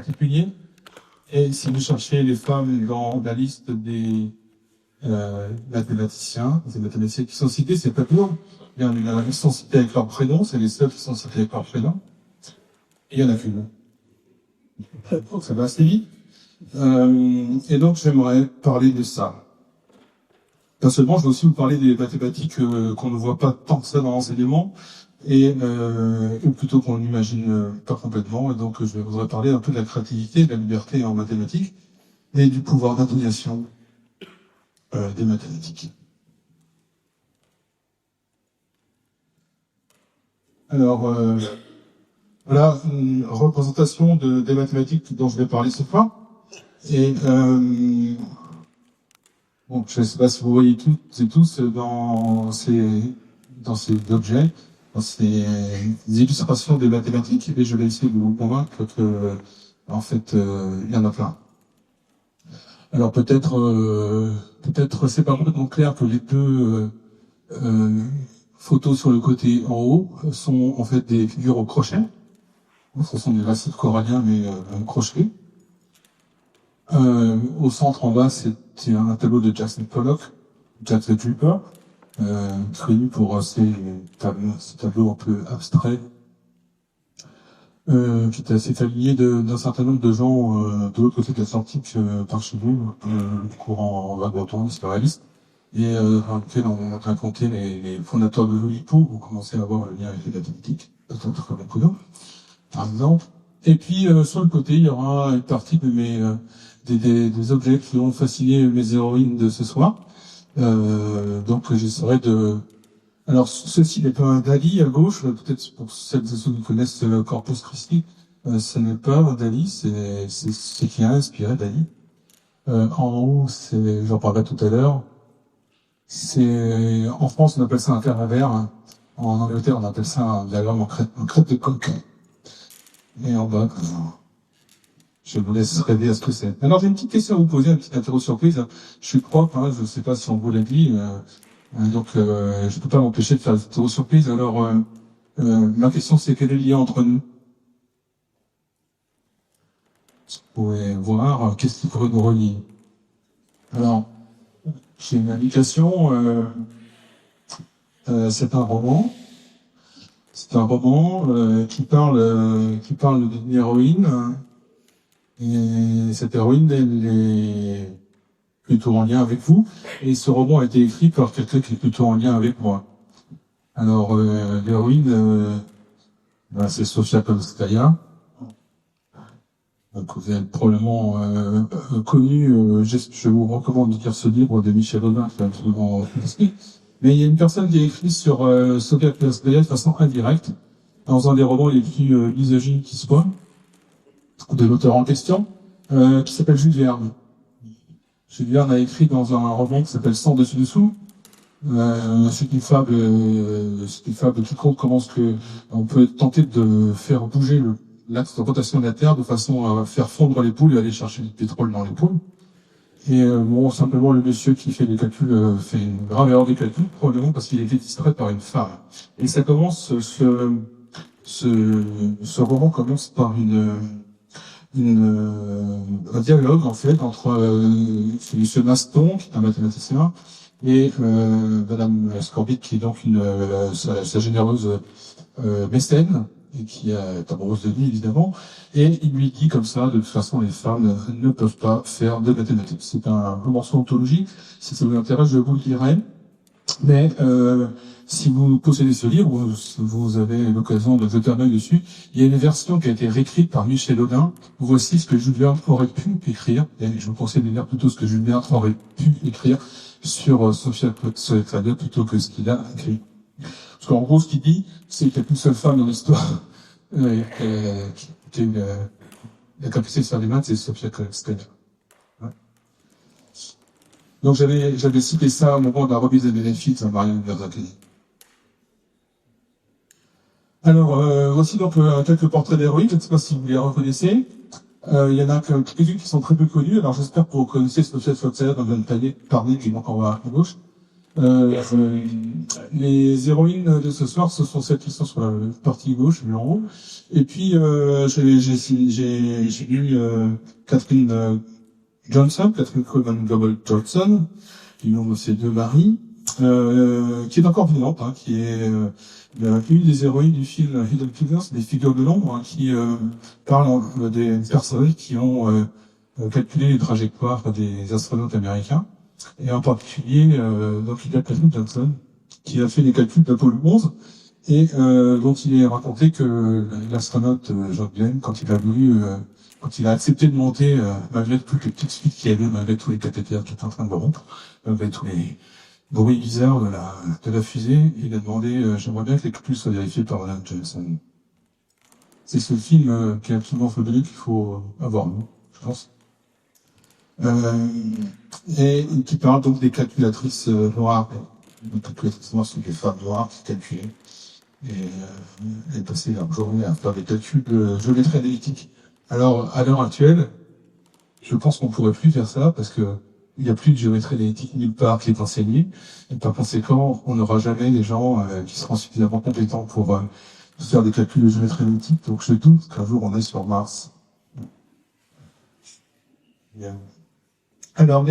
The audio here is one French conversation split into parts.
particulier. Et si vous cherchez les femmes dans la liste des mathématiciens, ces mathématiciens qui sont cités, c'est pas tout. Ils sont cités avec leur prénom, c'est les seuls qui sont cités avec leur prénom. Et il y en a qu'une. Donc ça va assez vite. Et donc j'aimerais parler de ça. Personnellement, je vais aussi vous parler des mathématiques qu'on ne voit pas tant que ça dans l'enseignement, ou plutôt qu'on n'imagine pas complètement. Et donc je voudrais parler un peu de la créativité, de la liberté en mathématiques, et du pouvoir d'intonation des mathématiques. Alors, voilà une représentation des mathématiques dont je vais parler ce soir. Et bon, je ne sais pas si vous voyez toutes et tous dans ces objets, dans ces illustrations des mathématiques, et je vais essayer de vous convaincre que, en fait, il y en a plein. Alors peut-être c'est pas complètement clair que les deux photos sur le côté en haut sont en fait des figures au crochet. Ce sont des récifs coralliens mais crochetés. Au centre en bas, c'est un tableau de Jackson Pollock, Jack the Ripper, connu pour ces tableaux un peu abstraits, qui était assez familier d'un certain nombre de gens de l'autre côté de l'Atlantique par chez nous, le courant breton, surréaliste, et dans lequel on racontait les fondateurs de l'Oulipo, où on commençait à avoir le lien avec les mathématiques, comme Kuno, par exemple. Et puis sur le côté, il y aura une partie de des objets qui ont fasciné mes héroïnes de ce soir. Donc j'essaierai de... Alors ceci n'est pas un Dali à gauche, peut-être pour celles et ceux qui connaissent Corpus Christi, ce n'est pas un Dali, c'est ce qui a inspiré Dali. En haut, j'en parlerai tout à l'heure, en France on appelle ça un caravère, hein. En Angleterre on appelle ça un diagramme en crête de coq. Et en bas, je vous laisse rêver à ce que c'est. Alors j'ai une petite question à vous poser, une petite interro surprise. Je suis prof, hein, je ne sais pas si on vous l'a dit, donc je ne peux pas m'empêcher de faire des interro surprises. Alors ma question c'est quel est le lien entre nous? Vous pouvez voir qu'est-ce qui pourrait nous relier. Alors j'ai une indication, c'est un roman. C'est un roman qui parle d'une héroïne. Et cette héroïne, elle est plutôt en lien avec vous. Et ce roman a été écrit par quelqu'un qui est plutôt en lien avec moi. Alors, l'héroïne, c'est Sofia Kolskaya. Donc, vous avez probablement connu, je vous recommande de lire ce livre de Michel Audin, qui est absolument fantastique. Mais il y a une personne qui a écrit sur Sofia Kolskaya de façon indirecte, dans un des romans les plus misogynes qui soient, de l'auteur en question, qui s'appelle Jules Verne. Jules Verne a écrit dans un roman qui s'appelle Sans dessus dessous. C'est une fable qui compte comment on peut tenter de faire bouger l'axe de rotation de la Terre de façon à faire fondre les poules et aller chercher du pétrole dans les poules. Et bon, simplement le monsieur qui fait les calculs fait une grave erreur des calculs, probablement parce qu'il a été distrait par une femme. Et ça commence, ce roman commence par un dialogue en fait entre monsieur Maston, qui est un mathématicien, et Madame Scorbit, qui est donc sa généreuse mécène, et qui est amoureuse de lui évidemment, et il lui dit comme ça, de toute façon les femmes ne peuvent pas faire de mathématiques. C'est un morceau ontologique, si ça vous intéresse je vous le dirai, mais si vous possédez ce livre, vous avez l'occasion de jeter un œil dessus. Il y a une version qui a été réécrite par Michel Audin. Voici ce que Jules Verne aurait pu écrire, et je vous conseille de lire plutôt ce que Jules Verne aurait pu écrire sur Sofia Kolskaya plutôt que ce qu'il a écrit. Parce qu'en gros, ce qu'il dit, c'est qu'il n'y a qu'une seule femme dans l'histoire qui a la capacité de faire des maths, c'est Sofia Kolskaya. Ouais. Donc j'avais cité ça au moment de la remise des bénéfices à Marianne Verzakeli. Alors, voici donc quelques portraits d'héroïnes, je ne sais pas si vous les reconnaissez. Il y en a quelques-unes qui sont très peu connues, alors j'espère que vous connaissez Sofia Kolskaya dans le panier, qui est encore à gauche. Les héroïnes de ce soir, ce sont celles qui sont sur la partie gauche, en haut. Et puis, j'ai lu Catherine Catherine Coleman Global Johnson, du nom de ses deux maris, qui est encore vivante, hein, qui est une des héroïnes du film Hidden Figures, des figures de l'ombre, hein, qui parle des personnes qui ont calculé les trajectoires des astronautes américains, et en particulier donc il y a Catherine Johnson, qui a fait les calculs d'Apollo 11, et dont il est raconté que l'astronaute John Glenn, quand il a accepté de monter, malgré toutes les petites fuites qu'il y avait, malgré tous les cathéters qui étaient en train de rompre, malgré tous les bruits bizarres de la fusée, il a demandé, j'aimerais bien que les calculs soient vérifiés par Madame Johnson. C'est ce film qui est absolument fabuleux qu'il faut avoir vu, je pense. Et qui parle donc des calculatrices noires. Les calculatrices noires sont des femmes noires qui calculaient. Et elles passaient leur journée à faire des calculs de géométrie analytique. Alors, à l'heure actuelle, je pense qu'on pourrait plus faire ça parce que il n'y a plus de géométrie analytique nulle part qui est enseignée. Et par conséquent, on n'aura jamais des gens qui seront suffisamment compétents pour faire des calculs de géométrie analytique. Donc, je doute qu'un jour on est sur Mars. Bien. Alors,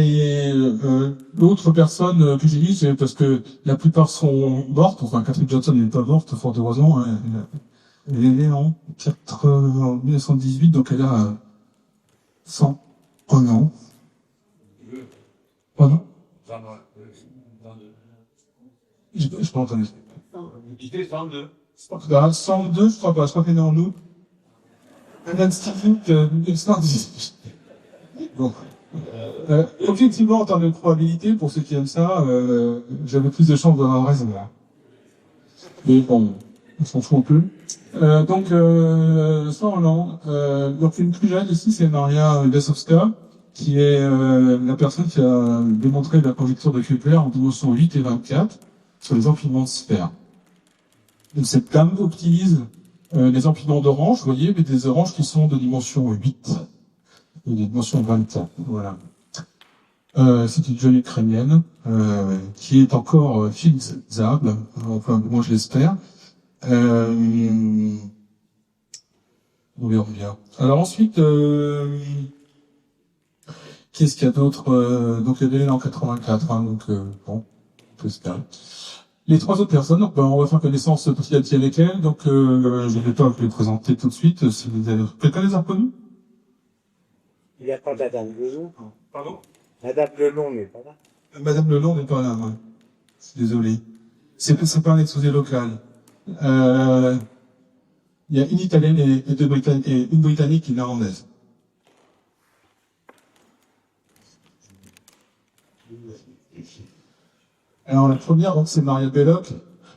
l'autre personne que j'ai dit, c'est parce que la plupart sont mortes. Enfin, Catherine Johnson n'est pas morte, fort heureusement. Hein. Elle est née en 1918, donc elle a 101 ans. Pardon? Je pas entendu. 102. 102, je crois pas. Je crois qu'elle est née en août. Madame Stephen, 1918. Bon. Objectivement, en termes de probabilité, pour ceux qui aiment ça, j'avais plus de chances d'avoir raison. Mais bon, on s'en fout un peu. Donc, ça en langue. Donc, une plus jeune ici, c'est Maria Vesovska, qui est la personne qui a démontré la conjecture de Kepler en dimension 8 et 24 sur les empilements de sphères. Donc, cette dame optimise les empilements d'orange, vous voyez, mais des oranges qui sont de dimension 8 et des dimensions 24. Voilà. C'est une jeune Ukrainienne qui est encore finisable, enfin moi je l'espère. On verra bien. Alors ensuite, qu'est-ce qu'il y a d'autre donc elle est née en 84, hein, donc bon, on peut espérer. Les trois autres personnes, donc, on va faire connaissance petit à petit avec elles, donc je ne vais pas vous les présenter tout de suite. Si vous avez quelqu'un les a reconnus? Il n'y a pas Madame Lelon. Pardon? Madame Lelon n'est pas là. Madame Lelon n'est pas là, ouais. Je suis désolé. C'est pas un exposé local. Il y a une Italienne et une Britannique et une Irlandaise. Alors la première, donc, c'est Maria Belloc.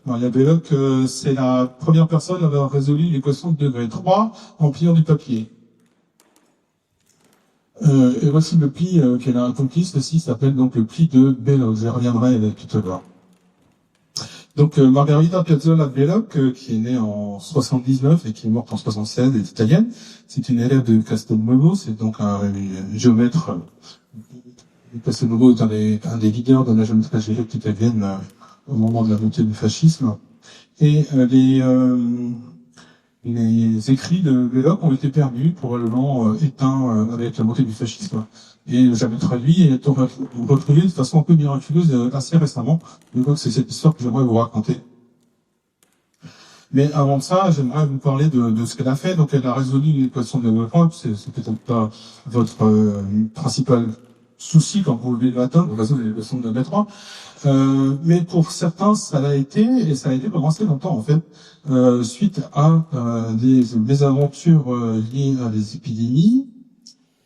Maria Belloc, c'est la première personne à avoir résolu l'équation de degré 3 en pliant du papier. Et voici le pli qu'elle a accompli. Ceci s'appelle donc le pli de Belloc. Je reviendrai tout à l'heure. Donc Margarita Piazzolla Belloc, qui est née en 79 et qui est morte en 76, est italienne. C'est une élève de Castelnuovo. C'est donc un géomètre. Castelnuovo est un des leaders de la géométrie algébrique italienne au moment de la montée du fascisme. Et les écrits de Belloc ont été perdus, probablement éteints avec la montée du fascisme. Et j'avais traduit et retrouvé de façon un peu miraculeuse assez récemment. Donc c'est cette histoire que j'aimerais vous raconter. Mais avant ça, j'aimerais vous parler de ce qu'elle a fait. Donc elle a résolu une équation de développement. C'est peut-être pas votre principal souci quand vous levez le matin pour résoudre l'équation de degré 3. Mais pour certains, ça l'a été, et ça a été pendant assez longtemps en fait, suite à des mésaventures liées à des épidémies.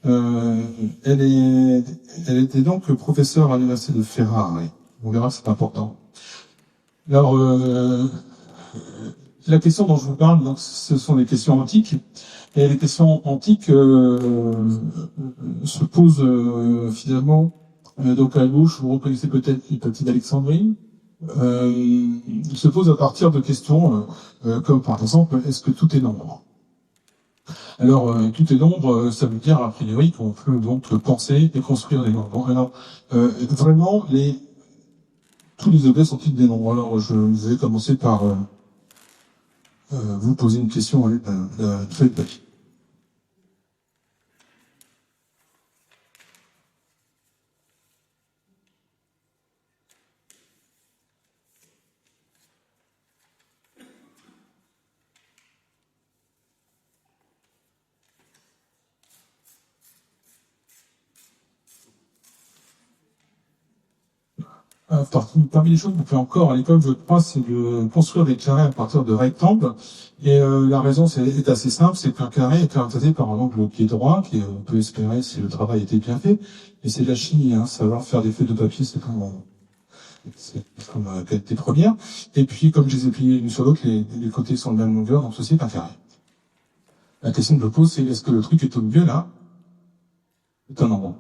Elle était donc professeure à l'université de Ferrare. On verra que c'est important. Alors, la question dont je vous parle, donc, ce sont les questions antiques. Et les questions antiques se posent finalement. Donc à gauche, vous reconnaissez peut-être l'hypothèse d'Alexandrie. Se pose à partir de questions comme par exemple, est-ce que tout est nombre? Alors, tout est nombre, ça veut dire a priori qu'on peut donc penser et construire des nombres. Alors, vraiment, tous les objets sont-ils des nombres? Alors, je vais commencer par vous poser une question avec la feuille de papier. Parmi les choses qu'on fait encore à l'école, je crois, c'est de construire des carrés à partir de rectangles. Et la raison est assez simple, c'est qu'un carré est caractérisé par un angle qui est droit, qui on peut espérer si le travail était bien fait. Et c'est de la chimie, hein, savoir faire des feuilles de papier, c'est comme la qualité première. Et puis, comme je les ai pliés l'une sur l'autre, les côtés sont de même longueur, donc ceci est un carré. La question que je pose, c'est est-ce que le truc est au milieu, là, est un rond?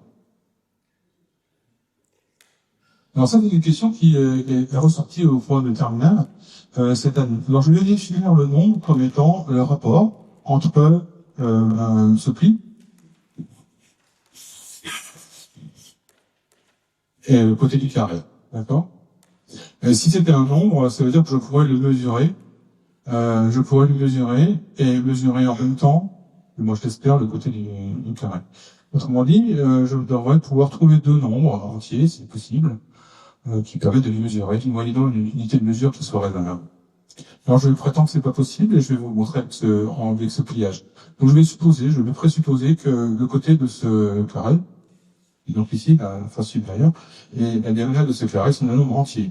Alors ça, c'est une question qui est ressortie au point de terminale cette année. Alors je vais définir le nombre comme étant le rapport entre ce pli et le côté du carré. D'accord? Si c'était un nombre, ça veut dire que je pourrais le mesurer. Et mesurer en même temps, moi je l'espère, le côté du carré. Autrement dit, je devrais pouvoir trouver deux nombres entiers, si possible, qui permettent de les mesurer, moyennant une unité de mesure qui soit raisonnable. Alors je prétends que c'est pas possible et je vais vous le montrer avec ce pliage. Donc je vais présupposer que le côté de ce carré, donc ici, la face supérieure, et la diagonale de ce carré sont un nombre entier.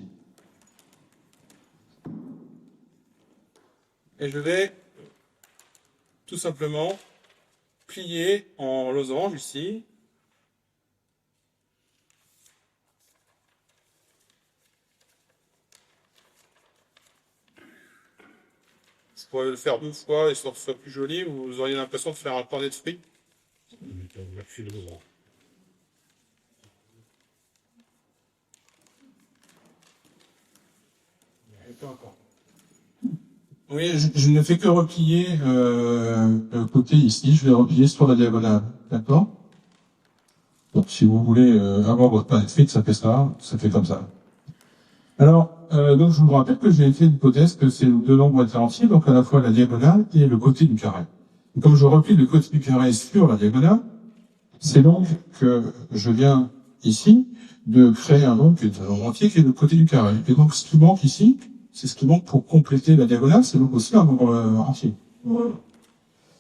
Et je vais tout simplement plier en losange ici. Je pourrais le faire 2 fois et ça serait plus joli, vous auriez l'impression de faire un cornet de fruits. Oui, je ne fais que replier le côté ici, je vais replier sur la diagonale, d'accord? Donc si vous voulez avoir votre cornet de fruits, ça fait comme ça. Alors, donc je vous rappelle que j'ai fait l'hypothèse que c'est deux nombres entiers, donc à la fois la diagonale et le côté du carré. Et comme je replie le côté du carré sur la diagonale, c'est donc que je viens ici de créer un nombre qui est un nombre entier qui est le côté du carré. Et donc ce qui manque ici, c'est ce qui manque pour compléter la diagonale, c'est donc aussi un nombre entier.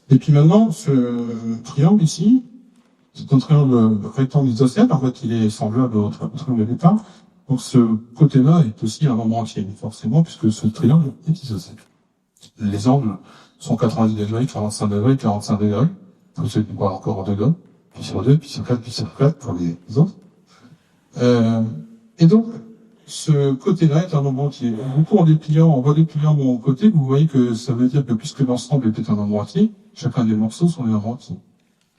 Et puis maintenant, ce triangle ici, c'est un triangle rectangle isocèle, en fait il est semblable au triangle de départ. Donc ce côté-là est aussi un nombre entier, forcément, puisque ce triangle est isocèle. Les angles sont 90 degrés, 45 degrés, 45 degrés. Faut se voir encore en degrés, puis sur 2, puis sur 4, puis sur 4 pour les autres. Et donc, ce côté-là est un nombre entier. Du coup, en redépliant mon côté, vous voyez que ça veut dire que puisque l'ensemble était un nombre entier, chacun des morceaux sont des nombres entiers.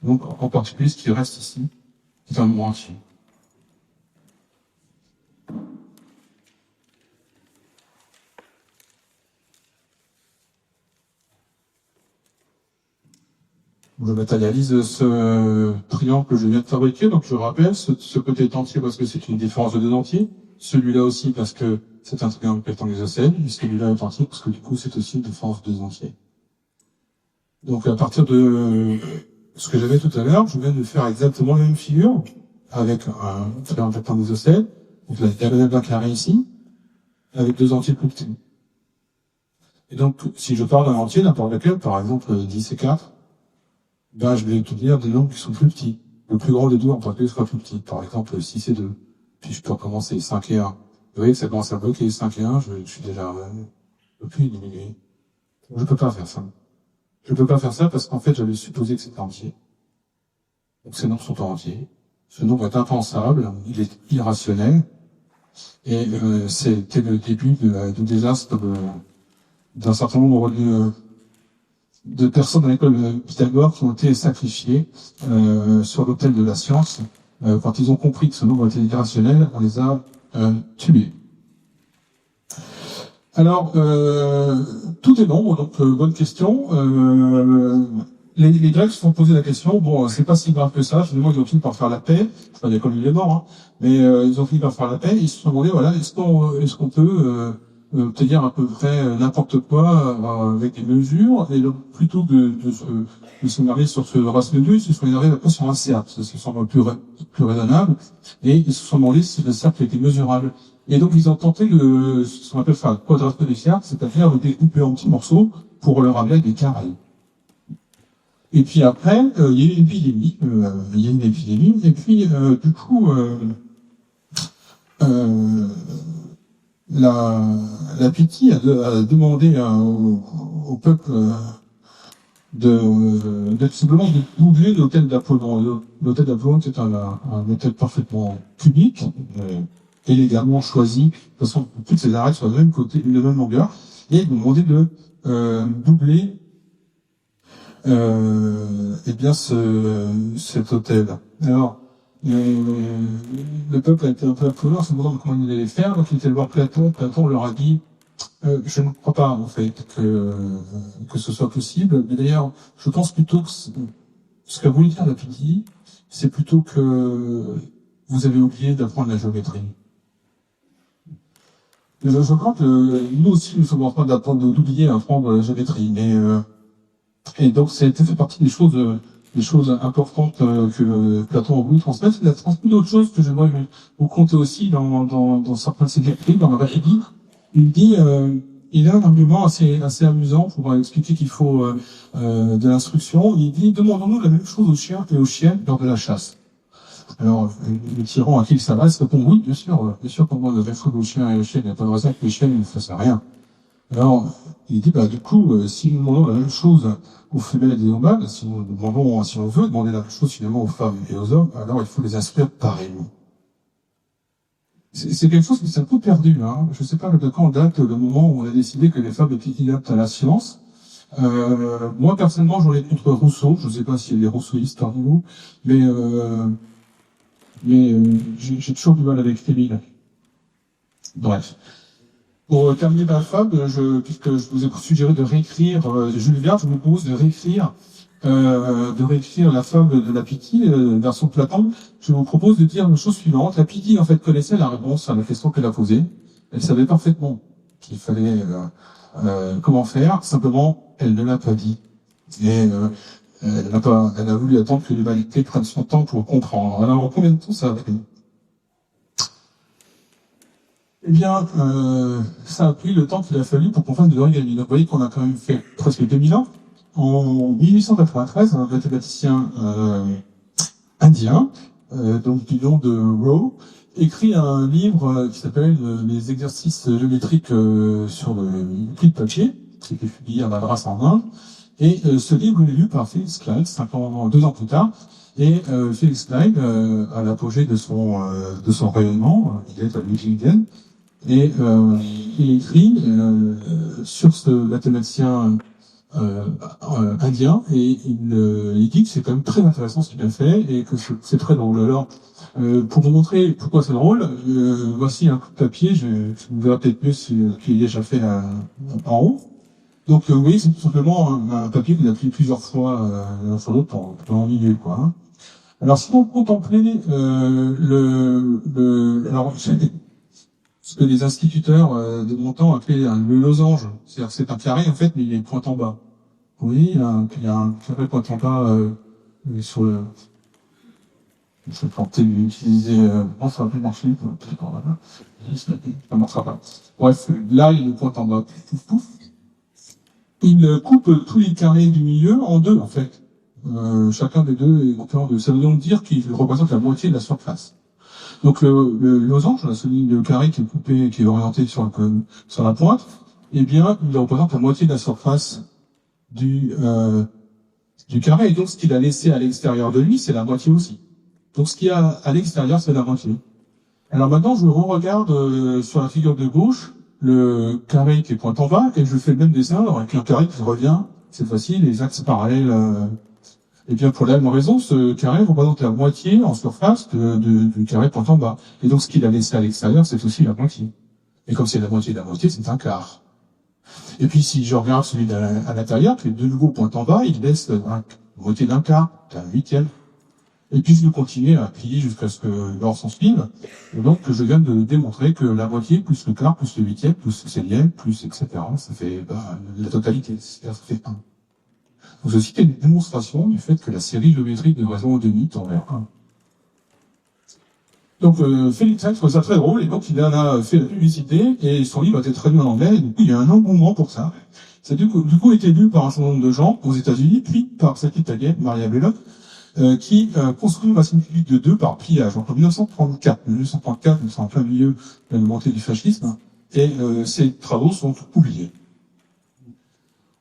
Donc, en particulier, ce qui reste ici est un nombre entier. Je matérialise ce triangle que je viens de fabriquer, donc je rappelle, ce côté est entier parce que c'est une différence de deux entiers, celui-là aussi parce que c'est un triangle rectangle isocèle, et celui-là est entier parce que du coup c'est aussi une différence de deux entiers. Donc à partir de ce que j'avais tout à l'heure, je viens de faire exactement la même figure, avec un triangle rectangle isocèle, donc la diagonale d'un carré ici, avec deux entiers plus petits. Et donc si je parle d'un entier, n'importe lequel, par exemple 10 et 4, ben, je vais obtenir des nombres qui sont plus petits. Le plus grand des deux en particulier sera plus petit. Par exemple, 6 et 2. Puis je peux recommencer 5 et 1. Vous voyez que ça commence à bloquer 5 et 1, je suis déjà le plus diminué. Je peux pas faire ça. Je peux pas faire ça parce qu'en fait, j'avais supposé que c'était entier. Donc ces nombres sont entiers. Ce nombre est impensable, il est irrationnel. Et c'était le début du désastre d'un certain nombre de personnes à l'école de Pythagore qui ont été sacrifiées sur l'autel de la science. Quand ils ont compris que ce nombre était irrationnel, on les a tués. Alors, tout est nombre, donc bonne question. les Grecs se sont posé la question, bon, c'est pas si grave que ça, finalement, ils ont fini par faire la paix, je pas dire comme il est mort, hein, mais ils ont fini par faire la paix, ils se sont demandé, voilà, est-ce qu'on peut obtenir à peu près n'importe quoi avec des mesures, et donc plutôt de se marier sur ce rationnel 2, ils se sont énervés après sur un cercle, ça semble plus raisonnable, et ils se sont demandé si le cercle était mesurable. Et donc ils ont tenté ce qu'on appelle faire un quadrature des cercles, c'est-à-dire le découper en petits morceaux pour le ramener à des carrés. Et puis après, il y a eu une épidémie, et puis du coup, la Pythie a demandé au peuple de simplement de doubler l'hôtel d'Apollon. L'hôtel d'Apollon, c'est un hôtel parfaitement public, élégamment choisi, de toute façon que toutes ces arêtes soient de même côté, de même longueur, et ils demandé de doubler eh bien cet hôtel. Alors, le peuple a été un peu affolé en se demandant comment il allait faire, donc il était allé voir Platon. Platon leur a dit je ne crois pas en fait que ce soit possible. Mais d'ailleurs, je pense plutôt que ce qu'a voulu dire la Pythie, c'est plutôt que vous avez oublié d'apprendre la géométrie. Et je crois que nous aussi nous sommes en train d'oublier à apprendre la géométrie, mais et donc, ça a été fait partie des choses importantes que Platon a voulu transmettre. Il a transmis d'autres choses que j'aimerais vous conter aussi dans certains de ses écrits, dans la République. Il a un argument assez amusant pour expliquer qu'il faut de l'instruction. Il dit, demandons-nous la même chose aux chiens et aux chiennes lors de la chasse. Alors, le tyran à qui il s'adresse répond oui, bien sûr qu'on demande la même chose aux chiens et aux chiennes. Il n'y a pas de raison que les chiennes ne fassent rien. Alors, il dit, du coup, si nous demandons la même chose aux femelles et aux mâles, si on veut demander la même chose finalement aux femmes et aux hommes, alors il faut les instruire pareillement. C'est quelque chose qui s'est un peu perdu, hein. Je ne sais pas de quand date le moment où on a décidé que les femmes étaient inaptes à la science. Moi, personnellement, j'en ai contre Rousseau. Je ne sais pas s'il y a des rousseauistes parmi nous, mais j'ai toujours du mal avec Émile. Bref. Pour terminer ma fable, puisque je vous ai suggéré de réécrire Jules Verne, je vous propose de réécrire la fable de la Pythie, version Platon. Je vous propose de dire la chose suivante. La Pythie, en fait, connaissait la réponse à la question qu'elle a posée. Elle savait parfaitement qu'il fallait comment faire. Simplement, elle ne l'a pas dit. Et elle a voulu attendre que l'humanité prenne son temps pour comprendre. Alors, combien de temps ça a pris? Eh bien, ça a pris le temps qu'il a fallu pour qu'on fasse de l'origami. Donc, vous voyez qu'on a quand même fait presque 2000 ans. En 1893, un mathématicien indien, donc du nom de Rowe, écrit un livre qui s'appelle Les exercices géométriques sur le pli de papier, qui a été publié à Madras en Inde. Et ce livre est lu par Felix Klein, 2 ans plus tard. Et Felix Klein, à l'apogée de son rayonnement, il est à Tübingen. Et il écrit sur ce mathématicien indien, et il dit que c'est quand même très intéressant ce qu'il a fait, et que c'est très drôle. Alors, pour vous montrer pourquoi c'est drôle, voici un coup de papier, vous verrez peut-être mieux qu'il est déjà fait en haut. Donc vous voyez, c'est tout simplement un papier qu'il a pris plusieurs fois l'un sur l'autre pour l'ennuyer, quoi. Hein. Alors si vous contemplez alors ce que les instituteurs de mon temps appelaient le losange, c'est-à-dire que c'est un carré en fait, mais il est point en bas. Vous voyez, il y a un carré point en bas sur le. Je vais tenter d'utiliser. Non, ça va plus marcher. Ça marchera pas. Bref, là il est point en bas. Pouf pouf. Il coupe tous les carrés du milieu en deux en fait. Chacun des deux est différent de. Ça veut donc dire qu'il représente la moitié de la surface. Donc le losange, le carré qui est coupé, qui est orienté sur la pointe, eh bien, il représente la moitié de la surface du carré. Et donc ce qu'il a laissé à l'extérieur de lui, c'est la moitié aussi. Donc ce qu'il y a à l'extérieur, c'est la moitié. Alors maintenant, je regarde sur la figure de gauche le carré qui est point en bas, et je fais le même dessin avec un carré qui revient, cette fois-ci, les axes parallèles. Et bien, pour la même raison, ce carré représente la moitié en surface du carré point en bas. Et donc, ce qu'il a laissé à l'extérieur, c'est aussi la moitié. Et comme c'est la moitié de la moitié, c'est un quart. Et puis, si je regarde celui à l'intérieur, qui est de nouveau point en bas, il laisse moitié d'un quart, un huitième. Et puis je vais continuer à plier jusqu'à ce que l'or s'en suive. Et donc je viens de démontrer que la moitié, plus le quart, plus le huitième, plus le septième, plus etc. Ça fait la totalité, c'est-à-dire ça fait 1. Donc ceci est une démonstration du fait que la série géométrique de raison de Newton en R1. Donc Félix Sainz trouve ça très drôle, et donc il en a fait la publicité, et son livre a été traduit en anglais, et du coup il y a un engouement pour ça. Ça a du coup été lu par un certain nombre de gens aux États-Unis, puis par cette Italienne, Maria Belloc, qui construit une machine publique de 2 par pliage entre 1934. 1934, nous sommes en plein milieu de la montée du fascisme, et ces travaux sont oubliés.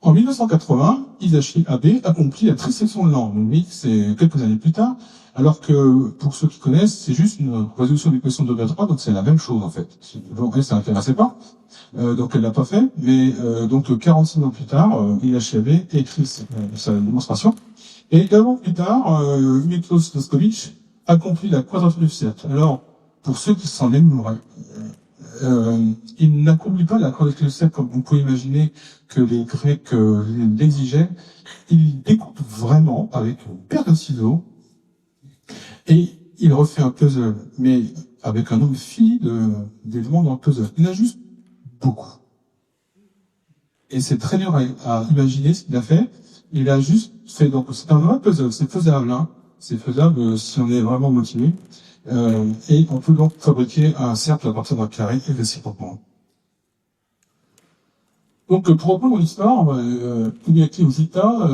En 1980, Hisashi Abe accomplit la trisection de l'angle. Oui, c'est quelques années plus tard, alors que, pour ceux qui connaissent, c'est juste une résolution de l'équation de degré 3, donc c'est la même chose, en fait. Donc, elle, ça l'intéressait pas. Donc, elle l'a pas fait. Mais, donc, 46 ans plus tard, Hisashi Abe écrit sa démonstration. Et 2 ans plus tard, Miklos Noskovic accomplit la quadrature du cercle. Alors, pour ceux qui s'en mémoraient, il n'accomplit pas la quadrature du cercle comme vous pouvez imaginer que les Grecs l'exigeaient. Il découpe vraiment avec une paire de ciseaux et il refait un puzzle, mais avec un nombre fini d'éléments dans le puzzle. Il en a juste beaucoup. Et c'est très dur à imaginer ce qu'il a fait. Il a juste fait, donc c'est un vrai puzzle, c'est faisable, hein. C'est faisable si on est vraiment motivé. Et on peut donc fabriquer un cercle à partir d'un carré et réciproquement. Donc, pour reprendre mon histoire, Kuniaki Ozita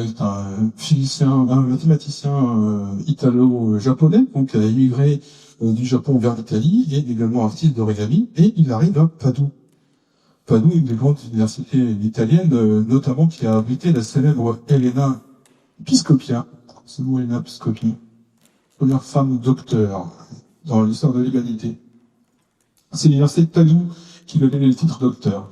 est un physicien, un mathématicien italo-japonais, donc qui a émigré du Japon vers l'Italie, et également artiste d'origami, et il arrive à Padoue. Padoue, une des grandes universités italiennes, notamment qui a abrité la célèbre Elena Piscopia, ce mot Elena Piscopia, première femme docteur dans l'histoire de l'humanité. C'est l'université de Padoue qui lui a donné le titre docteur.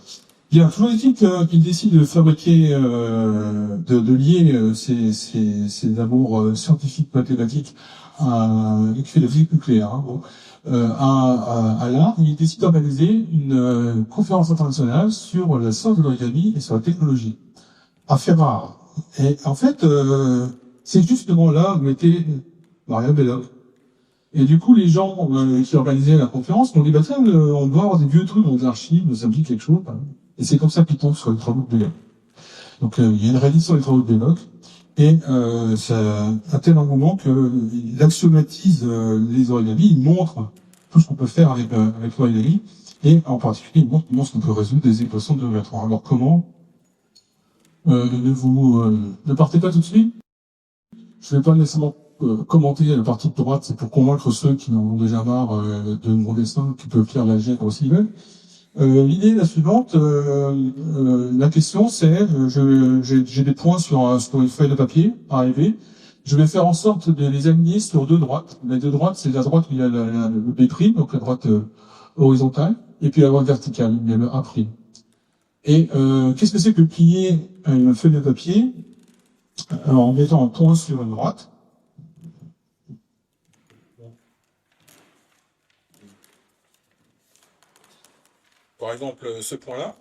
Bien, toujours est-il qu'il décide de fabriquer, de lier ses amours scientifiques, mathématiques, il fait la physique nucléaire, hein, bon, à l'art. Il décide d'organiser une conférence internationale sur la science de l'origami et sur la technologie, à Ferrare. Et en fait, c'est justement là où était Maria Belloc. Et du coup, les gens qui organisaient la conférence m'ont dit, bah tiens, on doit avoir des vieux trucs dans les archives, ça me dit quelque chose. Et c'est comme ça qu'ils tombent sur les travaux de Belloc. Donc il y a une réédition des travaux de Belloc, et ça a un tel engouement qu'il axiomatise les origamis, il montre tout ce qu'on peut faire avec l'origami, et en particulier il montre comment on peut résoudre des équations de degré 3. Alors comment ne partez pas tout de suite. Je ne vais pas nécessairement commenter la partie de droite, c'est pour convaincre ceux qui en ont déjà marre de mon dessin, qui peuvent lire la gêne aussi veulent. L'idée est la suivante. La question c'est, j'ai des points sur une feuille de papier arrivé. Je vais faire en sorte de les aligner sur 2 droites. Les 2 droites, c'est la droite où il y a le B', donc la droite horizontale, et puis la droite verticale, il y a le A'. Et qu'est-ce que c'est que plier une feuille de papier en mettant un point sur une droite? Par exemple, ce point-là,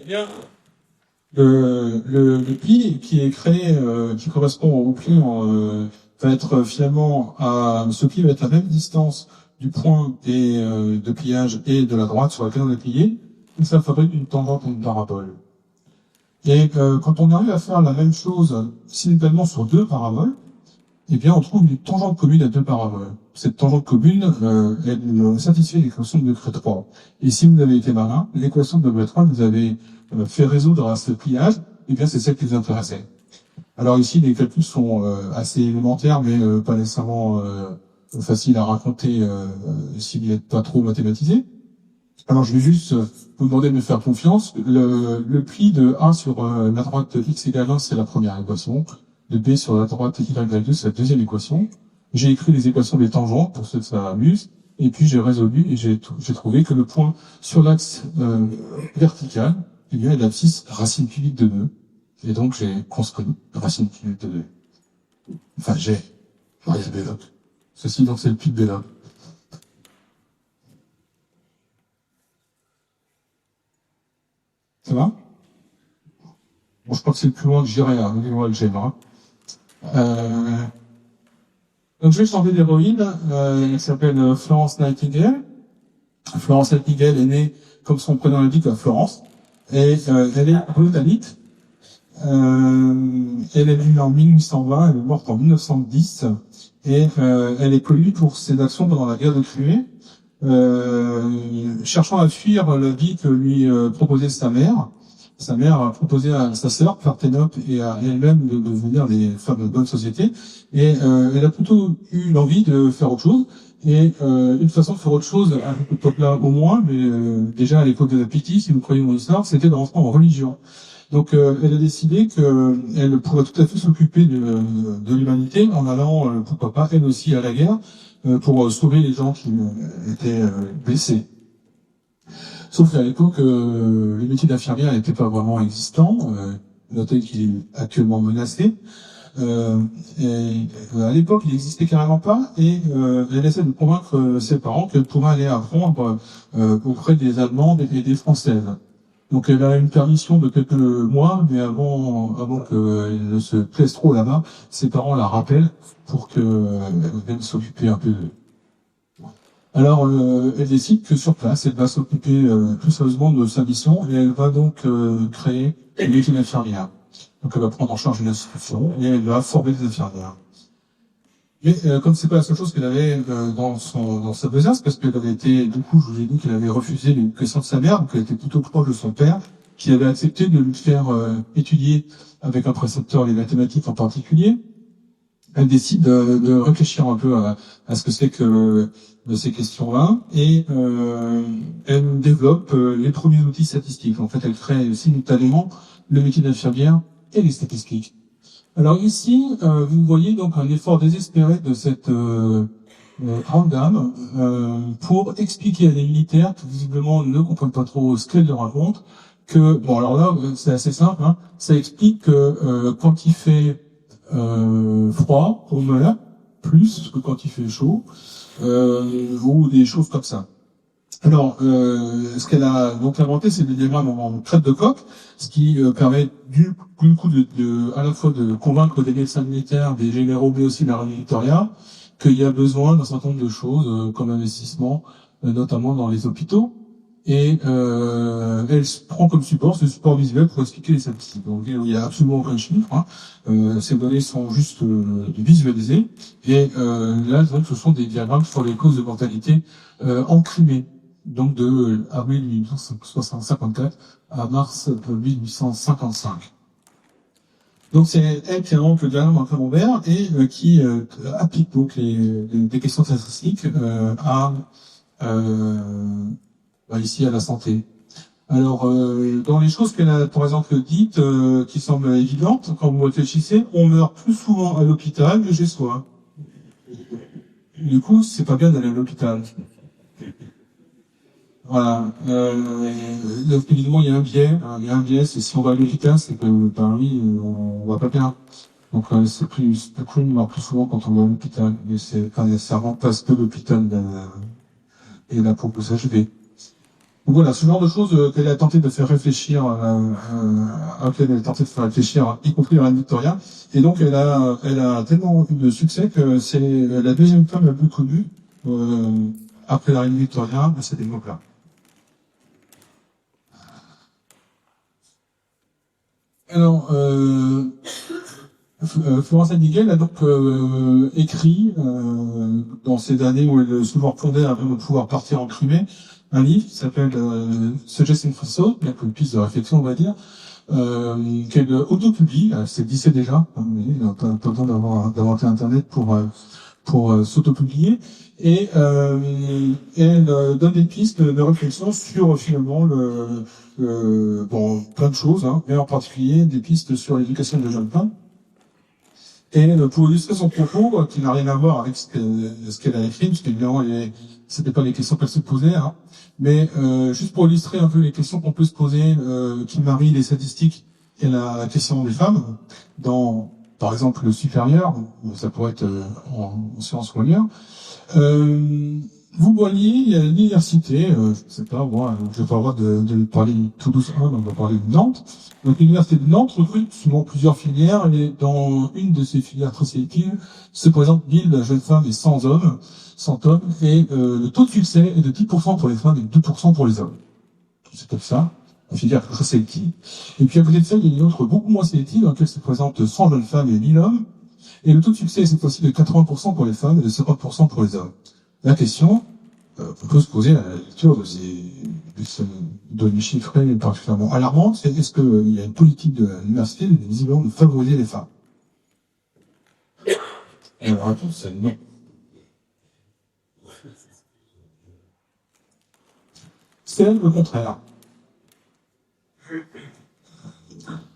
eh bien, le pli qui est créé, qui correspond au pli, va être finalement ce pli va être à la même distance du point de pliage et de la droite sur laquelle on est plié, et ça fabrique une tangente et une parabole. Et quand on arrive à faire la même chose simultanément sur 2 paraboles, eh bien, on trouve une tangente commune à 2 paraboles. Cette tangente commune, elle satisfait l'équation de degré 3. Et si vous avez été malin, l'équation de degré 3 vous avez fait résoudre à ce pliage, eh bien, c'est celle qui vous intéressait. Alors ici, les calculs sont assez élémentaires, mais pas nécessairement faciles à raconter si vous n'êtes pas trop mathématisé. Alors, je vais juste vous demander de me faire confiance. Le pli de A sur la droite x égale 1, c'est la première équation. De B sur la droite y égale 2, c'est la deuxième équation. J'ai écrit les équations des tangentes, pour ceux que ça amuse, et puis j'ai résolu, et j'ai trouvé que le point sur l'axe vertical, eh bien, est l'abscisse racine cubique de 2. Et donc, j'ai construit racine cubique de 2. Enfin, j'ai. Maria Belloc. Ceci, donc, c'est le pli de Belloc. Ça va? Bon, je crois que c'est le plus loin que j'irai à niveau algèbre. Donc je vais changer d'héroïne. Elle s'appelle Florence Nightingale. Florence Nightingale est née, comme son prénom l'indique, à Florence. Et elle est britannique. Elle est née en 1820, elle est morte en 1910. Et elle est connue pour ses actions pendant la guerre de Crimée, cherchant à fuir la vie que lui proposait sa mère. Sa mère a proposé à sa sœur, Parthénope, et à elle-même de devenir des femmes de bonne société. Et elle a plutôt eu l'envie de faire autre chose. Et une façon de faire autre chose, à cette époque-là au moins, mais déjà à l'époque de la Pitié, si vous croyez mon histoire, c'était de rentrer en religion. Donc elle a décidé qu'elle pourrait tout à fait s'occuper de l'humanité en allant, pourquoi pas, elle aussi à la guerre, pour sauver les gens qui étaient blessés. Sauf qu'à l'époque, le métier d'infirmière n'était pas vraiment existant. Notez qu'il est actuellement menacé. À l'époque, il n'existait carrément pas, et elle essaie de convaincre ses parents qu'elle pourrait aller apprendre auprès des Allemandes et des Françaises. Donc elle a une permission de quelques mois, mais avant qu'elle ne se plaise trop là-bas, ses parents la rappellent pour qu'elle vienne s'occuper un peu d'eux. Alors, elle décide que sur place, elle va s'occuper plus sérieusement de sa mission, et elle va donc créer une équipe d'infirmières. Donc, elle va prendre en charge une institution, et elle va former des infirmières. Mais comme c'est pas la seule chose qu'elle avait dans sa besace, parce qu'elle avait été, du coup, je vous ai dit qu'elle avait refusé l'éducation de sa mère, donc elle était plutôt proche de son père, qui avait accepté de lui faire étudier avec un précepteur les mathématiques en particulier. Elle décide de réfléchir un peu à ce que c'est que de ces questions-là, et elle développe les premiers outils statistiques. En fait, elle crée simultanément le métier d'infirmière et les statistiques. Alors ici, vous voyez donc un effort désespéré de cette grande dame pour expliquer à des militaires qui visiblement ne comprennent pas trop ce qu'elle leur raconte, que, bon alors là, c'est assez simple, hein, ça explique que quand il fait froid, on meurt plus que quand il fait chaud, ou des choses comme ça. Alors, ce qu'elle a donc inventé, c'est des diagrammes en crête de coq, ce qui permet du coup à la fois de convaincre des médecins militaires, des généraux, mais aussi de la l'armée Victoria, qu'il y a besoin d'un certain nombre de choses comme investissement, notamment dans les hôpitaux. Et elle prend comme support ce support visuel pour expliquer les statistiques. Donc il n'y a absolument aucun chiffre. Hein. Ces données sont juste visualisées. Et là, donc, ce sont des diagrammes sur les causes de mortalité en Crimée. Donc de avril 1854 à mars 1855. Donc c'est elle qui invente le diagramme en camembert et qui applique donc des questions statistiques ici à la santé. Alors, dans les choses qu'elle a, par exemple, dites, qui semblent évidentes, quand vous réfléchissez, on meurt plus souvent à l'hôpital que chez soi. Du coup, c'est pas bien d'aller à l'hôpital. Voilà. Évidemment, il y a un biais. Il y a un biais, c'est si on va à l'hôpital, c'est que, ben oui, on va pas bien. Donc, c'est plus cool, on meurt plus souvent quand on va à l'hôpital. Mais c'est pas nécessairement parce que l'hôpital est là pour vous achever. Donc voilà, ce genre de choses qu'elle a tenté de faire réfléchir, auquel elle a tenté de faire réfléchir, y compris à la Victoria. Et donc elle a tellement eu de succès que c'est la deuxième femme la plus connue après la reine Victoria à cette époque-là. Alors, Florence Nightingale a donc écrit dans ces années où elle se répondait avant de pouvoir partir en Crimée un livre qui s'appelle Suggesting for Thought, bien que une piste de réflexion, on va dire, qu'elle auto-publie. C'est 17 déjà, il n'a pas besoin d'inventer Internet pour s'auto-publier. Et elle donne des pistes de réflexion sur finalement plein de choses, hein, mais en particulier des pistes sur l'éducation des jeunes femmes. Et pour illustrer son propos, qui n'a rien à voir avec ce qu'elle a écrit, parce qu'évidemment, c'était pas les questions qu'elle se posait, hein, mais juste pour illustrer un peu les questions qu'on peut se poser, qui marient les statistiques et la question des femmes, dans, par exemple, le supérieur, ça pourrait être en sciences ou ailleurs. Vous voyez, il y a l'université, je sais pas, moi, je vais pas avoir de parler de Toulouse 1, on va parler de Nantes. Donc l'université de Nantes recrute souvent plusieurs filières, et dans une de ces filières très sélectives se présentent 1000 jeunes femmes et 100 hommes, 100 hommes, et le taux de succès est de 10% pour les femmes et 2% pour les hommes. C'est comme ça, une filière très sélective. Et puis à côté de ça, il y a une autre beaucoup moins sélective, dans laquelle se présentent 100 jeunes femmes et 1000 hommes, et le taux de succès est cette fois-ci de 80% pour les femmes et de 50% pour les hommes. La question, on peut se poser à la lecture de ces données chiffrées particulièrement alarmantes, c'est est-ce qu'il y a une politique de l'université visiblement de favoriser les femmes? Et la réponse c'est non. C'est le contraire.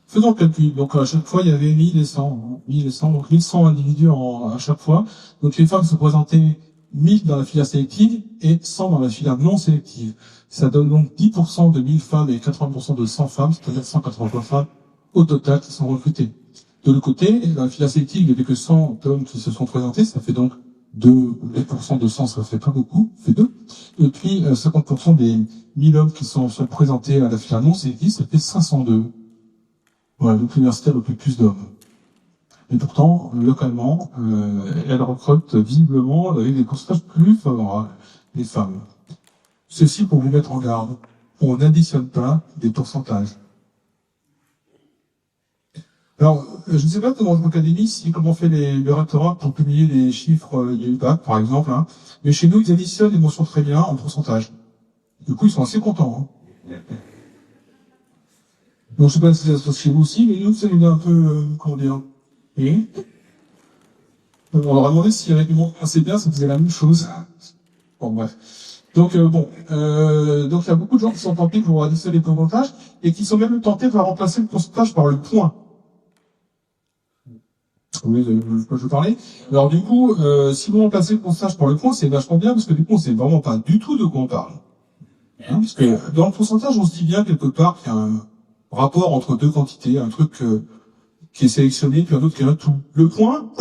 Faisons le calcul. Donc, à chaque fois, il y avait 1000 et 100. 1000 et 100, donc 1100 individus à chaque fois. Donc, les femmes se présentaient 1000 dans la filière sélective et 100 dans la filière non sélective. Ça donne donc 10% de 1000 femmes et 80% de 100 femmes, c'est-à-dire 180 femmes au total qui sont recrutées. De l'autre côté, dans la filière sélective, il n'y avait que 100 hommes qui se sont présentés, ça fait donc 2% de 100, ça fait pas beaucoup, ça fait 2. Et puis, 50% des 1000 hommes qui sont présentés à la filière non sélective, ça fait 502. Voilà, donc l'université recrute plus d'hommes. Et pourtant, localement, elle recrute visiblement avec des pourcentages plus favorables les femmes. Ceci pour vous mettre en garde. On n'additionne pas des pourcentages. Alors, je ne sais pas comment en académie, comment fait le rectorat pour publier les chiffres du bac, par exemple, hein, mais chez nous, ils additionnent les mentions très bien en pourcentage. Du coup, ils sont assez contents. Hein. Donc, je sais pas si ça se passe chez vous aussi, mais nous, ça nous donne un peu, comment dire, et on leur a demandé si avec le monde assez bien, ça faisait la même chose. Bon, bref. Donc, donc il y a beaucoup de gens qui sont tentés pour additionner les pourcentages, et qui sont même tentés par remplacer le pourcentage par le point. Oui, je peux parler. Alors du coup, si vous remplacez le pourcentage par le point, c'est vachement bien, parce que du coup, on sait vraiment pas du tout de quoi on parle. Hein, parce que dans le pourcentage, on se dit bien quelque part qu'il y a un rapport entre deux quantités, un truc qui est sélectionné, puis un autre qui est un tout. Le point,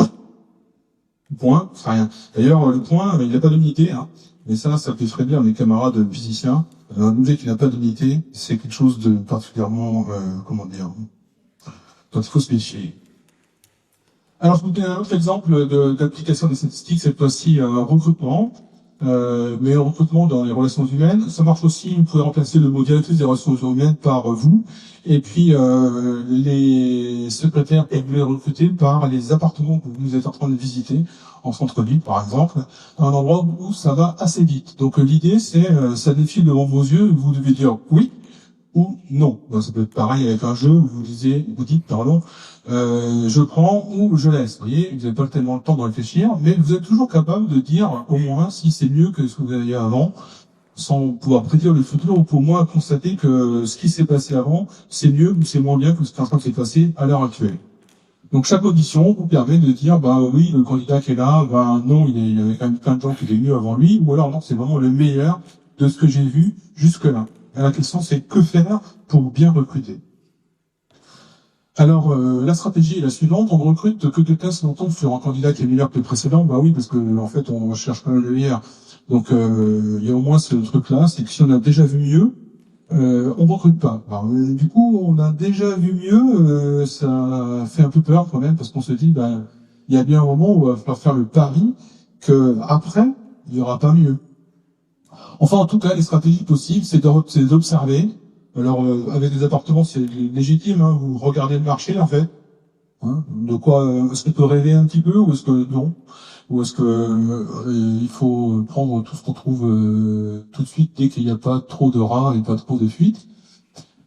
c'est rien. D'ailleurs, le point, il n'a pas d'unité, hein. Mais ça fait très bien mes camarades physiciens. Un objet qui n'a pas d'unité, c'est quelque chose de particulièrement, comment dire, dont il faut se méfier. Alors, je vous donne un autre exemple d'application des statistiques, cette fois-ci recrutement, mais le recrutement dans les relations humaines. Ça marche aussi, vous pouvez remplacer le mot directrice des relations humaines par vous, et puis les secrétaires que vous voulez recruter par les appartements que vous êtes en train de visiter, en centre-ville par exemple, un endroit où ça va assez vite. Donc l'idée c'est, ça défile devant vos yeux, vous devez dire oui ou non. Donc, ça peut être pareil avec un jeu où vous dites, pardon, je prends ou je laisse. Vous voyez, vous n'avez pas tellement le temps de réfléchir, mais vous êtes toujours capable de dire au moins si c'est mieux que ce que vous aviez avant, sans pouvoir prédire le futur, ou pour moi constater que ce qui s'est passé avant, c'est mieux ou c'est moins bien que ce qui s'est passé à l'heure actuelle. Donc chaque audition vous permet de dire, bah oui, le candidat qui est là, bah non, il y avait quand même plein de gens qui étaient mieux avant lui, ou alors non, c'est vraiment le meilleur de ce que j'ai vu jusque-là. Et la question c'est que faire pour bien recruter. Alors, la stratégie est la suivante, on ne recrute que quelqu'un si on tombe sur un candidat qui est meilleur que le précédent, bah oui, parce que en fait, on cherche quand même le meilleur. Donc, il y a au moins ce truc-là, c'est que si on a déjà vu mieux, on recrute pas. Alors, du coup, on a déjà vu mieux, ça fait un peu peur quand même, parce qu'on se dit, ben, il y a bien un moment où il va falloir faire le pari que après, il n'y aura pas mieux. Enfin, en tout cas, les stratégies possibles, c'est d'observer. Alors, avec des appartements, c'est légitime, hein, vous regardez le marché, en fait. Hein, de quoi, est-ce qu'on peut rêver un petit peu, ou est-ce que non? Ou est-ce que il faut prendre tout ce qu'on trouve tout de suite, dès qu'il n'y a pas trop de rats et pas trop de fuites?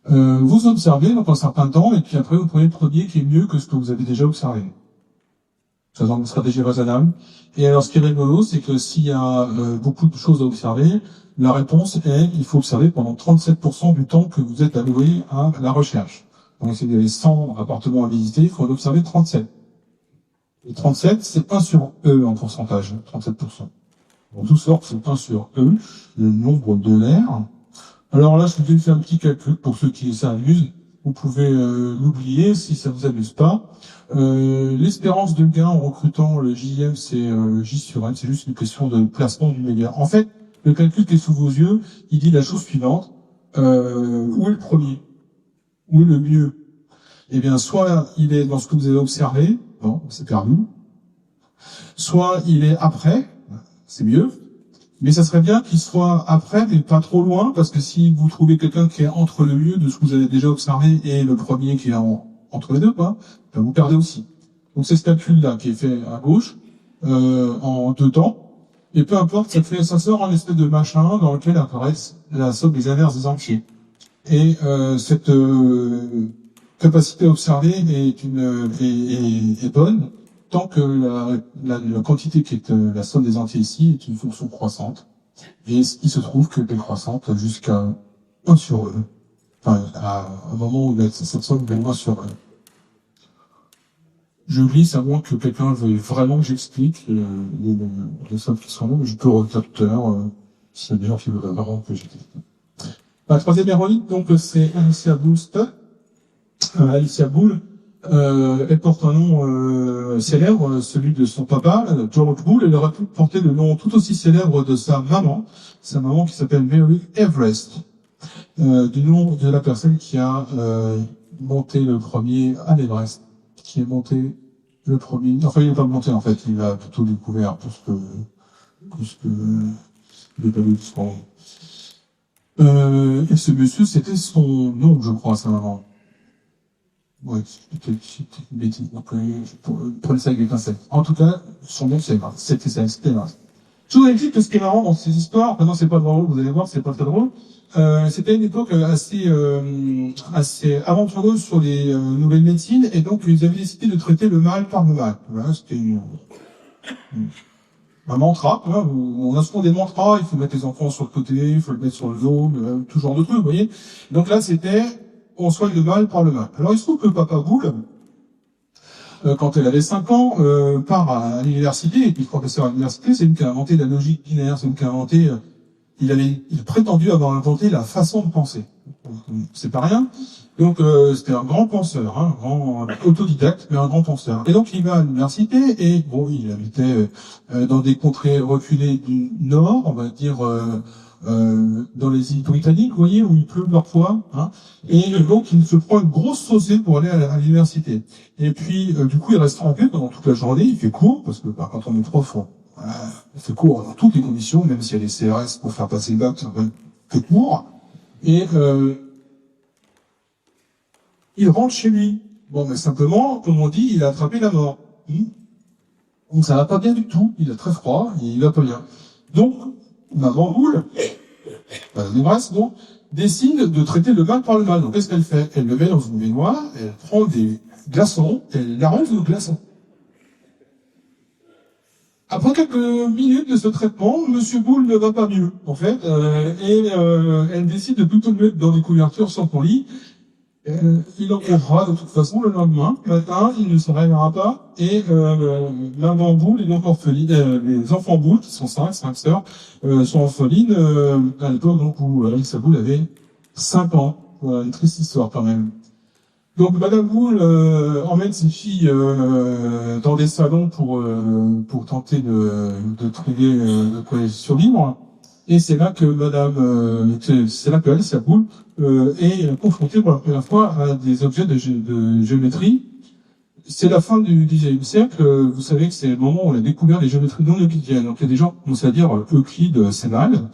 Vous observez donc un certain temps, et puis après, vous prenez le premier qui est mieux que ce que vous avez déjà observé. Ça semble une stratégie raisonnable. Et alors, ce qui est rigolo, c'est que s'il y a beaucoup de choses à observer, la réponse est, il faut observer pendant 37% du temps que vous êtes alloué à la recherche. Donc, s'il y avait 100 appartements à visiter, il faut en observer 37. Et 37, c'est 1 sur E en pourcentage, 37%. En tout sort, c'est 1 sur E, le nombre de l'air. Alors là, je vous ai fait un petit calcul pour ceux qui s'amusent. Vous pouvez l'oublier si ça vous amuse pas. L'espérance de gain en recrutant le JM, c'est J sur M, c'est juste une question de placement du meilleur. En fait, Le calcul qui est sous vos yeux, il dit la chose suivante. Où est le premier? Où est le mieux? Eh bien, soit il est dans ce que vous avez observé, bon, c'est perdu. Soit il est après, c'est mieux. Mais ça serait bien qu'il soit après, mais pas trop loin, parce que si vous trouvez quelqu'un qui est entre le mieux de ce que vous avez déjà observé et le premier qui est entre les deux, quoi, ben vous perdez aussi. Donc c'est ce calcul-là qui est fait à gauche, en 2 temps. Et peu importe, ça sort un espèce de machin dans lequel apparaissent la somme des inverses des entiers. Et cette capacité à observer est bonne tant que la quantité qui est la somme des entiers ici est une fonction croissante. Et il se trouve qu'elle est croissante jusqu'à 1 sur E. Enfin, à un moment où cette somme est 1 sur E. Je glisse à moins que quelqu'un veuille vraiment que j'explique les sommes qui sont là, mais je peux revenir tout à l'heure s'il y a des gens qui veulent vraiment que j'explique. La troisième héroïne, donc, c'est Alicia Boolston. Alicia Boole, elle porte un nom célèbre, celui de son papa, George Boole. Elle aurait pu porter le nom tout aussi célèbre de sa maman qui s'appelle Mary Everest, du nom de la personne qui a monté le premier à l'Everest, qui est monté le premier. Enfin, il n'est pas monté en fait, il a plutôt découvert puisque il est pas son. Et ce monsieur, c'était son nom, je crois, sa maman. Ouais, c'était une bêtise. Donc, prenez ça avec des pincettes. En tout cas, son nom, c'est Emma. C'était Emma. Je vous ai dit que ce qui est marrant dans ces histoires, maintenant c'est pas drôle, vous allez voir, c'est pas très drôle. C'était une époque assez aventureuse sur les nouvelles médecines, et donc ils avaient décidé de traiter le mal par le mal. Voilà, c'était un mantra, hein, on a souvent des mantras, il faut mettre les enfants sur le côté, il faut le mettre sur le dos, tout genre de trucs, vous voyez. Donc là, c'était, on soigne le mal par le mal. Alors il se trouve que Papa Boole, quand elle avait 5 ans, part à l'université, et puis le professeur à l'université, c'est lui qui a inventé la logique binaire, c'est lui qui a inventé, il a prétendu avoir inventé la façon de penser. C'est pas rien. Donc c'était un grand penseur, hein, un grand autodidacte, mais un grand penseur. Et donc il va à l'université, et bon, il habitait dans des contrées reculées du nord, on va dire dans les îles britanniques, vous voyez, où il pleut parfois, hein, et donc il se prend une grosse saucée pour aller à l'université. Et puis du coup il reste trempé pendant toute la journée, il fait court, parce que quand on est prof, on fait court dans toutes les conditions, même s'il y a des CRS pour faire passer le bac, on fait court. Et il rentre chez lui. Bon, mais simplement, comme on dit, il a attrapé la mort. Donc ça va pas bien du tout, il a très froid, et il va pas bien. Donc, Maman Boole, Nebraska, donc, décide de traiter le mal par le mal. Donc qu'est-ce qu'elle fait? Elle le met dans une baignoire, elle prend des glaçons, elle l'arrose de glaçons. Après quelques minutes de ce traitement, Monsieur Boole ne va pas mieux, en fait, elle décide de plutôt le mettre dans des couvertures sur son lit. Il en mourra de toute façon le lendemain matin, il ne se réveillera pas, et maman Boole est donc orpheline, les enfants Boole, qui sont 5 sœurs, sont orphelines à l'époque donc où Alicia Boole avait 5 ans. Voilà, une triste histoire quand même. Donc Madame Boole emmène ses filles dans des salons pour tenter de trouver de quoi survivre. Et c'est là que Alicia Boole est confrontée pour la première fois à des objets de géométrie. C'est la fin du XIXe siècle. Vous savez que c'est le moment où on a découvert les géométries non euclidiennes. Donc il y a des gens qui commencent à dire Euclide c'est mal.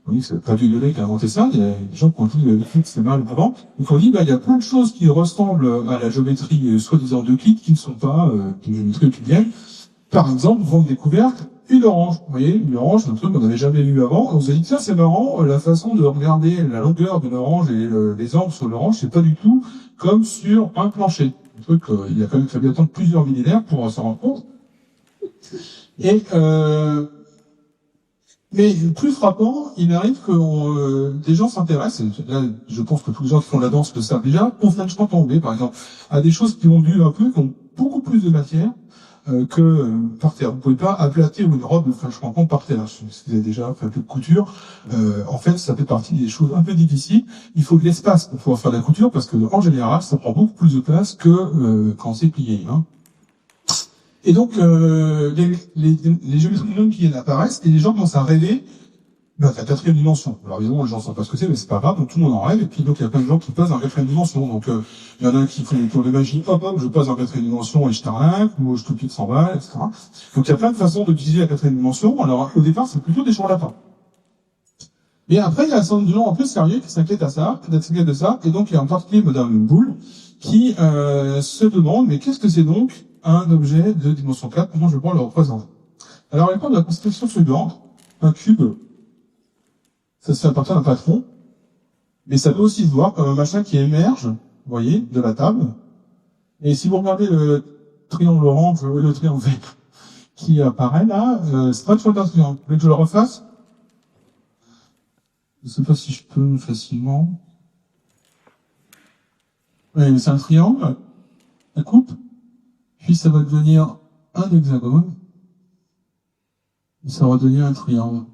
Oui, c'est pas du Lyonnais qui a inventé ça, il y a des gens qui ont dit Euclide c'est mal avant. Donc on dit, il y a plein de choses qui ressemblent à la géométrie soi-disant d'Euclide qui ne sont pas des géométries euclidiennes. Par exemple, vous avez découvert une orange. Vous voyez, une orange, un truc qu'on n'avait jamais vu avant. On vous a dit, tiens, c'est marrant, la façon de regarder la longueur d'une orange et les angles sur l'orange, c'est pas du tout comme sur un plancher. Un truc, il a quand même fallu attendre plusieurs millénaires pour s'en rendre compte. Et, mais plus frappant, il arrive que des gens s'intéressent, et là je pense que tous les gens qui font la danse le savent déjà, au flashpoint tombé par exemple, à des choses qui ont dû un peu, qui ont beaucoup plus de matière que par terre. Vous pouvez pas aplatir une robe de flashpoint par terre. Si vous avez déjà fait un peu de couture, en fait ça fait partie des choses un peu difficiles. Il faut de l'espace pour pouvoir faire de la couture, parce que en général ça prend beaucoup plus de place que quand c'est plié. Hein. Et donc, les géométries non euclidiennes apparaissent, et les gens commencent à rêver Ben, la quatrième dimension. Alors évidemment, les gens ne savent pas ce que c'est, mais c'est pas grave, donc tout le monde en rêve, et puis donc il y a plein de gens qui passent dans la quatrième dimension. Donc il y en a qui font des tours de magie, hop, je passe dans la quatrième dimension et je t'arnaque, ou je te pique 100 balles, etc. Donc il y a plein de façons d'utiliser la quatrième dimension. Alors au départ, c'est plutôt des charlatans. Mais après, il y a un certain nombre de gens un peu sérieux qui s'inquiètent de ça, et donc il y a en particulier Madame Boule, qui se demande, mais qu'est-ce que c'est donc un objet de dimension 4, comment je vais pouvoir le représenter? Alors, il parle de la constitution suivante, un cube, ça appartient à un patron, mais ça peut aussi se voir comme un machin qui émerge, vous voyez, de la table. Et si vous regardez le triangle orange, le triangle vert qui apparaît là, c'est pas toujours un triangle. Vous voulez que je le refasse? Je sais pas si je peux facilement. Oui, mais c'est un triangle, la coupe, puis ça va devenir un hexagone, et ça va devenir un triangle.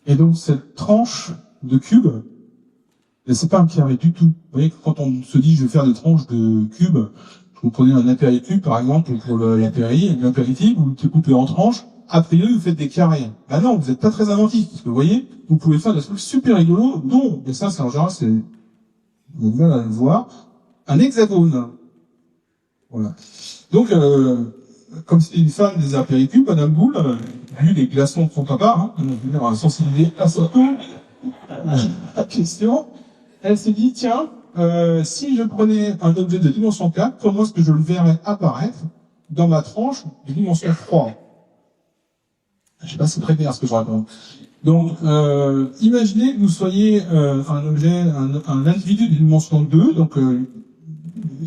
Et donc cette tranche de cube, c'est pas un carré du tout. Vous voyez, quand on se dit je vais faire des tranches de cubes, vous prenez un apéricube par exemple pour l'apéritif, vous le coupez en tranches, a priori vous faites des carrés. Ben non, vous n'êtes pas très inventif, parce que vous voyez, vous pouvez faire des trucs super rigolos, dont, et ça c'est en général, c'est, vous avez mal à le voir, un hexagone. Voilà. Donc, comme c'est une fan des apéricubes, Madame Boule, vu les glaçons de son papa, hein, sensibiliser à son tour, la question, elle s'est dit, tiens, si je prenais un objet de dimension 4, comment est-ce que je le verrais apparaître dans ma tranche de dimension 3? Je sais pas si c'est très clair ce que je raconte. Donc, imaginez que vous soyez un objet, un individu de dimension 2, donc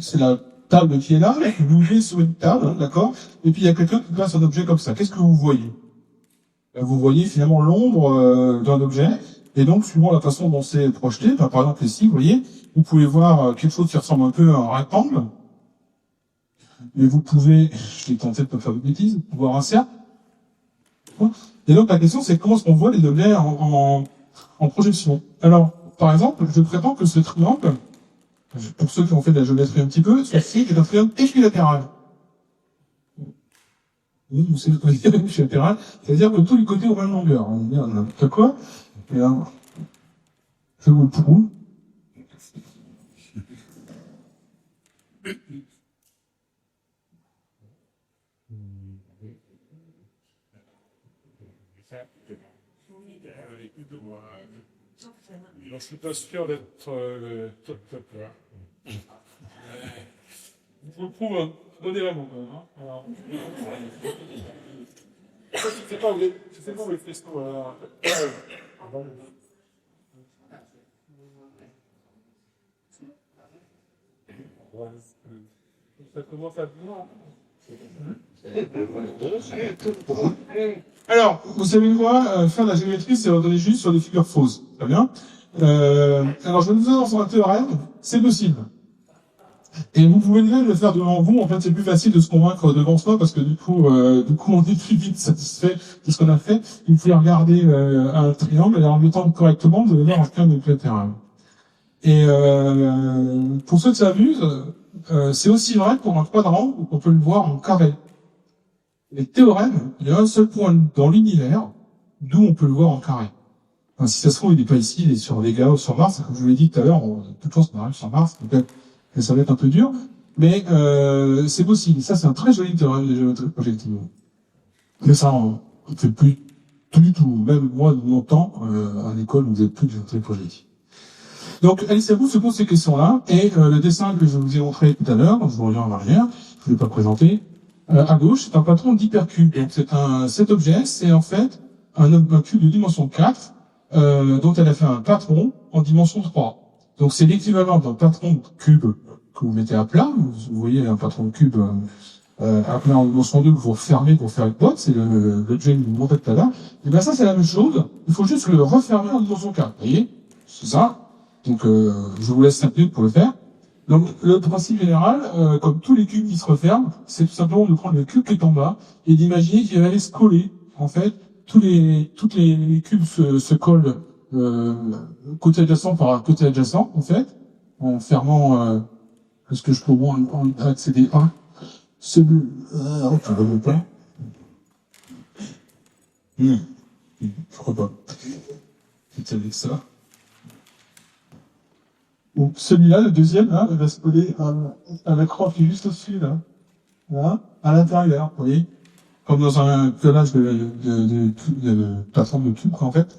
c'est la table qui est là, vous vivez sur une table, d'accord? Et puis il y a quelqu'un qui place un objet comme ça. Qu'est-ce que vous voyez? Vous voyez finalement l'ombre d'un objet, et donc suivant la façon dont c'est projeté, par exemple ici, vous voyez, vous pouvez voir quelque chose qui ressemble un peu à un rectangle, mais vous pouvez, je vais tenter de pas faire de bêtises, voir un cercle. Et donc la question c'est comment est-ce qu'on voit les objets en projection. Alors, par exemple, je prétends que ce triangle, pour ceux qui ont fait de la géométrie un petit peu, ceci est un triangle équilatéral. Oui, vous savez ce qu'on dit équilatéral, c'est-à-dire que tous les côtés ont la même longueur. On dit n'importe quoi, et là, je vous le prouve. Je suis pas sûr d'être top. Je vous le prouve modérément quand même. Hein. Alors, je sais pas où les festons. Ça commence à venir. Alors, vous savez quoi, faire de la géométrie, c'est redonner juste sur des figures fausses. Très bien. Alors, je vais vous annoncer un théorème, c'est possible. Et vous pouvez même le faire devant vous. En fait, c'est plus facile de se convaincre devant soi parce que du coup, on est plus vite satisfait de ce qu'on a fait. Vous pouvez regarder un triangle et en le mettant correctement, vous allez voir un triangle équilatéral. Et pour ceux qui s'amusent, c'est aussi vrai pour un quadrant où on peut le voir en carré. Les théorèmes, il y a un seul point dans l'univers d'où on peut le voir en carré. Enfin, si ça se trouve, il n'est pas ici, il est sur Vega ou sur Mars. Comme je vous l'ai dit tout à l'heure, on a toute chance qu'on arrive sur Mars, donc ça va être un peu dur, mais c'est possible. Ça, c'est un très joli théorème de géométrie projective. Mais ça, on ne fait plus du tout. Même moi, de mon temps, à l'école, vous n'êtes plus de géométrie projective. Donc, Alice Abou se pose ces questions-là, et le dessin que je vous ai montré tout à l'heure, je vous reviens en arrière, je ne vais pas présenter, à gauche, c'est un patron d'hypercube. Donc, cet objet, c'est en fait un cube de dimension 4, dont elle a fait un patron en dimension 3. Donc, c'est l'équivalent d'un patron de cube que vous mettez à plat. Vous voyez un patron de cube à plat en dimension 2 que vous refermez pour faire une boîte. C'est l'objet que vous montrez tout à l'heure. Et bien ça, c'est la même chose. Il faut juste le refermer en dimension 4. Vous voyez? C'est ça. Donc, je vous laisse 5 minutes pour le faire. Donc, le principe général, comme tous les cubes qui se referment, c'est tout simplement de prendre le cube qui est en bas et d'imaginer qu'il va aller se coller. En fait, toutes les cubes se collent côté adjacent par côté adjacent, en fait, en fermant est-ce que je peux au moins accéder à celui... tu ne veux pas Je crois pas. C'est avec ça. Donc, celui-là, le deuxième, là, il va se coller à la croix qui est juste au-dessus, là. Là, à l'intérieur, vous voyez. Comme dans un collage de plateforme de tube, en fait.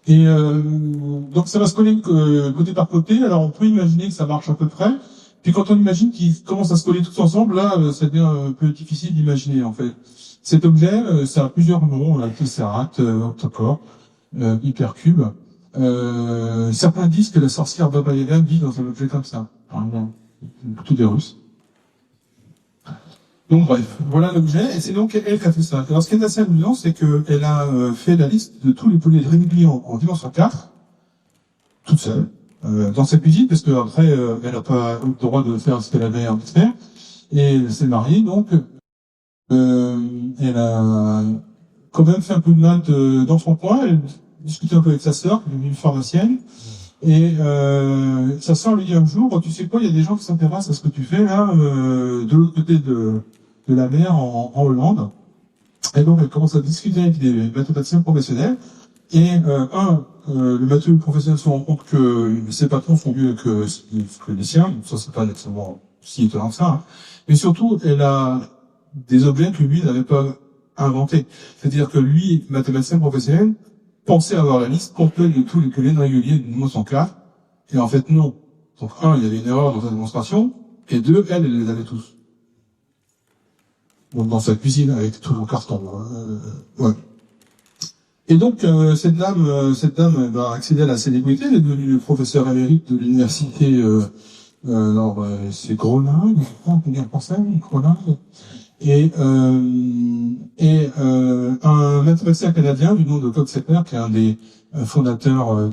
Et donc ça va se coller côté par côté. Alors on peut imaginer que ça marche à peu près. Puis quand on imagine qu'ils commencent à se coller tous ensemble, là, ça devient un peu difficile d'imaginer en fait. Cet objet, ça a plusieurs noms, la tesseract, octocore, hypercube. Certains disent que la sorcière Baba Yaga vit dans un objet comme ça. Tout des Russes. Donc bref, voilà l'objet, et c'est donc elle qui a fait ça. Alors ce qui est assez amusant, c'est qu'elle a fait la liste de tous les polyédrimes en dimension 4, toute seule, dans sa cuisine, parce qu'après, elle n'a pas eu le droit de faire ce qu'elle avait envie de faire, et elle s'est mariée, donc elle a quand même fait un peu de maths dans son coin, elle discutait un peu avec sa sœur, qui est une pharmacienne, et sa sœur lui dit un jour, tu sais quoi, il y a des gens qui s'intéressent à ce que tu fais là, de l'autre côté de la mer en Hollande. Et donc elle commence à discuter avec des mathématiciens professionnels. Et le matheux professionnel se rend compte que ses patrons sont mieux que les siens. Donc ça c'est pas nécessairement si étonnant que ça. Hein. Mais surtout, elle a des objets que lui n'avait pas inventés. C'est-à-dire que lui, mathématicien professionnel, pensait avoir la liste complète de tous les collègues réguliers d'une dimension 4. Et en fait non. Donc il y avait une erreur dans sa démonstration. Et deux, elle les avait tous. Donc dans sa cuisine avec tout en carton. Ouais. Et donc cette dame va accéder à la célébrité. Elle est devenue professeure émérite de l'université. C'est Groningue, je crois, on bien penser, Groningue. Et un mathématicien canadien du nom de Coxeter, qui est un des fondateurs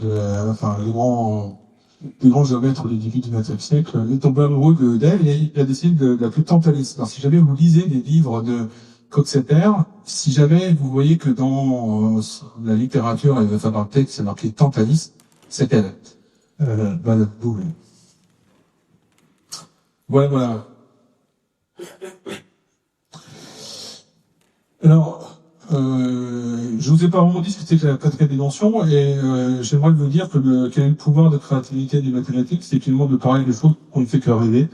des grands géomètres du début du XXe siècle, est tombé amoureux d'elle et il a décidé de l'appeler Tantalis. Alors si jamais vous lisez les livres de Coxeter, si jamais vous voyez que dans la littérature, enfin dans le texte, c'est marqué Tantalis, c'est elle. Voilà. Alors, je vous ai pas vraiment dit ce que c'était que la quatrième dimension, et j'aimerais vous dire que quel est le pouvoir de créativité des mathématiques, c'est finalement de parler des choses qu'on ne fait que rêver.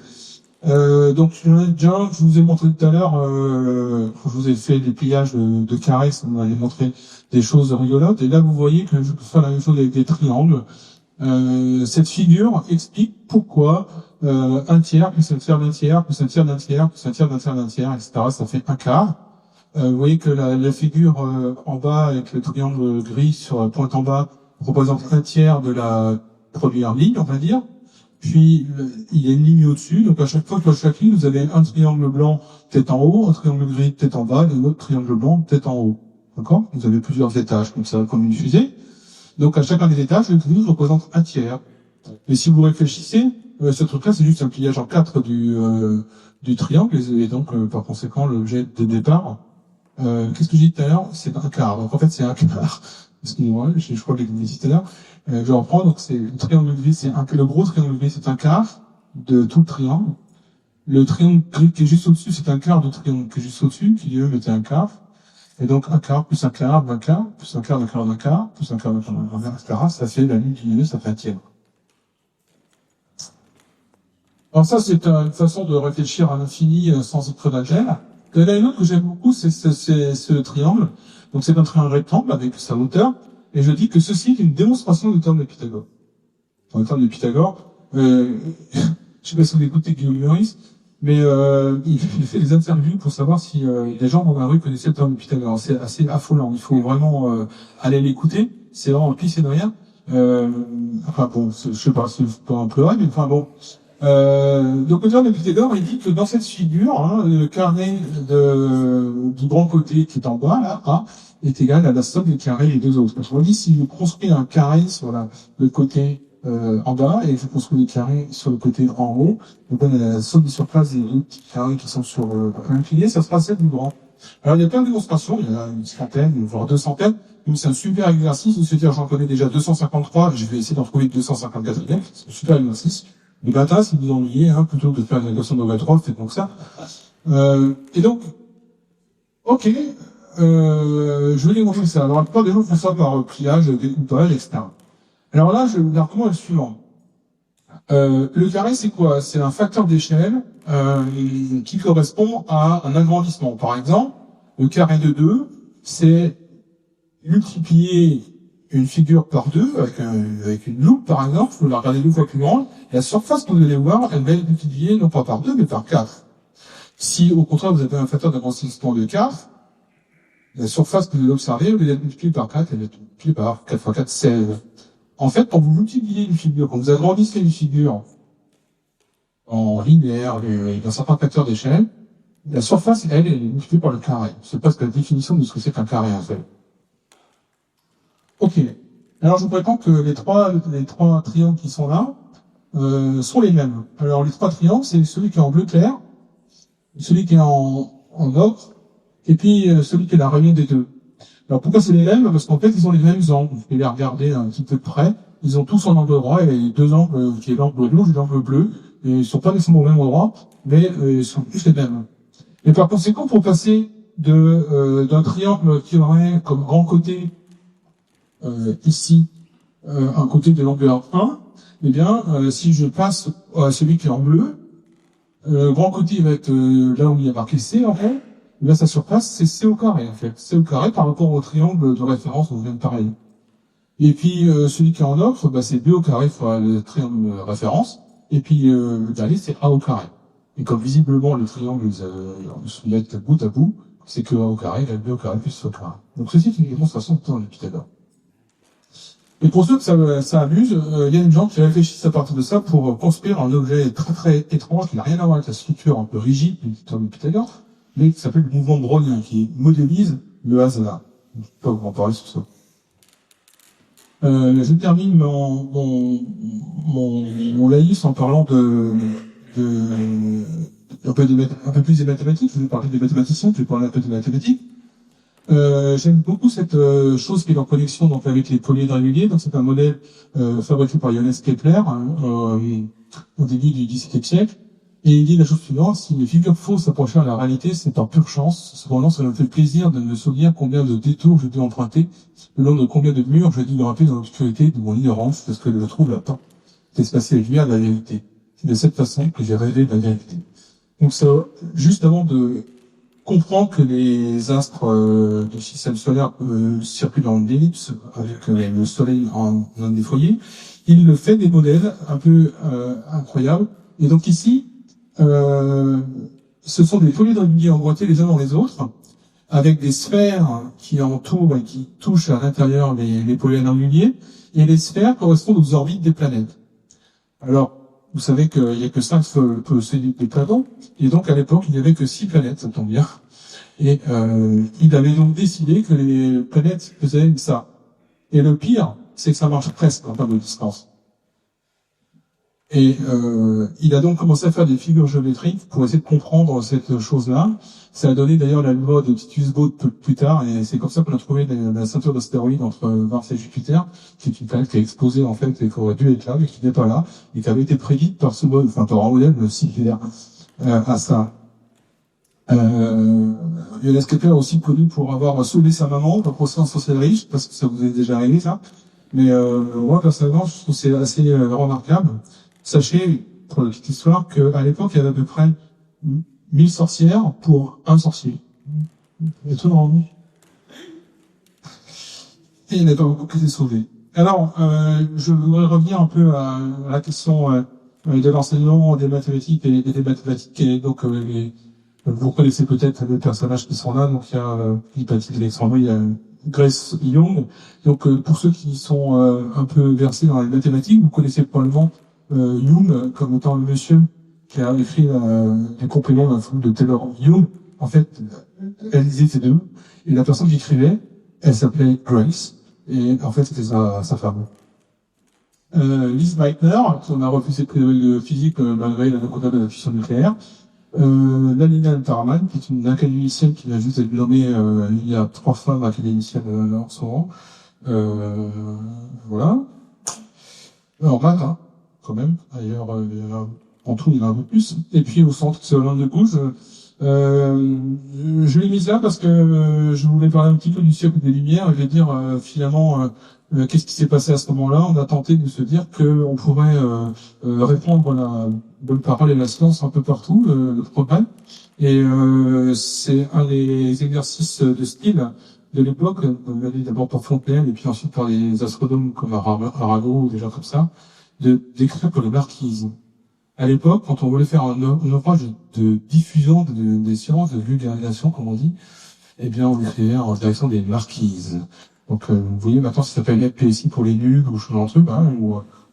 Donc, déjà, je vous ai montré tout à l'heure, je vous ai fait des pliages de carrés, ça m'a montré des choses rigolotes, et là, vous voyez que je peux faire la même chose avec des triangles. Cette figure explique pourquoi un tiers, plus un tiers d'un tiers, plus un tiers d'un tiers, plus un tiers d'un tiers d'un tiers, etc., ça fait un quart. Vous voyez que la figure en bas avec le triangle gris sur la pointe en bas représente un tiers de la première ligne, on va dire. Puis il y a une ligne au-dessus, donc à chaque fois que chaque ligne, vous avez un triangle blanc tête en haut, un triangle gris tête en bas, et un autre triangle blanc tête en haut. D'accord? Vous avez plusieurs étages, comme ça, comme une fusée. Donc à chacun des étages, le gris représente un tiers. Mais si vous réfléchissez, ce truc-là, c'est juste un pliage en 4 du triangle, et donc par conséquent, l'objet de départ. Qu'est-ce que j'ai dit tout à l'heure? C'est un quart. Donc en fait, c'est un quart. Excusez-moi, je crois que je l'ai dit tout à l'heure. Je reprends. Donc c'est le triangle gris, le gros triangle gris, c'est un quart de tout le triangle. Le triangle gris qui est juste au-dessus, c'est un quart du triangle qui est juste au-dessus, qui lui était un quart. Et donc un quart plus un quart d'un quart, plus un quart d'un quart d'un quart, plus un quart d'un quart d'un quart, etc. Ça fait la ligne du milieu, ça fait un tiers. Alors ça, c'est une façon de réfléchir à l'infini sans être d'algèbre. Il y en a une autre que j'aime beaucoup, c'est ce triangle. Donc c'est un triangle rectangle avec sa hauteur. Et je dis que ceci est une démonstration du théorème de Pythagore. Dans le théorème de Pythagore, je sais pas si vous écoutez Guillaume Meurice, mais il fait des interviews pour savoir si les gens dans la rue connaissaient le théorème de Pythagore. C'est assez affolant. Il faut vraiment aller l'écouter. C'est vraiment un pisse et de rien. Enfin bon, je sais pas si c'est pas un pleurer, mais enfin bon. Donc le théorème de Pythagore, il dit que dans cette figure, le carré du grand côté qui est en bas, là, A, est égal à la somme des carrés des deux autres. On dit si je construis un carré sur le côté en bas et je construis des carrés sur le côté en haut, on donne la somme des surfaces des deux petits carrés qui sont sur un pilier, ça sera celle du grand. Alors il y a plein de démonstrations, il y en a une centaine, voire 200, mais c'est un super exercice, c'est-à-dire j'en connais déjà 253, je vais essayer d'en trouver 254, c'est un super exercice. Le matin, si vous ennuyez, plutôt que de faire une équation de 3, faites donc ça. Et donc, ok, je vais les montrer ça. Alors, la plupart des gens font ça par pliage, découpage, etc. Alors là, je vais vous dire comment le suivant. Le carré, c'est quoi? C'est un facteur d'échelle qui correspond à un agrandissement. Par exemple, le carré de 2, c'est multiplier une figure par 2 avec une loupe, par exemple. Vous la regardez 2 fois plus grande. La surface que vous allez voir, elle va être multipliée non pas par 2, mais par 4. Si, au contraire, vous avez un facteur d'agrandissement de 4, la surface que vous allez observer, au lieu d'être multipliée par 4, elle va être multipliée par 4 fois 4, 16. En fait, quand vous multipliez une figure, quand vous agrandissez une figure en linéaire, dans certains facteurs d'échelle, la surface, elle est multipliée par le carré. C'est presque la définition de ce que c'est qu'un carré, en fait. Ok. Alors, je vous prétends que les trois triangles qui sont là, sont les mêmes. Alors, les trois triangles, c'est celui qui est en bleu clair, celui qui est en ocre, et puis celui qui est la réunion des deux. Alors pourquoi c'est les mêmes? Parce qu'en fait, ils ont les mêmes angles. Vous pouvez les regarder un petit peu de près. Ils ont tous un angle droit et deux angles, qui est l'angle rouge et l'angle bleu. Et ils sont pas nécessairement au même endroit, mais ils sont tous les mêmes. Et par conséquent, pour passer d'un triangle qui aurait comme grand côté ici un côté de longueur 1, eh bien, si je passe à celui qui est en bleu, le grand côté va être là où il y a marqué C, en fait. Là, sa surface, c'est C au carré, en fait. C au carré par rapport au triangle de référence dont on vient de parler. Et puis, celui qui est en ocre, bah, c'est B au carré fois le triangle de référence. Et puis, le dernier, c'est A au carré. Et comme visiblement, le triangle se met bout à bout, c'est que A au carré égale B au carré plus C au carré. Donc, ceci est une démonstration de temps de Pythagore. Et pour ceux que ça amuse, il y a des gens qui réfléchissent à partir de ça pour construire un objet très très étrange qui n'a rien à voir avec la structure un peu rigide du théorème de Pythagore, mais qui s'appelle le mouvement brownien, qui modélise le hasard. Je ne peux pas vous en parler sur ça. Je termine mon laïus en parlant un peu plus des mathématiques. Je vais parler des mathématiciens, je vais parler un peu des mathématiques. J'aime beaucoup cette chose qui est en connexion donc avec les polyèdres réguliers. Donc c'est un modèle fabriqué par Johannes Kepler au début du XVIIe siècle. Et il dit la chose suivante: si les figures fausses s'approchaient à la réalité, c'est par pure chance. Cependant, ça me fait plaisir de me souvenir combien de détours je dû emprunter, le long de combien de murs je dû grimper dans l'obscurité de mon ignorance, parce que je trouve là-temps d'espacer les lumières de la vérité. C'est de cette façon que j'ai rêvé de la vérité. Donc ça, juste avant de comprendre que les astres du système solaire circulent en ellipse avec le soleil en un des foyers, il fait des modèles un peu incroyables. Et donc ici, ce sont des polyèdres réguliers emboîtés les uns dans les autres, avec des sphères qui entourent et qui touchent à l'intérieur les polyèdres réguliers, et les sphères correspondent aux orbites des planètes. Alors, vous savez qu'il n'y a que 5 satellites de Platon, et donc à l'époque, il n'y avait que 6 planètes, ça tombe bien. Et il avait donc décidé que les planètes faisaient ça. Et le pire, c'est que ça marche presque en termes de distance. Et il a donc commencé à faire des figures géométriques pour essayer de comprendre cette chose-là. Ça a donné d'ailleurs la loi de Titus-Bode plus tard, et c'est comme ça qu'on a trouvé la ceinture d'astéroïdes entre Mars et Jupiter, qui est une planète qui a explosé en fait et qui aurait dû être là, mais qui n'est pas là, et qui avait été prédite par ce mode, enfin par un modèle similaire à ça. Johannes Kepler est aussi connu pour avoir sauvé sa maman par procédant social riche, parce que ça vous est déjà arrivé ça. Mais moi personnellement, je trouve que c'est assez remarquable. Sachez, pour la petite histoire, qu'à l'époque, il y avait à peu près 1000 sorcières pour un sorcier. Étonnant. Et il n'y en a pas beaucoup qui étaient sauvés. Alors, je voudrais revenir un peu à la question de l'enseignement des mathématiques et des mathématiques. Et donc, vous connaissez peut-être les personnages qui sont là. Donc, il y a Hypatie d'Alexandrie, il y a Grace Young. Donc, pour ceux qui sont un peu versés dans les mathématiques, vous connaissez probablement Young comme étant le monsieur qui a écrit les compléments d'un film de Taylor Young. En fait, elle lisait ces deux, et la personne qui écrivait, elle s'appelait Grace, et en fait c'était sa femme. Lise Meitner, on a refusé le prix Nobel de physique malgré la découverte de la fission nucléaire. Lalina Taraman, qui est une académicienne qui vient juste d'être nommée, il y a 3 femmes académiciennes en ce moment. Voilà. Alors là, quand même, ailleurs, en tout, il y en a un peu plus. Et puis, au centre, c'est Hollande de Gouges, Je l'ai mise là parce que je voulais parler un petit peu du siècle des Lumières et je vais dire finalement qu'est-ce qui s'est passé à ce moment-là. On a tenté de se dire qu'on pourrait répandre la bonne parole et la science un peu partout, le progrès. Et c'est un des exercices de style de l'époque, mené d'abord par Fontenelle et puis ensuite par des astronomes comme Arago ou des gens comme ça, de d'écrire pour les marquises. À l'époque, quand on voulait faire un ouvrage de diffusion des sciences, de vulgarisation, comme on dit, eh bien, on écrivait en direction des marquises. Donc, vous voyez, maintenant, ça s'appelle FPSI pour les nuls, ou ce genre de truc, hein,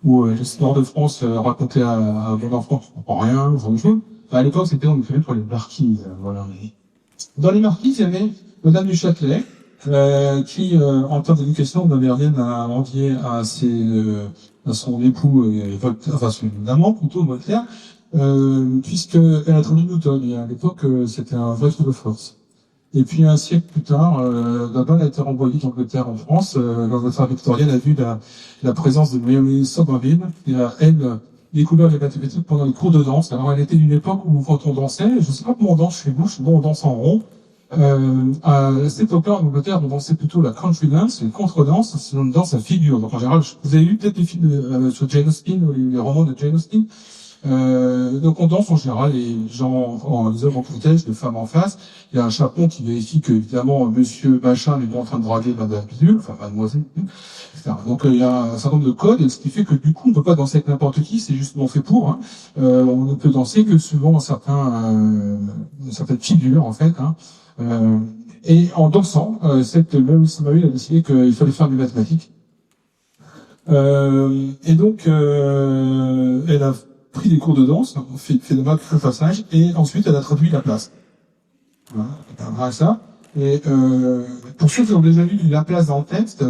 ou l'histoire de France racontée à bon enfant, on comprend rien, ce genre de choses. Enfin, à l'époque, c'était, on écrivait pour les marquises, voilà. Dans les marquises, il y avait Madame du Châtelet, qui, en termes d'éducation, n'avait rien à envier à son époux, enfin son amant plutôt, Voltaire, puisqu'elle a traduit Newton. Et à l'époque, c'était un vrai tour de force. Et puis un siècle plus tard, la balle a été renvoyée d'Angleterre en France. L'Angleterre victorienne a vu la présence de Mary Somerville, qui a, elle, découvert les mathématiques pendant les cours de danse. Alors elle était d'une époque où quand on dansait, je sais pas comment on danse chez vous, chez nous on danse en rond. À cette époque-là, en Angleterre, on dansait plutôt la country dance, une contre-danse, c'est une danse à figure. Donc en général, vous avez eu peut-être les films sur Jane Austen, ou les romans de Jane Austen. Donc on danse en général, les hommes en cortège, les femmes en face. Il y a un chaperon qui vérifie que, évidemment, monsieur machin n'est pas en train de draguer madame Bidule, enfin mademoiselle, etc. Donc il y a un certain nombre de codes, ce qui fait que du coup, on peut pas danser avec n'importe qui, c'est justement fait pour. Hein. On ne peut danser que suivant certaines figures, en fait. Hein. Et en dansant, cette Mary Somerville a décidé qu'il fallait faire des mathématiques. Et donc, elle a pris des cours de danse, fait de maths au passage, et ensuite elle a traduit Laplace. Voilà, grâce à ça. Et pour ceux qui ont déjà lu Laplace dans le texte,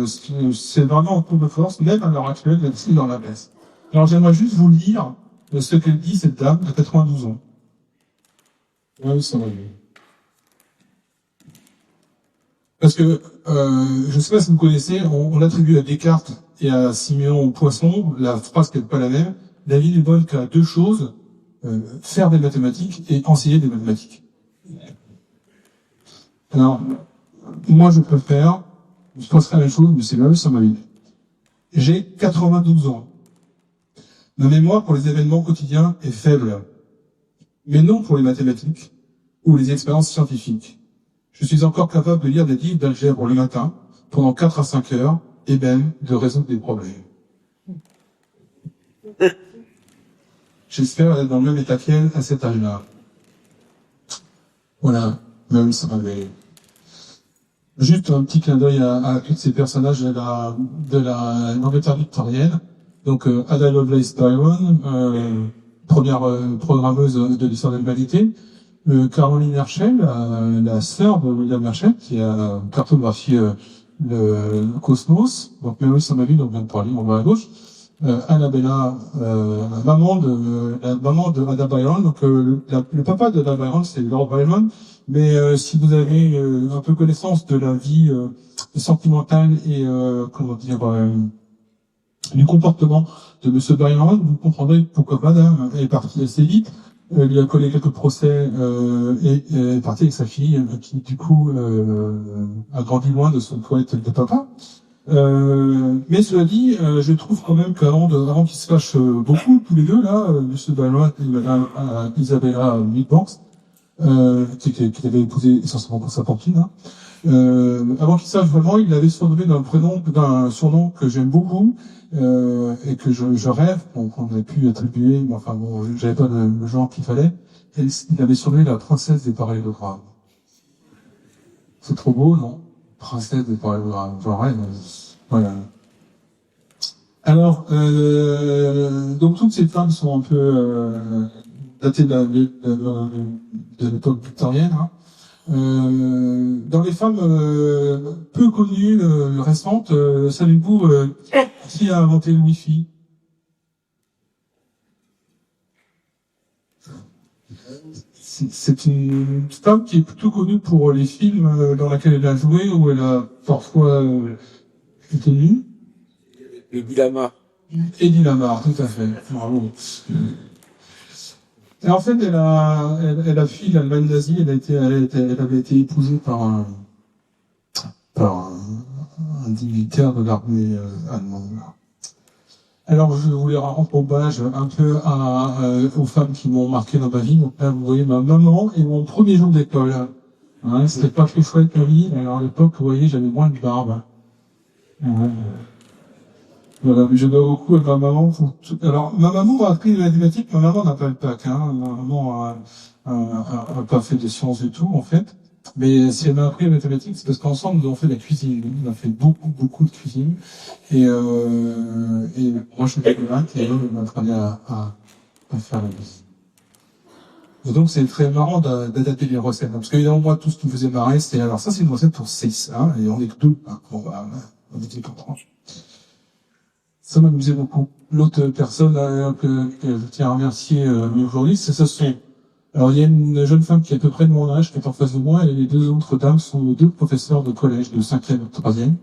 c'est vraiment un cours de force, même à l'heure actuelle, même si dans Laplace. Alors j'aimerais juste vous lire ce qu'elle dit, cette dame de 92 ans. Ouais, ça va mieux. Parce que, je ne sais pas si vous connaissez, on attribue à Descartes et à Siméon Poisson la phrase qui n'est pas la même. La vie n'est bonne qu'à deux choses, faire des mathématiques et enseigner des mathématiques. Alors, moi je préfère, je penserais à la même chose, mais c'est la même sur ma vie. J'ai 92 ans. Ma mémoire pour les événements quotidiens est faible, mais non pour les mathématiques ou les expériences scientifiques. Je suis encore capable de lire des livres d'algèbre le matin, pendant 4 à 5 heures, et même de résoudre des problèmes. J'espère être dans le même état qu'elle à cet âge-là. Voilà, même ça m'avait... Juste un petit clin d'œil à tous ces personnages de l'Angleterre victorienne. Donc, Ada Lovelace Byron, première programmeuse de l'histoire de l'humanité. Caroline Herschel, la sœur de William Herschel, qui a cartographié le cosmos. Donc, Mary Somerville, on vient de parler, on va à gauche. Annabella, la maman de Ada Byron. Donc, le papa de Ada Byron, c'est Lord Byron. Mais si vous avez un peu connaissance de la vie sentimentale et comment dire du comportement de Monsieur Byron, vous comprendrez pourquoi Madame est partie assez vite. Lui a collé quelques procès et est partie avec sa fille qui du coup a grandi loin de son poète de papa. Mais cela dit, je trouve quand même avant qu'ils se fâchent beaucoup tous les deux là, Monsieur Byron et Madame Isabella Milbanks, qui avait épousé essentiellement pour sa fortune. Hein. Avant qu'il sache vraiment, il l'avait surnommé d'un surnom que j'aime beaucoup et que je rêve, qu'on aurait pu attribuer, mais enfin bon, j'avais pas le genre qu'il fallait. Et il avait surnommé la princesse des parallélogrammes. C'est trop beau, non? Princesse des parallélogrammes, j'en rêve. Voilà. Alors, donc toutes ces femmes sont un peu datées de l'époque victorienne. Hein. Dans les femmes peu connues, récentes, savez-vous qui a inventé le Wi-Fi? C'est une femme qui est plutôt connue pour les films dans lesquels elle a joué, où elle a parfois été nue. Eddie Lamar. Eddie Lamar, tout à fait. Bravo. Et en fait, elle a fui l'Allemagne nazie, elle avait été épousée par un dignitaire de l'armée allemande. Alors, je voulais rendre hommage un peu aux femmes qui m'ont marqué dans ma vie. Donc là, vous voyez ma maman et mon premier jour d'école. Hein, c'était pas très chouette ma vie. Alors, à l'époque, vous voyez, j'avais moins de barbe. Voilà, mais je dois beaucoup à ma maman pour tout. Alors, ma maman m'a appris les mathématiques. Ma maman n'a pas le bac, hein. Ma maman a pas fait de sciences du tout, en fait. Mais si elle m'a appris les mathématiques, c'est parce qu'ensemble, nous avons fait de la cuisine. On a fait beaucoup de cuisine. Et moi, je suis maths et elle m'a appris à faire la cuisine. Et donc, c'est très marrant d'adapter les recettes. Parce qu'évidemment, moi, tout ce qui me faisait marrer, c'était, alors ça, c'est une recette pour 6, hein. Et on est que 2, hein. Bon, bah, on était pour 3. Ça m'amusait beaucoup. L'autre personne que je tiens à remercier aujourd'hui, c'est ce sont. Alors il y a une jeune femme qui est à peu près de mon âge, qui est en face de moi, et les deux autres dames sont deux professeurs de collège de 5e et de 3e,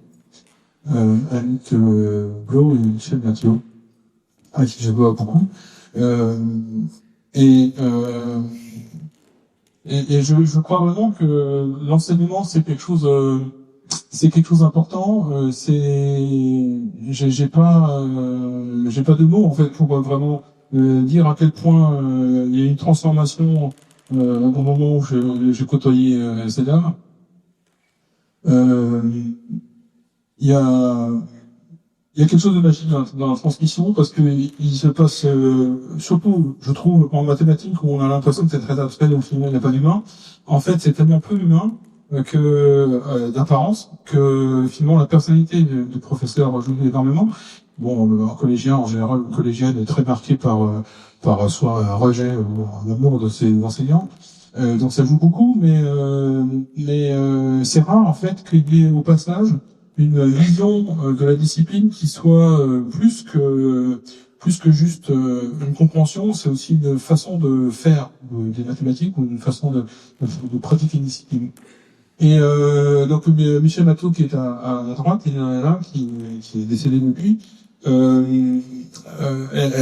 Annick Blo et Michel Mathieu, avec qui je bois beaucoup. Et je crois vraiment que l'enseignement c'est quelque chose d'important. J'ai pas de mots en fait pour vraiment dire à quel point il y a une transformation au moment où j'ai côtoyé ces dames. Il y a quelque chose de magique dans la transmission parce que il se passe surtout, je trouve, en mathématiques où on a l'impression que c'est très abstrait, donc finalement il n'y a pas d'humain. En fait, c'est tellement peu humain d'apparence que finalement la personnalité du professeur joue énormément. Bon, un collégien en général, une collégienne est très marquée par soit un rejet ou un amour de ses enseignants. Donc ça joue beaucoup, mais c'est rare en fait qu'il y ait au passage une vision de la discipline qui soit plus que juste une compréhension. C'est aussi une façon de faire des mathématiques ou une façon de pratiquer une discipline. Et donc Michel Matteau qui est à droite, il y en a là qui est décédé depuis. Elle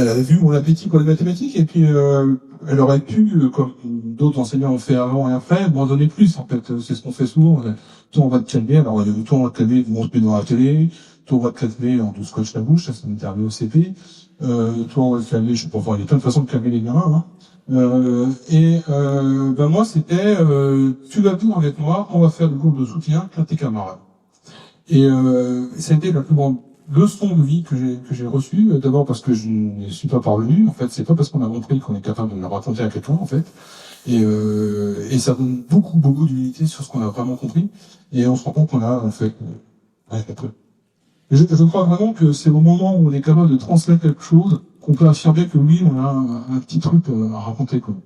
avait vu mon appétit pour les mathématiques et puis elle aurait pu, comme d'autres enseignants ont fait avant et après, m'en donner plus en fait. C'est ce qu'on fait souvent. Toi on va te calmer, alors toi on va te calmer, vous montrer dans la télé, toi on va te calmer en te scotche la bouche, ça m'est arrivé au CP. Toi on va te calmer, je sais pas, il y a plein de façons de calmer les gamins. Hein. Ben moi c'était tu vas venir avec moi, on va faire le cours de soutien qu'à tes camarades. Et ça a été la plus grande leçon de vie que j'ai reçue, d'abord parce que je ne suis pas parvenu, en fait, c'est pas parce qu'on a compris qu'on est capable de le raconter à quelqu'un, en fait, et ça donne beaucoup d'humilité sur ce qu'on a vraiment compris, et on se rend compte qu'on a, en fait, je crois vraiment que c'est au moment où on est capable de transmettre quelque chose qu'on peut affirmer que oui, on a un petit truc à raconter, quoi.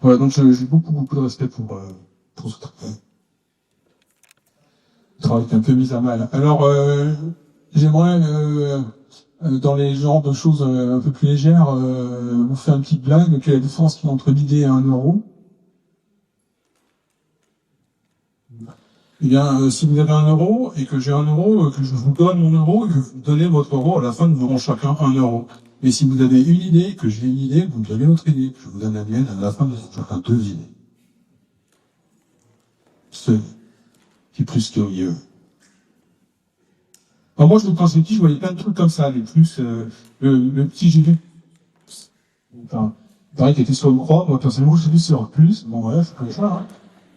Voilà, donc j'ai beaucoup de respect pour ce travail. Le travail qui est un peu mis à mal. Alors, j'aimerais, dans les genres de choses un peu plus légères, vous faire une petite blague. Quelle est la différence qu'il y a entre l'idée et 1 euro? Eh bien, si vous avez 1 euro et que j'ai 1 euro, que je vous donne mon euro et que vous me donnez votre euro, à la fin, nous aurons chacun 1 euro. Mais si vous avez une idée, que j'ai une idée, vous me donnez votre idée, que je vous donne la mienne, à la fin, nous aurons chacun 2 idées. C'est plus curieux. Alors moi, quand j'étais petit, je voyais plein de trucs comme ça, mais plus le petit Jésus. Enfin, pareil, qui était sur une croix. Moi, personnellement, j'ai vu sur plus. Bon, voilà, c'est comme ça.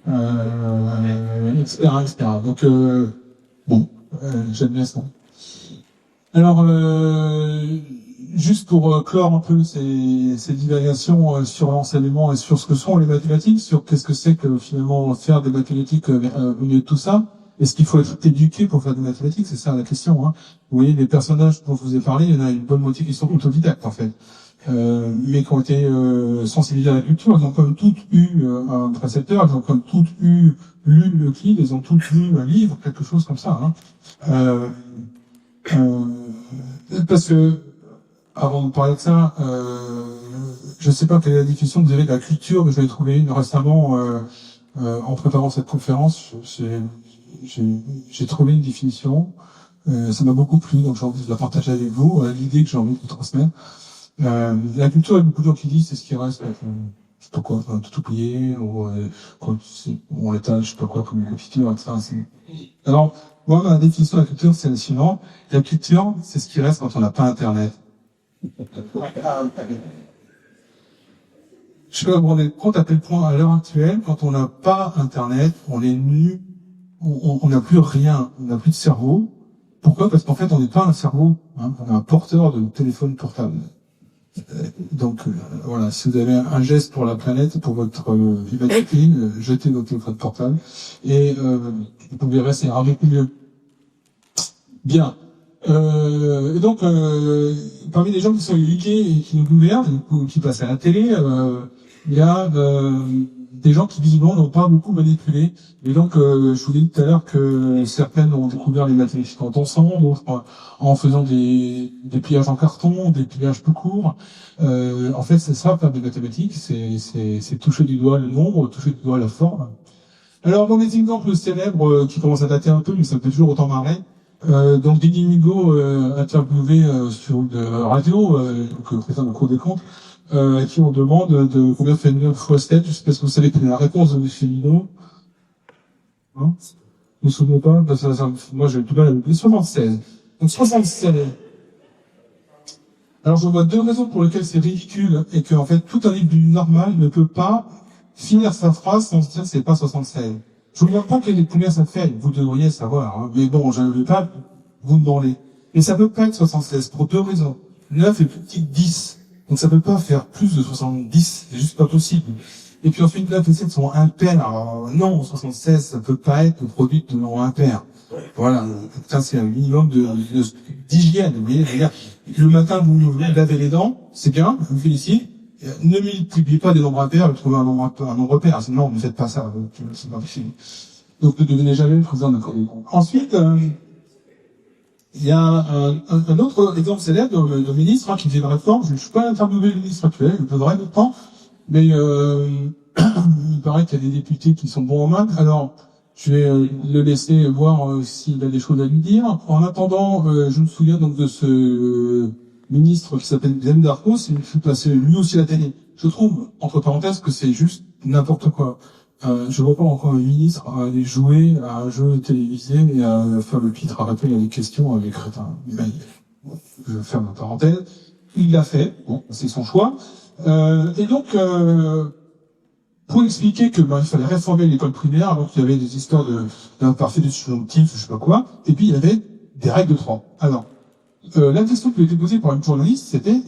Hein. Etc. Donc, bon, j'aime bien ça. Alors, juste pour clore un peu ces divagations sur l'enseignement et sur ce que sont les mathématiques, sur qu'est-ce que c'est que finalement faire des mathématiques au milieu de tout ça. Est-ce qu'il faut être éduqué pour faire des mathématiques? C'est ça la question. Hein. Vous voyez, les personnages dont je vous ai parlé, il y en a une bonne moitié qui sont autodidactes en fait, mais qui ont été sensibilisés à la culture. Ils ont comme toutes eu un précepteur, ils ont comme toutes lu Euclide, ils ont toutes lu un livre, quelque chose comme ça. Hein. Parce que avant de parler de ça, je ne sais pas quelle est la définition que vous avez de la culture, mais je vais trouver une récemment en préparant cette conférence. J'ai trouvé une définition, ça m'a beaucoup plu, donc j'ai envie de la partager avec vous, l'idée que j'ai envie de vous transmettre. La culture, il y a beaucoup de gens qui disent c'est ce qui reste, je sais pas quoi, tout oublié, ou quand on l'étage, je sais pas quoi, comme une culture, etc. Alors, moi, ma définition de la culture, c'est la suivante. La culture, c'est ce qui reste quand on n'a pas Internet. Je peux me rendre compte à quel point, à l'heure actuelle, quand on n'a pas Internet, on est nu, on n'a plus rien, on n'a plus de cerveau. Pourquoi? Parce qu'en fait, on n'est pas un cerveau, hein, on est un porteur de téléphone portable. Donc voilà, si vous avez un geste pour la planète, pour votre humanité, jetez votre téléphone portable et vous verrez, ça ira beaucoup mieux. Bien. Et donc, parmi les gens qui sont éduqués et qui nous gouvernent, qui passent à la télé, il y a des gens qui visiblement n'ont pas beaucoup manipulé. Et donc, je vous dis tout à l'heure que certaines ont découvert les mathématiques en dansant, d'autres en faisant des pliages en carton, des pliages plus courts. En fait, c'est ça, faire des mathématiques, c'est toucher du doigt le nombre, toucher du doigt la forme. Alors, dans les exemples célèbres qui commencent à dater un peu, mais ça me fait toujours autant marrer, donc Didier Migaud, interviewé sur une radio, donc président de la Cour des comptes, à qui on demande de combien fait 9 fois 7, je sais pas si vous savez quelle est la réponse de M. Migaud. Hein? Vous ne vous souvenez pas? Moi j'ai du mal à l'oublier. 76. Donc 76. Alors je vois deux raisons pour lesquelles c'est ridicule et que en fait tout individu normal ne peut pas finir sa phrase sans se dire c'est pas 76. Je ne vois pas combien ça fait, vous devriez savoir, hein. Mais bon, je ne vais pas vous demander. Mais ça peut pas être 76 pour deux raisons. 9 est plus petit que 10. Donc ça peut pas faire plus de 70, c'est juste pas possible. Et puis ensuite 9 et 7 sont impairs. Alors non, 76 ça peut pas être le produit de nombres impairs. Voilà, ça c'est un minimum d'hygiène. Vous voyez, c'est-à-dire, le matin vous vous lavez les dents, c'est bien, je vous félicite. Ne multipliez pas des nombres impairs, trouvez un nombre pair, sinon ne faites pas ça, c'est pas possible. Donc ne devenez jamais le président de la Cour des comptes. Ensuite, il y a un autre exemple célèbre de ministre qui faisait une réforme. Je ne suis pas interviewé le ministre actuel, je donnerai le temps, mais il paraît qu'il y a des députés qui sont bons en maths. Alors, je vais le laisser voir s'il a des choses à lui dire. En attendant, je me souviens donc de ce ministre qui s'appelle Xavier Darcos, il fut passé lui aussi à la télé. Je trouve, entre parenthèses, que c'est juste n'importe quoi. Je vois pas encore un ministre aller jouer à un jeu télévisé et à faire le pitre, à répondre à des questions avec crétin. Je ferme la parenthèse. Il l'a fait, bon, c'est son choix. Et donc, pour expliquer que il fallait réformer l'école primaire, alors qu'il y avait des histoires d'imparfait de subjonctif, je sais pas quoi, et puis il y avait des règles de 3. Alors, la question qui a été posée par une journaliste, c'était,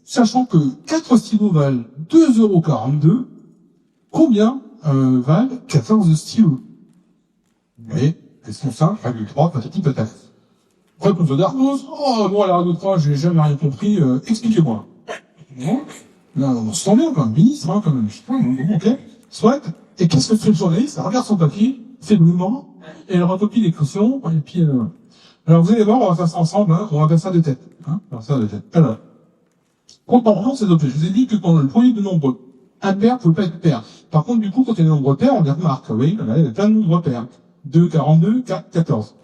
sachant que 4 stylos valent 2,42 €, combien valent 14 stylos? Mais, question simple, règle de 3, patati patata. Réponse de Darcos, oh, moi, la règle de 3, j'ai jamais rien compris, expliquez-moi. Bon. Là, on se sent bien, comme ministre, hein, quand même. Ok. Soit. Et qu'est-ce que fait le journaliste? Elle regarde son papier, fait le mouvement, et elle recopie les questions, et puis, alors, vous allez voir, on va faire ça ensemble, hein, on va faire ça de tête, hein, on va faire ça de tête. Alors. Comparons ces objets. Je vous ai dit que quand le premier de nombres impairs ne peut pas être pair. Par contre, du coup, quand il y a des nombres pairs, on les remarque. Vous voyez, il y a plein de nombres pairs. 2, 42, 4, 14.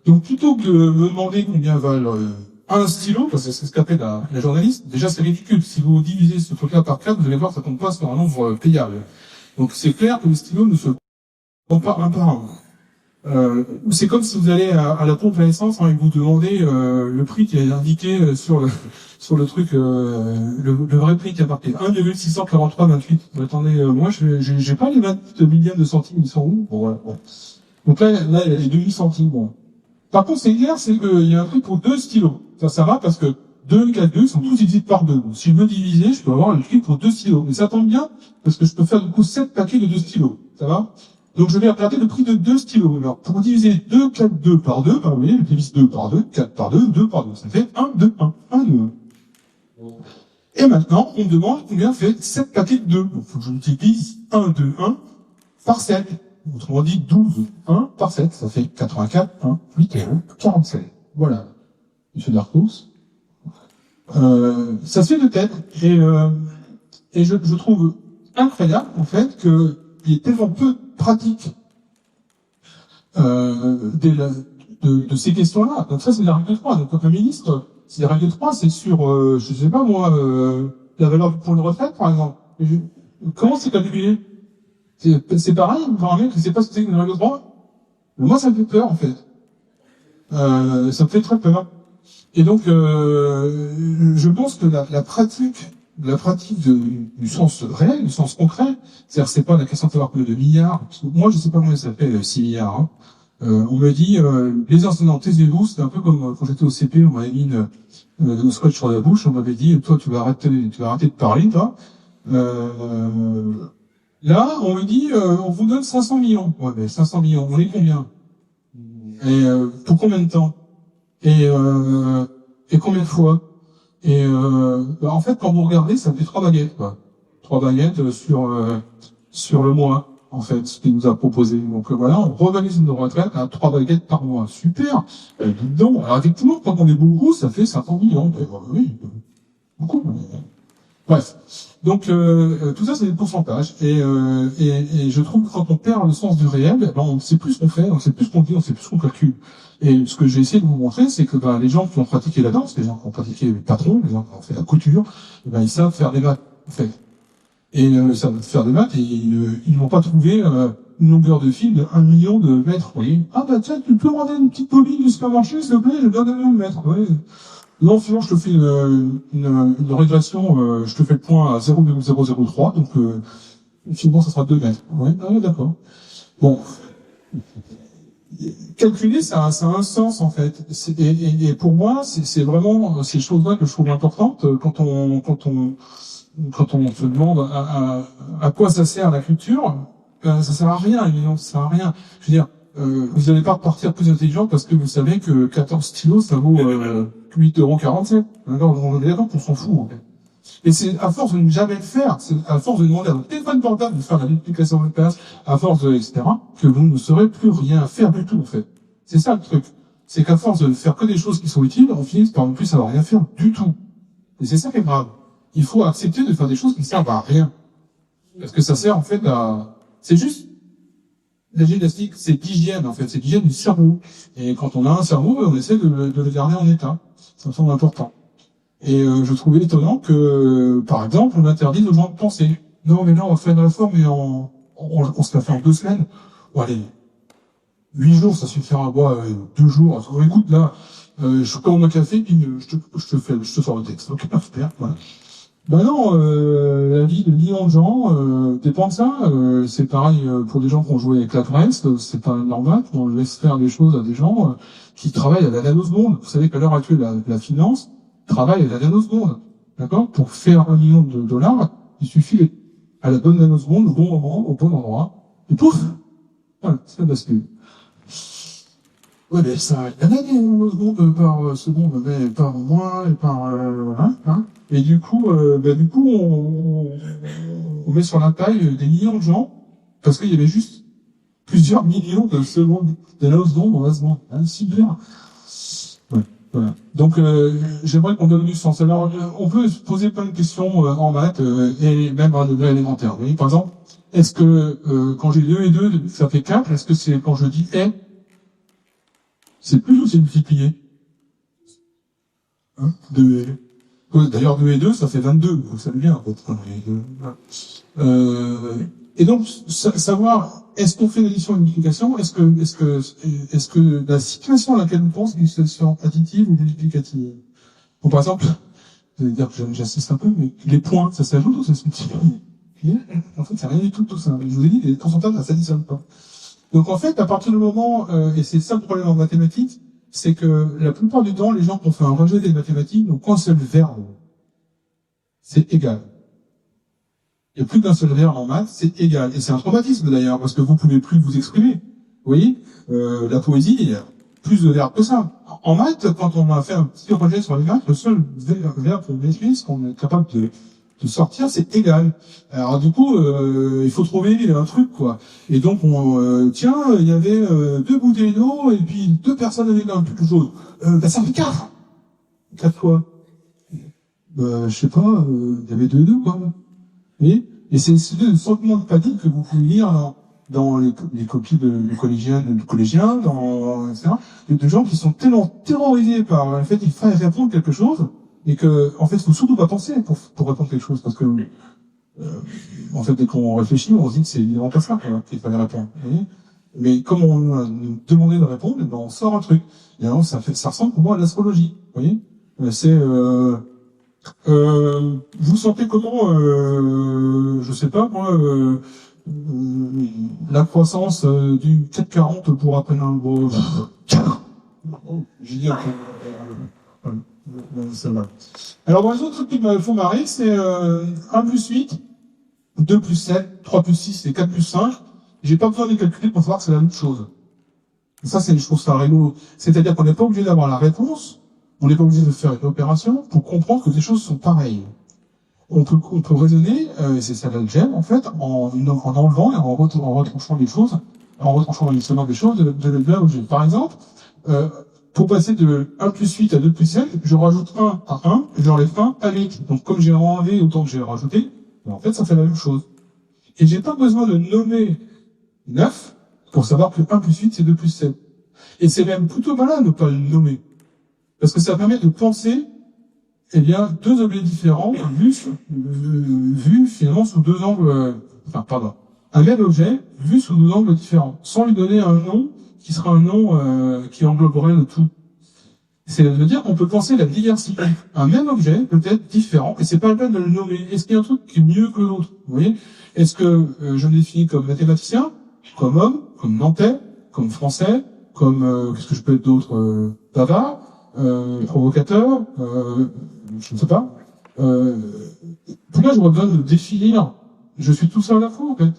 Donc, plutôt que de me demander combien valent un stylo, parce que c'est ce qu'a fait la journaliste, déjà c'est ridicule. Si vous divisez ce truc-là par 4, vous allez voir, ça tombe pas sur un nombre payable. Donc, c'est clair que les stylos ne se comptent pas un par un. C'est comme si vous allez à la pompe à essence, hein, et vous demandez le prix qui est indiqué sur le truc, le vrai prix qui a marqué 1,64328. Attendez, moi j'ai pas les 20 millièmes de centimes, ils sont où? Bon, voilà, bon. Donc là il y a les 2000 centimes. Bon. Par contre, c'est clair, c'est qu'il y a un prix pour 2 stylos. Ça va parce que 2, 4, 2 sont tous divisés par 2. Donc, si je veux diviser, je peux avoir le prix pour 2 stylos. Mais ça tombe bien parce que je peux faire du coup 7 paquets de 2 stylos. Ça va? Donc, je vais regarder le prix de 2 stylos. Alors, pour diviser 2, 4, 2 par 2, vous voyez, je divise 2 par 2, 4 par 2, 2 par 2. Ça fait 1, 2, 1, 1, 2, 1. Et maintenant, on me demande combien fait 7 paquets de 2. Donc, faut que je multiplie 1, 2, 1 par 7. Autrement dit, 12, 1 par 7. Ça fait 84, 1, 8, 47. Voilà. Monsieur Darcos. Ça se fait de tête. Et je trouve incroyable, en fait, qu'il y ait tellement peu de pratique de ces questions-là. Donc ça, c'est la règle de 3. Donc quand un ministre C'est règle 3, c'est sur, je sais pas moi, la valeur pour une retraite, par exemple. Comment c'est calculé? C'est pareil, pour un mec qui sait pas ce que c'est qu'une règle 3? Moi, ça me fait peur, en fait. Ça me fait très peur. Et donc, je pense que la pratique du sens réel, du sens concret, c'est-à-dire c'est pas la question de savoir combien de milliards, parce que moi je sais pas comment ça fait 6 milliards. Hein. On me dit, les enseignants, taisez-vous, c'était un peu comme quand j'étais au CP, on m'avait mis une scotch sur la bouche, on m'avait dit, toi tu vas arrêter de parler, toi. Là, on me dit, on vous donne 500 millions. Ouais, mais 500 millions, on est combien? Et pour combien de temps? Et combien de fois? En fait, quand vous regardez, ça fait 3 baguettes, quoi. 3 baguettes sur le mois, en fait, ce qu'il nous a proposé. Donc voilà, on revalise nos retraites à 3 baguettes par mois. Super. Dis donc, alors effectivement, quand on est beaucoup, ça fait 500 millions. Oui, beaucoup. Bref. Donc tout ça, c'est des pourcentages. Et je trouve que quand on perd le sens du réel, ben, on ne sait plus ce qu'on fait, on ne sait plus ce qu'on dit, on ne sait plus ce qu'on calcule. Et ce que j'ai essayé de vous montrer, c'est que ben, les gens qui ont pratiqué la danse, les gens qui ont pratiqué le patron, les gens qui ont fait la couture, eh ben, ils savent faire des maths, en fait. Et ils savent faire des maths et ils n'ont pas trouvé une longueur de fil de 1 million de mètres. Vous voyez, ah bah tiens, tu peux demander une petite bobine du supermarché, s'il te plaît, j'ai besoin d'un million de mètres. Ouais. Non, sinon je te fais une régression, je te fais le point à 0,003, donc finalement ça sera 2 mètres. Ouais, ah, d'accord. Bon. Calculer, ça a un sens en fait. Et pour moi, c'est vraiment ces choses-là que je trouve importantes quand on se demande à quoi ça sert la culture. Ça sert à rien, évidemment, ça sert à rien. Je veux dire, vous n'allez pas repartir plus intelligent parce que vous savez que 14 stylos, ça vaut 8,47 €. D'accord, on est d'accord qu'on s'en fout en fait. Et c'est à force de ne jamais le faire, c'est à force de demander à votre téléphone portable de faire la multiplication de place, à force de, etc., que vous ne saurez plus rien faire du tout, en fait. C'est ça le truc. C'est qu'à force de faire que des choses qui sont utiles, on finit par ne plus savoir rien faire du tout. Et c'est ça qui est grave. Il faut accepter de faire des choses qui ne servent à rien. Parce que ça sert, en fait, c'est juste, la gymnastique, c'est l'hygiène, en fait. C'est l'hygiène du cerveau. Et quand on a un cerveau, on essaie de le garder en état. Ça me semble important. Et je trouvais étonnant que, par exemple, on interdise aux gens de penser. Non, mais là, on va faire une réforme et on se la fait en 2 semaines. Bon, allez, 8 jours, ça suffira. Moi, 2 jours. Alors, écoute, là, je commande un café, puis je te sors le texte. Ok, super, voilà. Ben non, la vie de millions de gens dépend de ça. C'est pareil pour des gens qui ont joué avec la presse. C'est pas normal qu'on laisse faire des choses à des gens qui travaillent à la nanoseconde. Vous savez qu'à l'heure actuelle, la finance travaille à la nanoseconde. D'accord? Pour faire 1 million de dollars, il suffit d'être à la bonne nanoseconde, au bon moment, au bon endroit. Et pouf! Voilà, c'est la bascule. Ouais, mais ça, il y en a des nanosecondes par seconde, mais par mois et par, hein. Et du coup, on met sur la paille des millions de gens, parce qu'il y avait juste plusieurs millions de secondes, de nanosecondes en 20 secondes. Hein, super. Ouais, voilà. Donc, j'aimerais qu'on donne du sens. Alors, on peut se poser plein de questions en maths, et même à un degré élémentaire. Vous voyez, par exemple, est-ce que quand j'ai 2 et 2, ça fait 4? Est-ce que c'est quand je dis et, c'est plus ou c'est multiplié? Hein, 2 et... D'ailleurs, 2 et 2, ça fait 22. Vous savez bien, en fait. Et donc, savoir, est-ce qu'on fait l'addition et multiplication? Est-ce que la situation à laquelle on pense est une situation additive ou multiplicative? Bon, par exemple, je vais dire que j'insiste un peu, mais les points, ça s'ajoute ou ça se multiplie? En fait, c'est rien du tout ça. Je vous ai dit, les pourcentages, ça s'additionne pas. Donc, en fait, à partir du moment, et c'est ça le problème en mathématiques, c'est que la plupart du temps, les gens qui ont fait un rejet des mathématiques n'ont qu'un seul verbe. C'est égal. Il n'y a plus qu'un seul verbe en maths, c'est égal. Et c'est un traumatisme d'ailleurs, parce que vous pouvez plus vous exprimer. Vous voyez, la poésie, il y a plus de verbes que ça. En maths, quand on a fait un petit rejet sur les maths, le seul verbe qu'on maîtrise, qu'on est capable de sortir, c'est égal. Alors du coup, il faut trouver un truc, quoi. Et donc, tiens, il y avait 2 bouteilles d'eau, et puis 2 personnes avec un quelque chose. Ça fait 4. 4 fois. Je sais pas, il y avait 2 et 2, quoi. Vous voyez? Et c'est le sentiment de panique que vous pouvez lire dans les copies de collégiens, etc. De gens qui sont tellement terrorisés par le fait qu'il faille répondre quelque chose, et que, en fait, il faut surtout pas penser pour répondre quelque chose, parce que, en fait, dès qu'on réfléchit, on se dit que c'est évidemment pas ça, quoi, qu'il fallait répondre. Vous voyez. Mais comme on nous demandait de répondre, eh ben, on sort un truc. Et alors, ça ressemble pour moi à l'astrologie. Vous voyez. C'est, vous sentez comment, je sais pas, moi, la croissance du 440 pour après un gros... J'ai dit un peu... ça va. Alors, dans les autres trucs qui me font marrer, c'est 1 plus 8, 2 plus 7, 3 plus 6 et 4 plus 5. J'ai pas besoin de les calculer pour savoir que c'est la même chose. Et ça, je trouve ça rigolo. C'est-à-dire qu'on n'est pas obligé d'avoir la réponse, on n'est pas obligé de faire une opération pour comprendre que les choses sont pareilles. On peut raisonner, et c'est ça l'algèbre, en fait, en enlevant et en retranchant les choses, en retranchant l'additionnement des choses de l'objet. Par exemple, pour passer de 1 plus 8 à 2 plus 7, je rajoute 1 à 1, et j'enlève 1 à 8. Donc, comme j'ai enlevé autant que j'ai rajouté, en fait, ça fait la même chose. Et j'ai pas besoin de nommer 9 pour savoir que 1 plus 8, c'est 2 plus 7. Et c'est même plutôt malin de ne pas le nommer. Parce que ça permet de penser, eh bien, deux objets différents, vus finalement sous deux angles, un même objet, vu sous deux angles différents, sans lui donner un nom qui sera un nom qui engloberait le tout. C'est-à-dire dire qu'on peut penser la diversité. Un même objet peut être différent, et c'est pas la peine de le nommer. Est-ce qu'il y a un truc qui est mieux que l'autre? Vous voyez? Est-ce que je me définis comme mathématicien, comme homme, comme nantais, comme français, comme qu'est-ce que je peux être d'autre, bavard, provocateur, je ne sais pas. Pourquoi j'aurais besoin de définir? Je suis tout ça à la fois, en fait.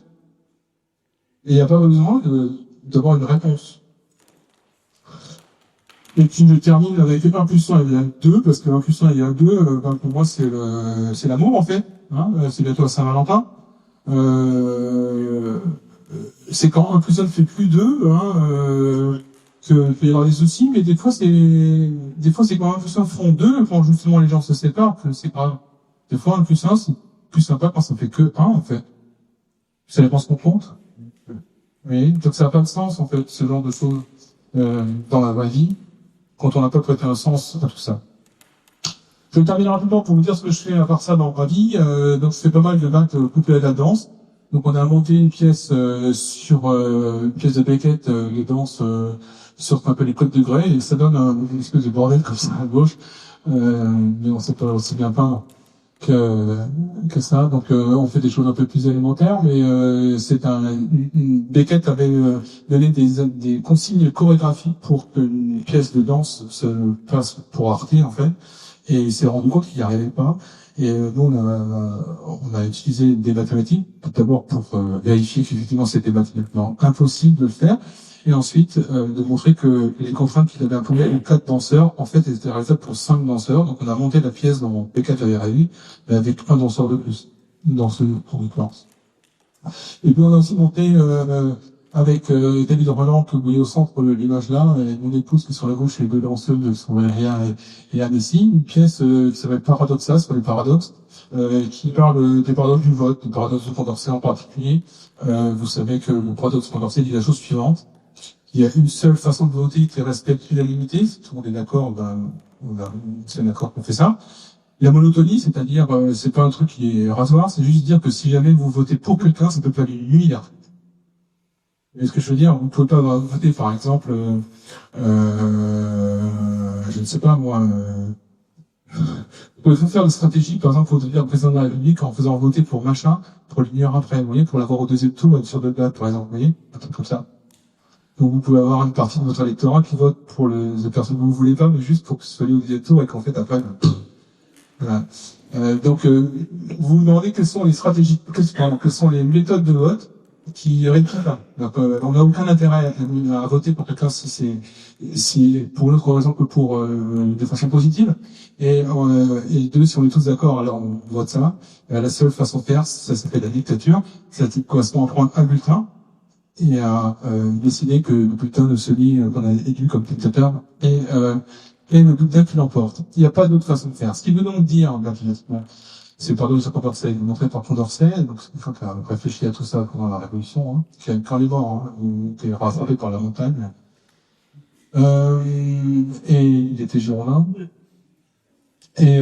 Et il n'y a pas besoin d'avoir une réponse. Et puis je termine avec 1 plus 1 égale 2, parce que 1 plus 1 égale 2, pour moi c'est l'amour, en fait. Hein, c'est bientôt à Saint-Valentin. C'est quand 1 plus 1 ne fait plus 2, hein, que peut y avoir des soucis, mais des fois c'est quand 1 plus 1 font 2, quand justement les gens se séparent, que c'est grave. Des fois 1 plus 1 c'est plus sympa quand ça fait que 1, en fait. Ça dépend ce qu'on compte. Oui, donc ça n'a pas de sens, en fait, ce genre de choses, dans la vraie vie, quand on n'a pas prêté un sens à tout ça. Je vais terminer rapidement pour vous dire ce que je fais à part ça dans ma vie. Donc je fais pas mal de maths couplées à la danse. Donc on a monté une pièce sur une pièce de Beckett, les danses sur ce qu'on appelle les codes de Gray, et ça donne une espèce de bordel comme ça à gauche. Mais on sait pas aussi bien peindre que ça. Donc on fait des choses un peu plus élémentaires, mais Beckett avait donné des consignes chorégraphiques pour qu'une pièce de danse se passe pour Arte, en fait. Et il s'est rendu compte qu'il n'y arrivait pas. Et nous, on a utilisé des mathématiques, tout d'abord pour vérifier qu'effectivement c'était mathématiquement impossible de le faire, et ensuite de montrer que les contraintes qu'il avait imposées aux 4 danseurs, en fait, elles étaient réalisables pour 5 danseurs. Donc on a monté la pièce dont Beckett avait rêvé, mais avec un danseur de plus, une danseuse pour une danse. Et puis on a aussi monté avec David Roland, que vous voyez au centre de l'image là, et mon épouse qui est sur la gauche, et les deux danseuses sont Réa et Anne ici, une pièce qui s'appelle Paradoxa, sur les paradoxes, qui parle des paradoxes du vote, du paradoxe de Condorcet en particulier. Vous savez que le paradoxe de Condorcet dit la chose suivante: il y a une seule façon de voter qui respecte l'unanimité. Si tout le monde est d'accord, c'est d'accord qu'on fait ça. La monotonie, c'est-à-dire, c'est pas un truc qui est rasoir, c'est juste dire que si jamais vous votez pour quelqu'un, ça peut pas lui nuire. Mais ce que je veux dire, vous pouvez pas voter, par exemple, je ne sais pas moi, vous pouvez faire une stratégie, par exemple, pour devenir président de la République en faisant voter pour machin, pour l'unir après, vous voyez, pour l'avoir au deuxième tour, être sur deux dates, par exemple, vous voyez, un truc comme ça. Donc vous pouvez avoir une partie de votre électorat qui vote pour les personnes que vous voulez pas, mais juste pour que ce soit au deuxième tour et qu'en fait après, voilà. Donc vous vous demandez quelles sont les stratégies, quelles sont les méthodes de vote qui réduisent ça. Donc on n'a aucun intérêt à voter pour quelqu'un si pour une autre raison que pour de façon positive. Et deux, si on est tous d'accord, alors on vote ça. La seule façon de faire, ça s'appelle la dictature. Ça correspond à prendre un bulletin et à décider que le bulletin de celui qu'on a élu comme dictateur et le bulletin qui l'emporte. Il n'y a pas d'autre façon de faire. Ce qui veut donc dire, C'est par Condorcet, montré par Condorcet, donc c'est quelqu'un qui a réfléchi à tout ça pendant la Révolution, hein, qui a quand il est mort, hein, il était rattrapé par la montagne. Et il était girondin. Et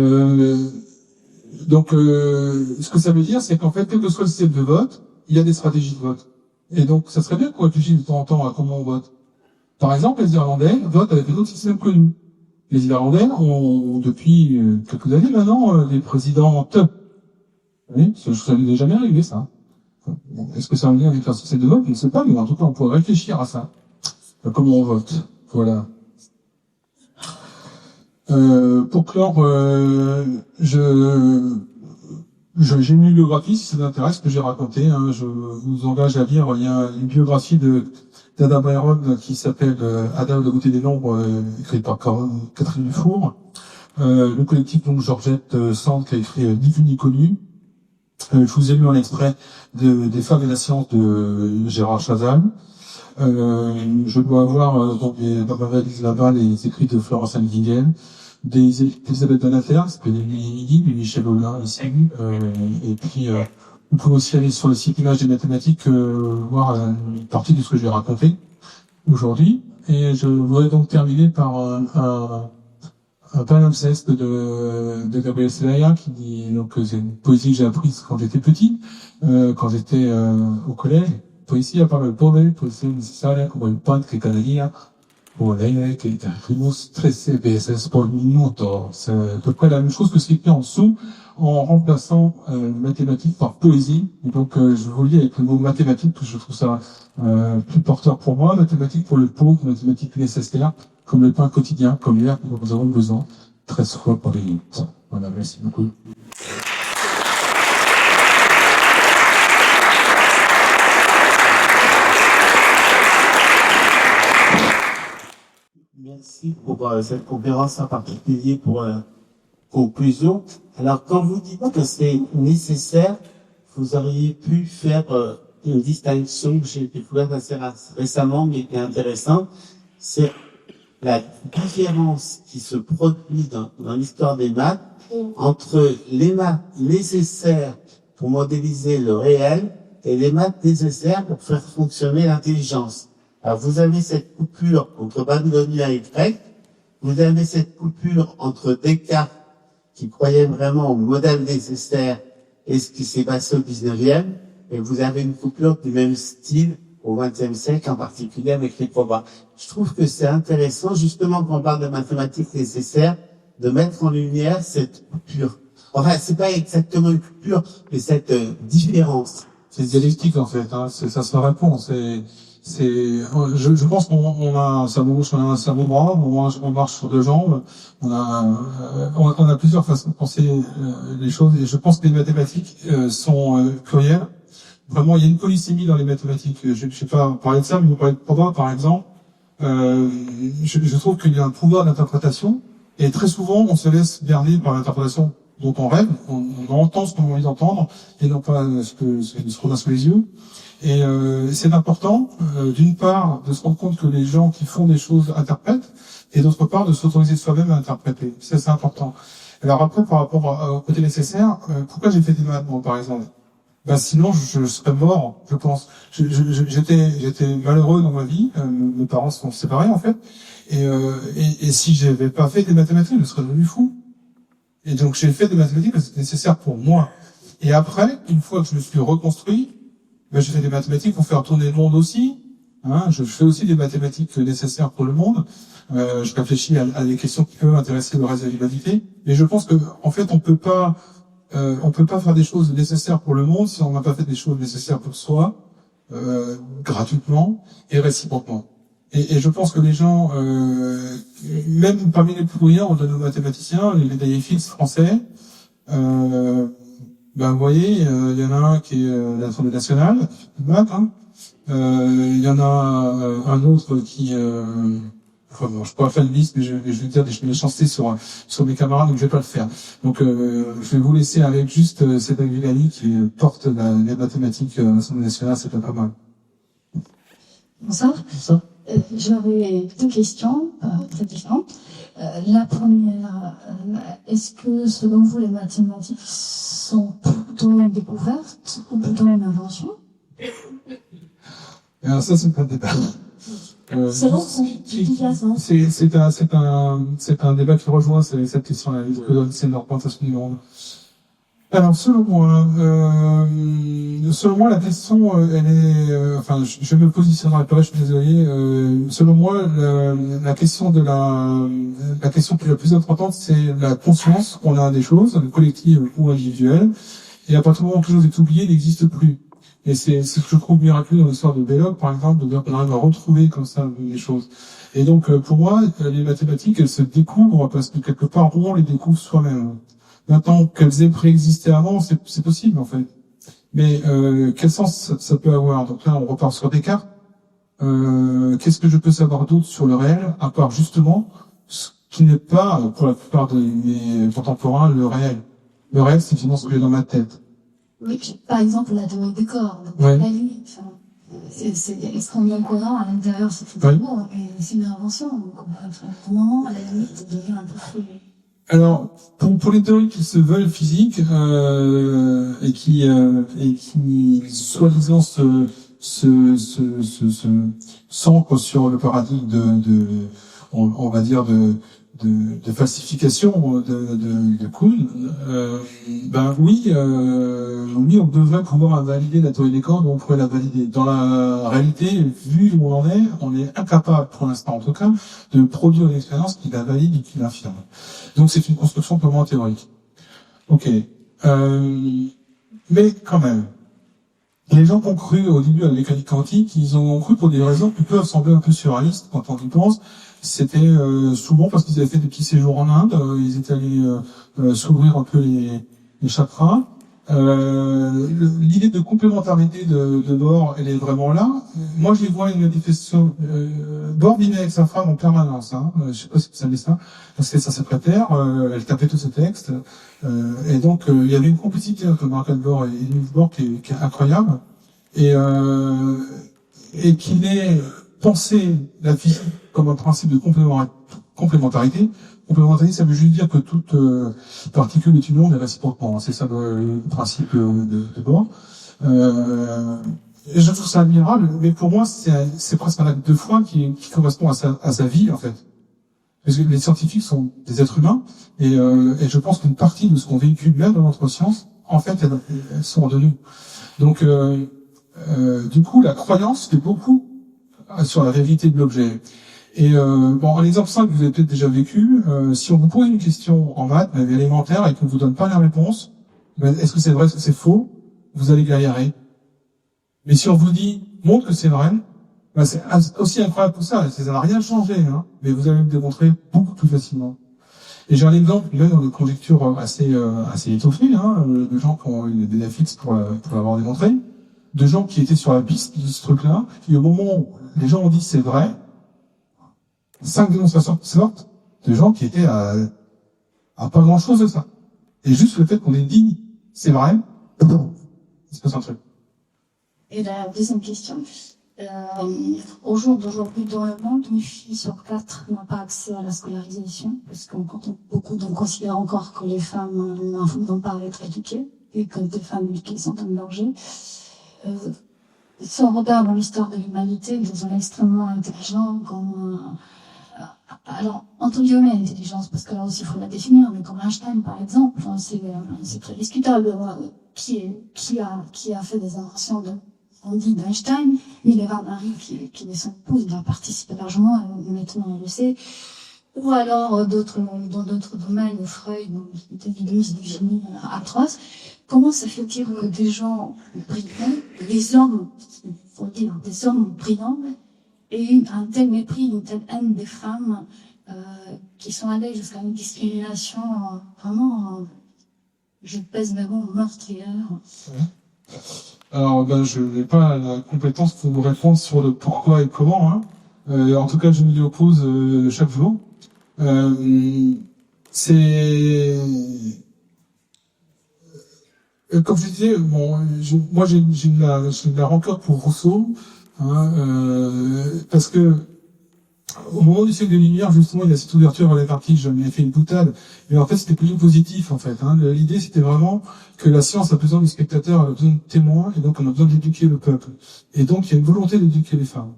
donc, ce que ça veut dire, c'est qu'en fait, quel que soit le système de vote, il y a des stratégies de vote. Et donc, ça serait bien qu'on réfléchisse de temps en temps à comment on vote. Par exemple, les Irlandais votent avec un autre système que nous. Les Irlandais ont, depuis quelques années maintenant, des présidentes. Oui, ça n'est jamais arrivé, ça. Est-ce que ça a un lien avec un système de vote? Je ne sais pas, mais en tout cas, on pourrait réfléchir à ça. Comment on vote. Voilà. Pour clore, j'ai une bibliographie, si ça vous intéresse, que j'ai raconté. Hein, je vous engage à lire. Il y a une biographie d'Adam Byron qui s'appelle Adam, la beauté des nombres, écrite par Catherine Dufour. Le collectif donc Georgette Sand qui a écrit Ni vu ni connu. Je vous ai lu un extrait des femmes et la science de Gérard Chazal. Je dois avoir dans ma valise là-bas les écrits de Florence Nightingale, d'Elisabeth Banater, qui s'appelle Midi, de Michel Aulin ici, et puis vous pouvez aussi aller sur le site Images des mathématiques, voir une partie de ce que j'ai raconté aujourd'hui. Et je voudrais donc terminer par un palimpseste de Gabriel Celaya, qui dit, donc c'est une poésie que j'ai apprise quand j'étais petit, quand j'étais au collège. Poesia parla il povero, poesia necessaria come il pan che cada dia, volere che rimus 13 veces por minuto. C'est à peu près la même chose que ce qui est écrit en dessous, en remplaçant mathématiques par poésie. Et donc je vous lis avec le mot mathématique, parce que je trouve ça plus porteur pour moi. Mathématiques pour le pauvre, mathématiques nécessaires, comme le pain quotidien, comme l'air dont nous avons besoin, 13 fois par minute. Voilà, merci beaucoup. Merci pour cette conférence en particulier pour conclusion. Alors, quand vous dites que c'est nécessaire, vous auriez pu faire une distinction que j'ai découverte assez récemment, mais qui est intéressante. C'est la différence qui se produit dans l'histoire des maths entre les maths nécessaires pour modéliser le réel et les maths nécessaires pour faire fonctionner l'intelligence. Alors, vous avez cette coupure entre babylonien et grec, vous avez cette coupure entre Descartes, qui croyait vraiment au modèle nécessaire, et ce qui s'est passé au 19e, et vous avez une coupure du même style au 20e siècle, en particulier avec les probas. Je trouve que c'est intéressant, justement, quand on parle de mathématiques nécessaires, de mettre en lumière cette coupure. Enfin, c'est pas exactement une coupure, mais cette différence. C'est dialectique, en fait, hein. Ça se répond, je pense qu'on a un cerveau gauche, on a un cerveau droit, on marche sur deux jambes, on a plusieurs façons de penser les choses, et je pense que les mathématiques sont plurielles. Vraiment, il y a une polysémie dans les mathématiques. Je sais pas parler de ça, mais vous parlez de pouvoir, par exemple. Je trouve qu'il y a un pouvoir d'interprétation, et très souvent, on se laisse berner par l'interprétation dont on rêve, on entend ce qu'on a envie d'entendre, et non pas ce qu'on a sous les yeux. Et c'est important, d'une part, de se rendre compte que les gens qui font des choses interprètent, et d'autre part, de s'autoriser soi-même à interpréter. C'est important. Alors après, par rapport au côté nécessaire, pourquoi j'ai fait des maths, moi, par exemple? Sinon, je serais mort, je pense. J'étais malheureux dans ma vie, mes parents se sont séparés, en fait, et si j'avais pas fait des mathématiques, je serais devenu fou. Et donc, j'ai fait des mathématiques parce que c'était nécessaire pour moi. Et après, une fois que je me suis reconstruit, j'ai fait des mathématiques pour faire tourner le monde aussi. Hein, je fais aussi des mathématiques nécessaires pour le monde. Je réfléchis à des questions qui peuvent intéresser le reste de l'humanité. Mais je pense que, en fait, on peut pas faire des choses nécessaires pour le monde si on n'a pas fait des choses nécessaires pour soi, gratuitement et réciproquement. Et je pense que les gens, même parmi les plus brillants, on a nos mathématiciens, les médaillés fixes français. Vous voyez, il y en a un qui est à l'Assemblée nationale, maths, hein. Il y en a un autre qui, je pourrais faire une liste, mais je vais dire des méchancetés sur mes camarades, donc je vais pas le faire. Donc, je vais vous laisser avec juste Cédric Villani qui porte les mathématiques à l'Assemblée nationale, c'est pas mal. Bonsoir. Bonsoir. J'aurais deux questions très différentes. La première, est-ce que selon vous les mathématiques sont plutôt une découverte ou plutôt une invention? Alors ça, c'est pas un débat. Selon vous, c'est un débat qui rejoint cette question-là. Est-ce que c'est une augmentation du monde? Alors, selon moi, la question, elle est, enfin, je me positionnerai pas, je suis désolé. Selon moi, la question qui est la plus importante, c'est la conscience qu'on a des choses, collectives ou individuelles. Et à partir du moment où quelque chose est oublié, il n'existe plus. Et c'est ce que je trouve miraculeux dans l'histoire de Belloc, par exemple, de dire qu'on arrive à retrouver comme ça les choses. Et donc, pour moi, les mathématiques, elles se découvrent parce que quelque part, on les découvre soi-même. Maintenant, qu'elles aient préexisté avant, c'est possible, en fait. Mais quel sens ça peut avoir? Donc là, on repart sur Descartes. Qu'est-ce que je peux savoir d'autre sur le réel, à part justement ce qui n'est pas, pour la plupart de mes contemporains, le réel. Le réel, c'est finalement ce que j'ai dans ma tête. Oui, par exemple, la théorie des corps, Ouais. la nuit, enfin, c'est extrêmement cohérent à l'intérieur, c'est tout beau, et c'est une invention. Donc, enfin, au moment, à la limite, ça devient un peu fou. Alors, pour les théories qui se veulent physiques et qui soi-disant s'ancrent sur le paradigme on va dire de falsification de Kuhn, ben oui, on devrait pouvoir valider la théorie des cordes, on pourrait la valider. Dans la réalité, vu où on est incapable, pour l'instant en tout cas, de produire une expérience qui la valide et qui l'affirme. Donc c'est une construction purement théorique. Ok. Mais quand même, les gens qui ont cru au début à la mécanique quantique, ils ont cru pour des raisons qui peuvent sembler un peu surréalistes quand on y pense. C'était souvent parce qu'ils avaient fait des petits séjours en Inde, ils étaient allés s'ouvrir un peu les chakras. L'idée de complémentarité de Bohr, elle est vraiment là. Moi, je vois une manifestation. Bohr vivait avec sa femme en permanence. Je sais pas si vous savez ça. C'était sa secrétaire. Elle tapait tous ses textes. Et donc, il y avait une complicité entre Margaret Bohr et Niels Bohr qui est incroyable. Et qu'il ait pensé la physique comme un principe de complémentarité. Complémentarité, ça veut juste dire que toute particule est une onde et réciproquement. C'est ça le principe de Bohr. Et je trouve ça admirable, mais pour moi, c'est presque un acte de foi qui correspond à sa vie, en fait. Parce que les scientifiques sont des êtres humains, et je pense qu'une partie de ce qu'on véhicule même dans notre science, en fait, elles sont de nous. Donc, du coup, la croyance fait beaucoup sur la vérité de l'objet. Et un exemple simple que vous avez peut-être déjà vécu, si on vous pose une question en maths, mais élémentaire, et qu'on vous donne pas la réponse, est-ce que c'est vrai, est-ce que c'est faux, vous allez galérer. Mais si on vous dit, montre que c'est vrai, c'est aussi incroyable que ça n'a rien changé, mais vous allez le démontrer beaucoup plus facilement. Et j'ai un exemple, là, dans des conjectures assez étoffées, de gens qui ont eu des affixes pour l'avoir démontré, de gens qui étaient sur la piste de ce truc-là, et au moment où les gens ont dit c'est vrai, 5 démonstrations sortent de gens qui étaient à pas grand chose de ça. Et juste le fait qu'on ait dit c'est vrai, il se passe un truc. Et la deuxième question, au jour d'aujourd'hui dans le monde, une fille sur 4 n'a pas accès à la scolarisation, parce qu'on considère encore que les femmes n'ont pas à être éduquées, et que des femmes éduquées sont en danger. Si on regarde dans l'histoire de l'humanité, ils sont extrêmement intelligents, alors, entre guillemets, intelligence, parce que là aussi il faut la définir, mais comme Einstein par exemple, c'est très discutable, qui a fait des inventions on dit d'Einstein, Mileva Marie, qui est son épouse, il a participé largement, maintenant on le sait, ou alors dans d'autres domaines, Freud, des du génie atroce. Comment ça fait-il que des gens brillants, des hommes, faut dire, des hommes brillants, aient un tel mépris, une telle haine des femmes, qui sont allés jusqu'à une discrimination vraiment, je pèse mes mots, meurtrière. Alors, je n'ai pas la compétence pour vous répondre sur le pourquoi et comment. En tout cas, je m'y oppose chaque jour. C'est comme je disais, moi j'ai de la rancœur pour Rousseau, parce que au moment du siècle des Lumières, justement, il y a cette ouverture vers les parties, j'en ai fait une boutade, mais en fait, c'était plutôt positif, en fait. Hein. L'idée, c'était vraiment que la science a besoin de spectateurs, elle a besoin de témoins, et donc on a besoin d'éduquer le peuple. Et donc, il y a une volonté d'éduquer les femmes,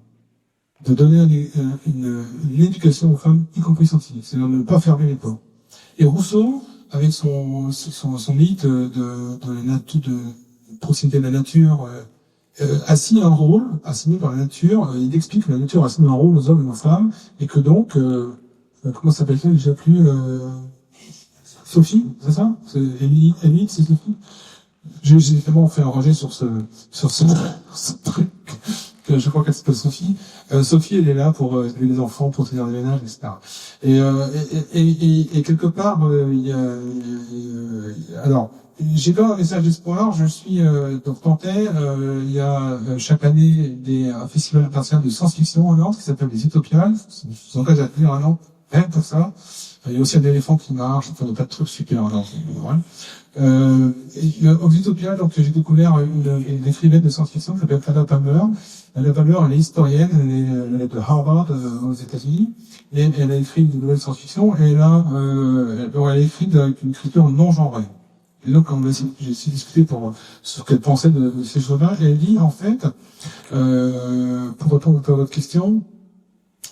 de donner une éducation aux femmes, y compris scientifique, c'est-à-dire de ne pas fermer les portes. Et Rousseau, avec son mythe de proximité de la nature, assigné par la nature, il explique que la nature assigne un rôle aux hommes et aux femmes, et que donc, comment s'appelle-t-elle déjà plus, Sophie, c'est ça? Émilie, c'est Sophie? J'ai vraiment fait un rejet sur ce truc, que je crois qu'elle s'appelle Sophie. Sophie, elle est là pour aider les enfants, pour tenir les ménages, etc. Et quelque part, il y a, alors, j'ai pas un message d'espoir. Je suis donc tentais. Il y a chaque année un festival international de science-fiction à Nantes qui s'appelle les Utopiales. Je vous engage à venir à Nantes, rien que pour ça. Il y a aussi un éléphant qui marche. Enfin, il y a pas de trucs super à Nantes. Aux Utopiales, donc j'ai découvert une écrivaine de science-fiction qui s'appelle Ada Palmer. Ada Palmer, elle est historienne. Elle est de Harvard aux États-Unis. Et elle a écrit une nouvelle science-fiction. Et là, elle a écrit avec une écriture non genrée. Et donc, j'ai essayé de discuter sur ce qu'elle pensait de ces choses-là. Et elle dit, en fait, pour répondre à votre question,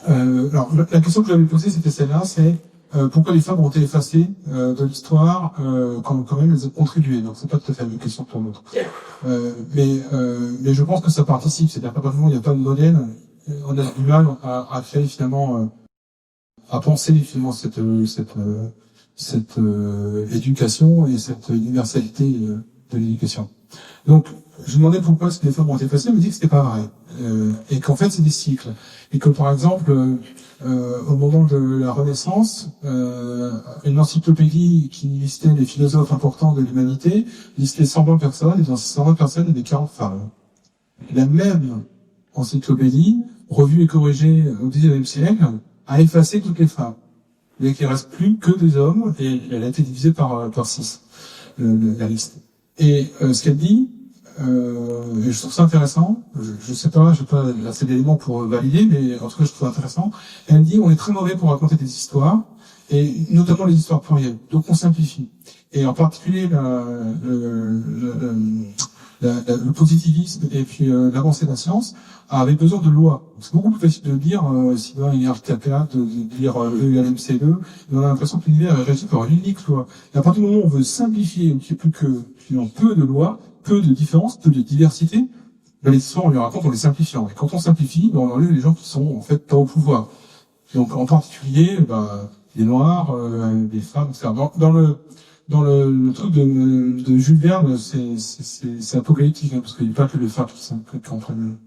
alors, la question que j'avais posée, c'était celle-là, c'est pourquoi les femmes ont été effacées de l'histoire quand même elles ont contribué. Donc, c'est pas tout à fait la même question pour l'autre. Mais je pense que ça participe. C'est-à-dire qu'à partir du moment où il n'y a pas de modèle, on a du mal à créer finalement, à penser finalement cette éducation et cette universalité de l'éducation. Donc, je me demandais pourquoi les femmes ont été effacées, elle me dit que c'était pas vrai. Et qu'en fait, c'est des cycles. Et que, par exemple, au moment de la Renaissance, une encyclopédie qui listait les philosophes importants de l'humanité listait 120 personnes, et dans ces 120 personnes, il y avait 40 femmes. La même encyclopédie, revue et corrigée au XIXe siècle, a effacé toutes les femmes. Mais qu'il reste plus que des hommes, et elle a été divisée par 6, la liste. Et ce qu'elle dit, et je trouve ça intéressant, je sais pas, j'ai pas assez d'éléments pour valider, mais en tout cas je trouve ça intéressant. Elle dit, on est très mauvais pour raconter des histoires, et notamment les histoires plurielles. Donc on simplifie. Et en particulier le positivisme et puis l'avancée de la science avait besoin de lois. C'est beaucoup plus facile de dire Sylvain Hierarchia, de dire ELMC2, on a l'impression que l'univers est régi par une unique loi. Et à partir du moment où on veut simplifier, il n'y a plus que finalement peu de lois, peu de différences, peu de diversité, ben les histoires on les raconte en les simplifiant. Et quand on simplifie, ben on enlève les gens qui sont en fait pas au pouvoir. Et donc en particulier, ben, les noirs, les femmes, etc. Dans le truc de Jules Verne, c'est apocalyptique, hein, parce qu'il n'y a pas que les femmes qui comprennent.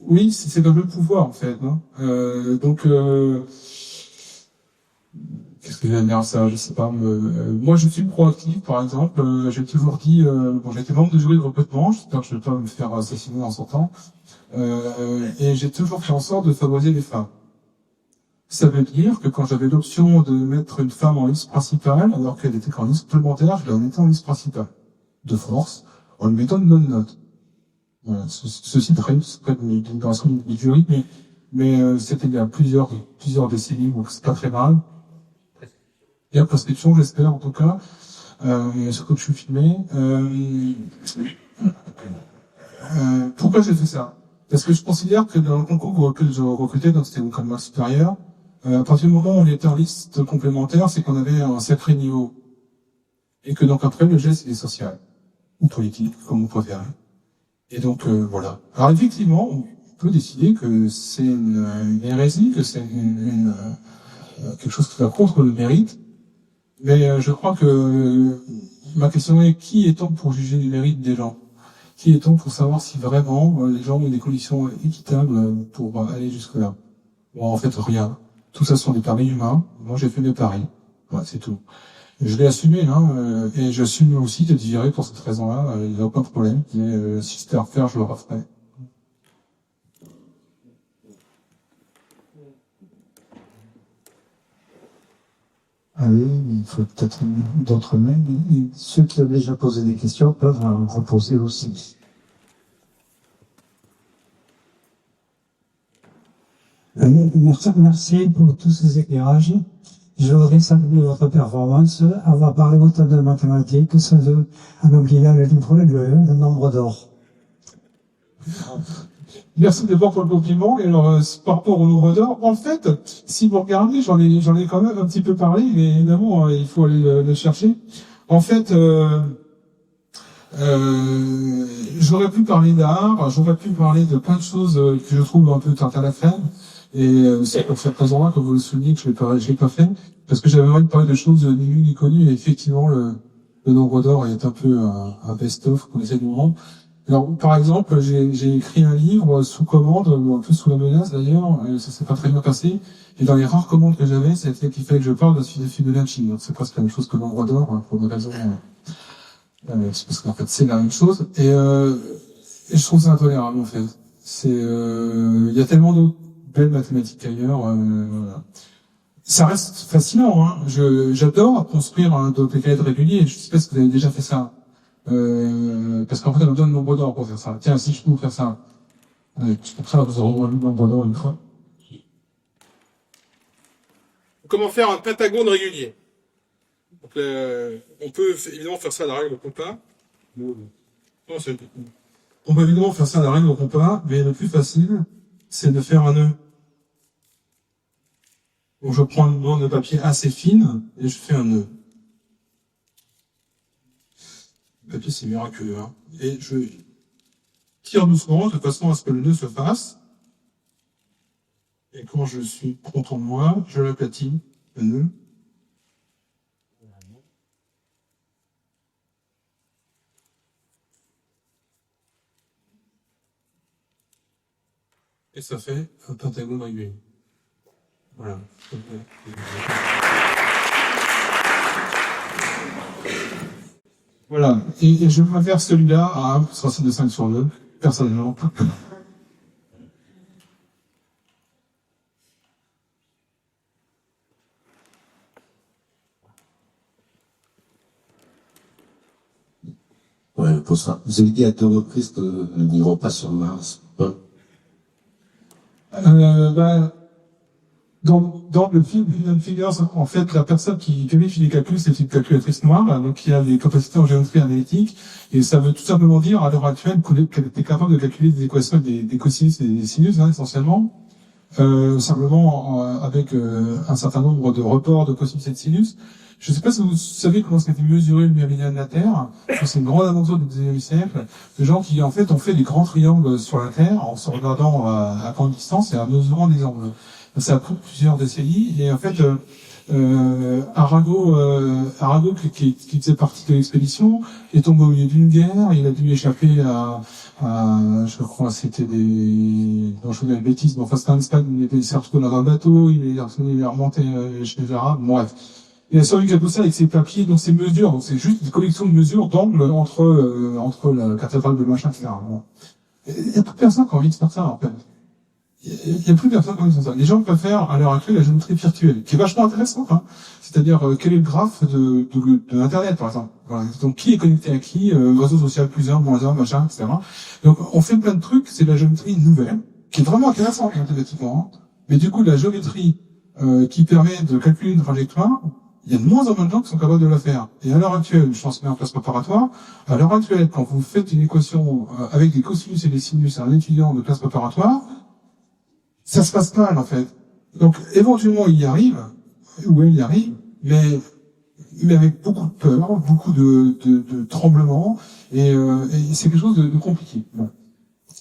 Oui, c'est comme le pouvoir, en fait, hein. Qu'est-ce que j'aime bien ça, je sais pas. Moi, je suis proactif, par exemple. J'ai toujours dit, j'ai été membre de jury de recrutement. J'espère que je vais pas me faire assassiner en sortant. Et j'ai toujours fait en sorte de favoriser les femmes. Ça veut dire que quand j'avais l'option de mettre une femme en liste principale, alors qu'elle était qu'en liste complémentaire, je la mettais en liste principale. De force, en lui mettant une bonne note. Voilà. Ceci près d'une déclaration du jury, mais c'était il y a plusieurs décennies, donc c'est pas très grave. Il y a prescription, j'espère, en tout cas. Surtout que je suis filmé. Pourquoi j'ai fait ça? Parce que je considère que dans le concours que je recrutais, donc c'était une école supérieure, à partir du moment où on était en liste complémentaire, c'est qu'on avait un sacré niveau. Et que donc après, le geste, il est social. Ou politique, comme vous préférez. Et donc, voilà. Alors effectivement, on peut décider que c'est une hérésie, que c'est quelque chose qui va contre le mérite. Mais je crois que ma question est, qui est-on pour juger du mérite des gens? Qui est-on pour savoir si vraiment les gens ont des conditions équitables pour aller jusque-là? Bon, en fait, rien. Tout ça sont des paris humains. Moi, j'ai fait mes paris. Voilà, c'est tout. Je l'ai assumé, hein, et j'assume aussi de virer pour cette raison-là. Il n'y a aucun problème. Mais si c'était à refaire, je le referais. Allez, il faut peut-être d'autres mains. Et ceux qui ont déjà posé des questions peuvent en reposer aussi. Merci pour tous ces éclairages. Je voudrais saluer votre performance, avoir parlé autant de mathématiques, sans oublier le livre, le nombre d'or. Merci d'abord pour le compliment. Et alors, par rapport au nombre d'or, en fait, si vous regardez, j'en ai quand même un petit peu parlé, mais évidemment, il faut aller le chercher. En fait, j'aurais pu parler d'art, j'aurais pu parler de plein de choses que je trouve un peu tarte à la crème. Et c'est pour cette raison-là, comme vous le soulignez, que je l'ai pas fait, parce que j'avais envie de parler de choses ni vues ni connues. Et effectivement, le nombre d'or est un peu un best-of qu'on essaie de nous rendre. Alors, par exemple, j'ai écrit un livre sous commande, un peu sous la menace d'ailleurs, et ça s'est pas très bien passé. Et dans les rares commandes que j'avais, c'était qu'il fallait que je parle de film de lynching. Donc, c'est presque la même chose que le nombre d'or, hein, pour des raisons, parce qu'en fait, c'est la même chose. Et je trouve ça intolérable, en fait. Il y a tellement d'autres belles mathématiques ailleurs, voilà. Ça reste fascinant, hein. J'adore construire des cahiers réguliers. Je sais pas si vous avez déjà fait ça. Parce qu'en fait, on me donne le nombre d'or pour faire ça. Tiens, si je peux vous faire ça. Pour ça, vous aurez le nombre d'or une fois. Comment faire un pentagone régulier? Donc, on peut évidemment faire ça à la règle au compas. On peut évidemment faire ça à la règle au compas, mais le plus facile, c'est de faire un nœud. Donc, je prends une bande de papier assez fine et je fais un nœud. Le papier, c'est miraculeux, hein. Et je tire doucement de façon à ce que le nœud se fasse. Et quand je suis content de moi, je l'aplatis, le nœud. Et ça fait un pentagone régulier. Voilà. Voilà. Et je préfère celui-là à un 60 de 5 sur 2, personnellement. Ouais, pour ça. Vous avez dit à deux reprises que nous n'irons pas sur Mars. Hein? Dans le film Hidden Figures, en fait, la personne qui vérifie les calculs, c'est une calculatrice noire, donc qui a des capacités en géométrie analytique, et ça veut tout simplement dire, à l'heure actuelle, qu'elle est capable de calculer des équations des cosinus et des sinus, hein, essentiellement, simplement avec un certain nombre de reports de cosinus et de sinus. Je ne sais pas si vous savez comment ça a été mesuré le méridien de la Terre. C'est une grande aventure du XIXe siècle, de gens qui, en fait, ont fait des grands triangles sur la Terre en se regardant à grande distance et en mesurant des angles. Ça a pris plusieurs décennies, et en fait, Arago qui faisait partie de l'expédition, est tombé au milieu d'une guerre. Il a dû échapper à je crois, c'était non, je fais une bêtise, mais enfin, c'était en Espagne, il s'est retrouvé dans un bateau, il est remonté chez les Arabes, bref. Il a survécu à tout ça avec ses papiers, donc ses mesures, donc c'est juste une collection de mesures d'angles entre la cathédrale de machin, etc. Bon. Il n'y a plus personne qui a envie de faire ça, en fait. Il n'y a plus personne qui a envie de faire ça. Les gens préfèrent, à l'heure actuelle, la géométrie virtuelle, qui est vachement intéressante, hein. C'est-à-dire, quel est le graphe de l'Internet, par exemple. Voilà. Donc, qui est connecté à qui, réseau social +1, -1, machin, etc. Donc, on fait plein de trucs, c'est de la géométrie nouvelle, qui est vraiment intéressante, mathématiquement, hein. Mais du coup, la géométrie, qui permet de calculer une trajectoire, il y a de moins en moins de gens qui sont capables de la faire. Et à l'heure actuelle, je pense que en classe préparatoire, à l'heure actuelle, quand vous faites une équation avec des cosinus et des sinus à un étudiant de classe préparatoire, ça se passe mal, en fait. Donc, éventuellement, il y arrive, ou elle y arrive, mais avec beaucoup de peur, beaucoup de tremblements, et c'est quelque chose de compliqué. Bon.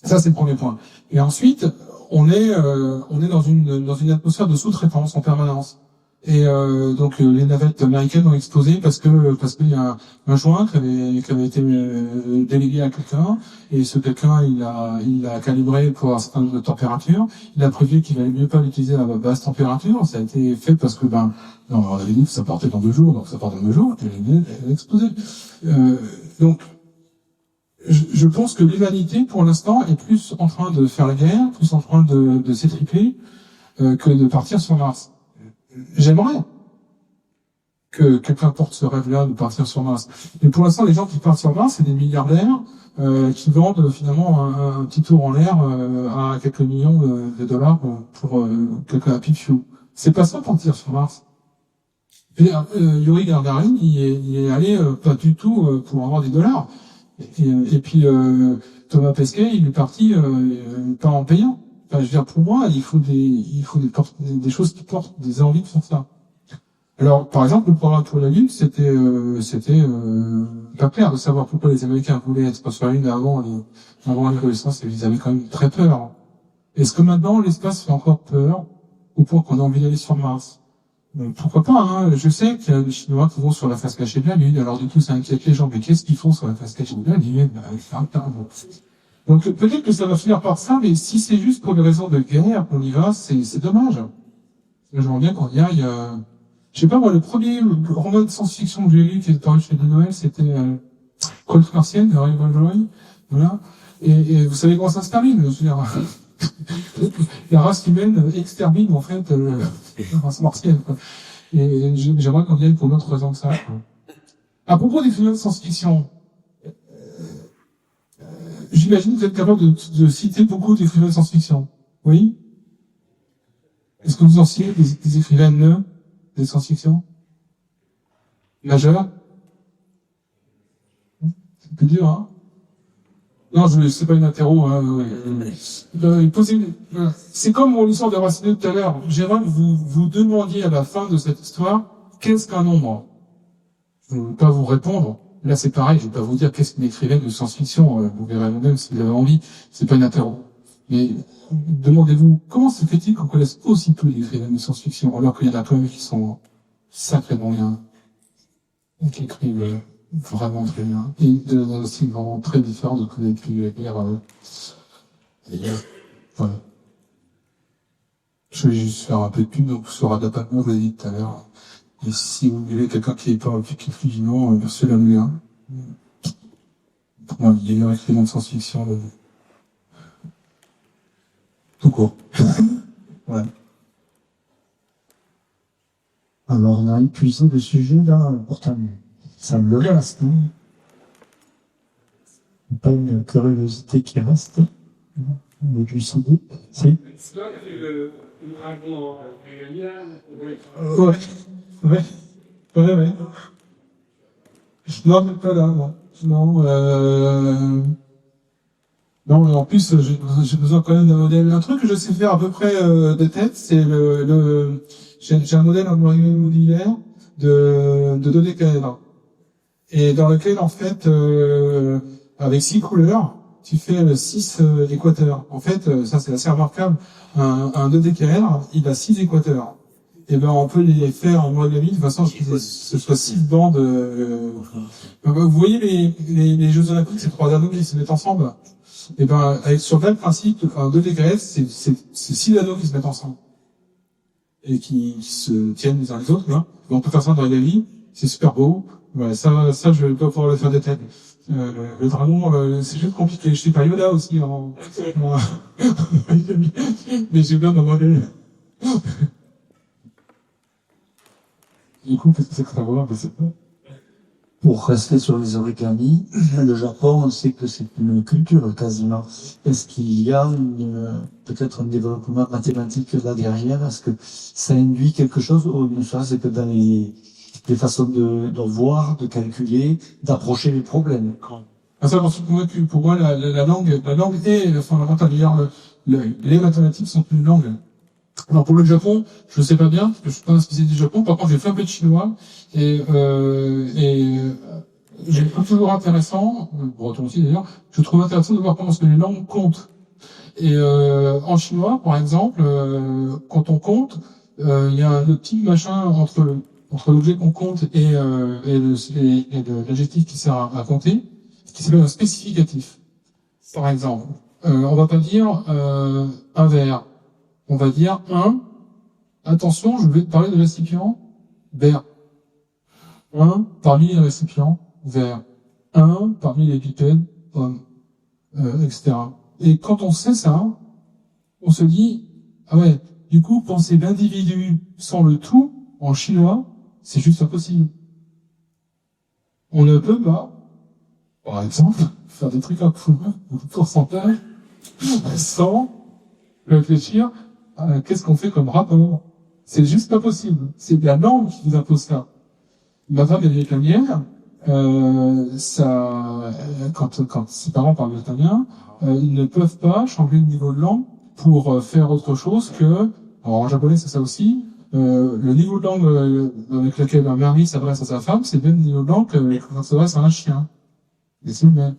Ça, c'est le premier point. Et ensuite, on est dans une atmosphère de sous-traitance en permanence. Et donc les navettes américaines ont explosé parce qu'il y a un joint qui avait été délégué à quelqu'un, et ce quelqu'un il a calibré pour un certain nombre de températures. Il a prévu qu'il valait mieux pas l'utiliser à basse température. Ça a été fait parce que non, on avait dit que ça partait dans 2 jours, donc ça part dans 2 jours, et elle a explosé. Donc je pense que l'humanité pour l'instant est plus en train de faire la guerre, plus en train de s'étriper que de partir sur Mars. J'aimerais que quelqu'un porte ce rêve-là de partir sur Mars. Mais pour l'instant, les gens qui partent sur Mars, c'est des milliardaires qui vendent finalement un petit tour en l'air à quelques millions de dollars pour quelques happy few. C'est pas ça partir sur Mars. Et, Yuri Gagarin, il est allé pas du tout pour avoir des dollars. Et puis Thomas Pesquet, il est parti pas en payant. Enfin, je veux dire, pour moi, il faut des choses qui portent des envies de faire ça. Alors, par exemple, le programme pour la Lune, c'était pas clair de savoir pourquoi les Américains voulaient être sur la Lune avant les connaissances, ils avaient quand même très peur. Est-ce que maintenant, l'espace fait encore peur, au point qu'on a envie d'aller sur Mars? Pourquoi pas, hein. Je sais qu'il y a des Chinois qui vont sur la face cachée de la Lune, alors du coup, ça inquiète les gens, mais qu'est-ce qu'ils font sur la face cachée de la Lune? Donc, peut-être que ça va finir par ça, mais si c'est juste pour des raisons de guerre qu'on y va, c'est dommage. J'aimerais bien qu'on y aille, je sais pas, moi, le premier roman de science-fiction que j'ai lu qui est paru chez Noël, c'était Colt Martienne de Ray Bradbury. Voilà. Et vous savez comment ça se termine? Je veux dire, la race humaine extermine en fait la race martienne. Quoi. Et j'aimerais qu'on y aille pour d'autres raisons que ça. Quoi. À propos des films de science-fiction, j'imagine que vous êtes capable de citer beaucoup d'écrivains de science-fiction. Oui? Est-ce que vous en citez des écrivains de science-fiction majeur? C'est plus dur, hein? Non, c'est pas une interro, hein. C'est comme mon histoire de Racine tout à l'heure. J'aimerais que vous demandiez à la fin de cette histoire, qu'est-ce qu'un nombre? Je ne vais pas vous répondre. Là, c'est pareil, je vais pas vous dire qu'est-ce qu'une écrivaine de science-fiction. Vous verrez vous-même si vous avez envie. C'est pas une interro. Mais, demandez-vous, comment se fait-il qu'on connaisse aussi peu d'écrivaines de science-fiction, alors qu'il y en a quand même qui sont sacrément bien, et qui écrivent vraiment très bien, et de style vraiment très différent de ce qu'on a pu lire ailleurs. Voilà. Je vais juste faire un peu de pub, donc sur Adapameur, je vous l'ai dit tout à l'heure. Et si vous voulez quelqu'un qui est pas vivant, merci la nuit, hein. Pour moi, il y a eu un écrivain de science-fiction, tout court. Ouais. Alors, on a épuisé le sujet, là, pourtant, ça me reste, hein. Pas une curiosité qui reste. On est épuisé. Si. Ouais. Non, mais pas là, non. Non, mais en plus, j'ai besoin quand même d'un modèle. Un truc que je sais faire à peu près de tête, c'est j'ai un modèle en modulaire de 2 décaèdres. Et dans lequel, en fait, avec 6 couleurs, tu fais 6 équateurs. En fait, ça c'est assez remarquable. Un 2 décaèdre, il a 6 équateurs. Et ben, on peut les faire en monogamie de façon à ce que ce soit 6 bandes. Vous voyez les Jeux Olympiques, ces 3 anneaux qui se mettent ensemble. Et ben, sur le même principe, un 2 décaèdres, c'est 6 anneaux qui se mettent ensemble. Et qui se tiennent les uns les autres, là. On peut faire ça dans la vie. C'est super beau. Voilà, ça, je dois pouvoir le faire de tête. Le dragon, c'est juste compliqué. Je sais pas, Yoda aussi, mais j'ai bien demandé. Du coup, qu'est-ce que c'est que ça va, je sais pas. Pour rester sur les origami, le Japon, on sait que c'est une culture quasiment. Est-ce qu'il y a peut-être un développement mathématique là derrière? Est-ce que ça induit quelque chose, ou ne serait-ce que dans les façons de voir, de calculer, d'approcher les problèmes? Ah, ça, j'en suis convaincu. Pour moi, la langue est fondamentale. Les mathématiques sont une langue. Alors pour le Japon, je sais pas bien, parce que je suis pas un spécialiste du Japon. Par contre, j'ai fait un peu de chinois et j'ai trouvé toujours intéressant, breton aussi d'ailleurs, je trouve intéressant de voir comment est-ce que les langues comptent. Et en chinois, par exemple, quand on compte, il y a un petit machin entre l'objet qu'on compte et l'adjectif qui sert à compter, qui s'appelle un spécificatif. Par exemple, on va pas dire un verre. On va dire attention, je vais te parler de récipient vert. Parmi les récipients verts. Parmi les pipèdes hommes, etc. Et quand on sait ça, on se dit, ah ouais, du coup, penser l'individu sans le tout, en chinois, C'est juste impossible. On ne peut pas, par exemple, faire des trucs à pourcentage sans réfléchir à qu'est-ce qu'on fait comme rapport. C'est juste pas possible. C'est la langue qui vous impose ça. Ma femme est vietnamienne, quand ses parents parlent vietnamien, ils ne peuvent pas changer le niveau de langue pour faire autre chose que, alors en japonais c'est ça aussi, le niveau de langue avec lequel un mari s'adresse à sa femme, c'est le même niveau de langue que quand on s'adresse à un chien. Et c'est le même.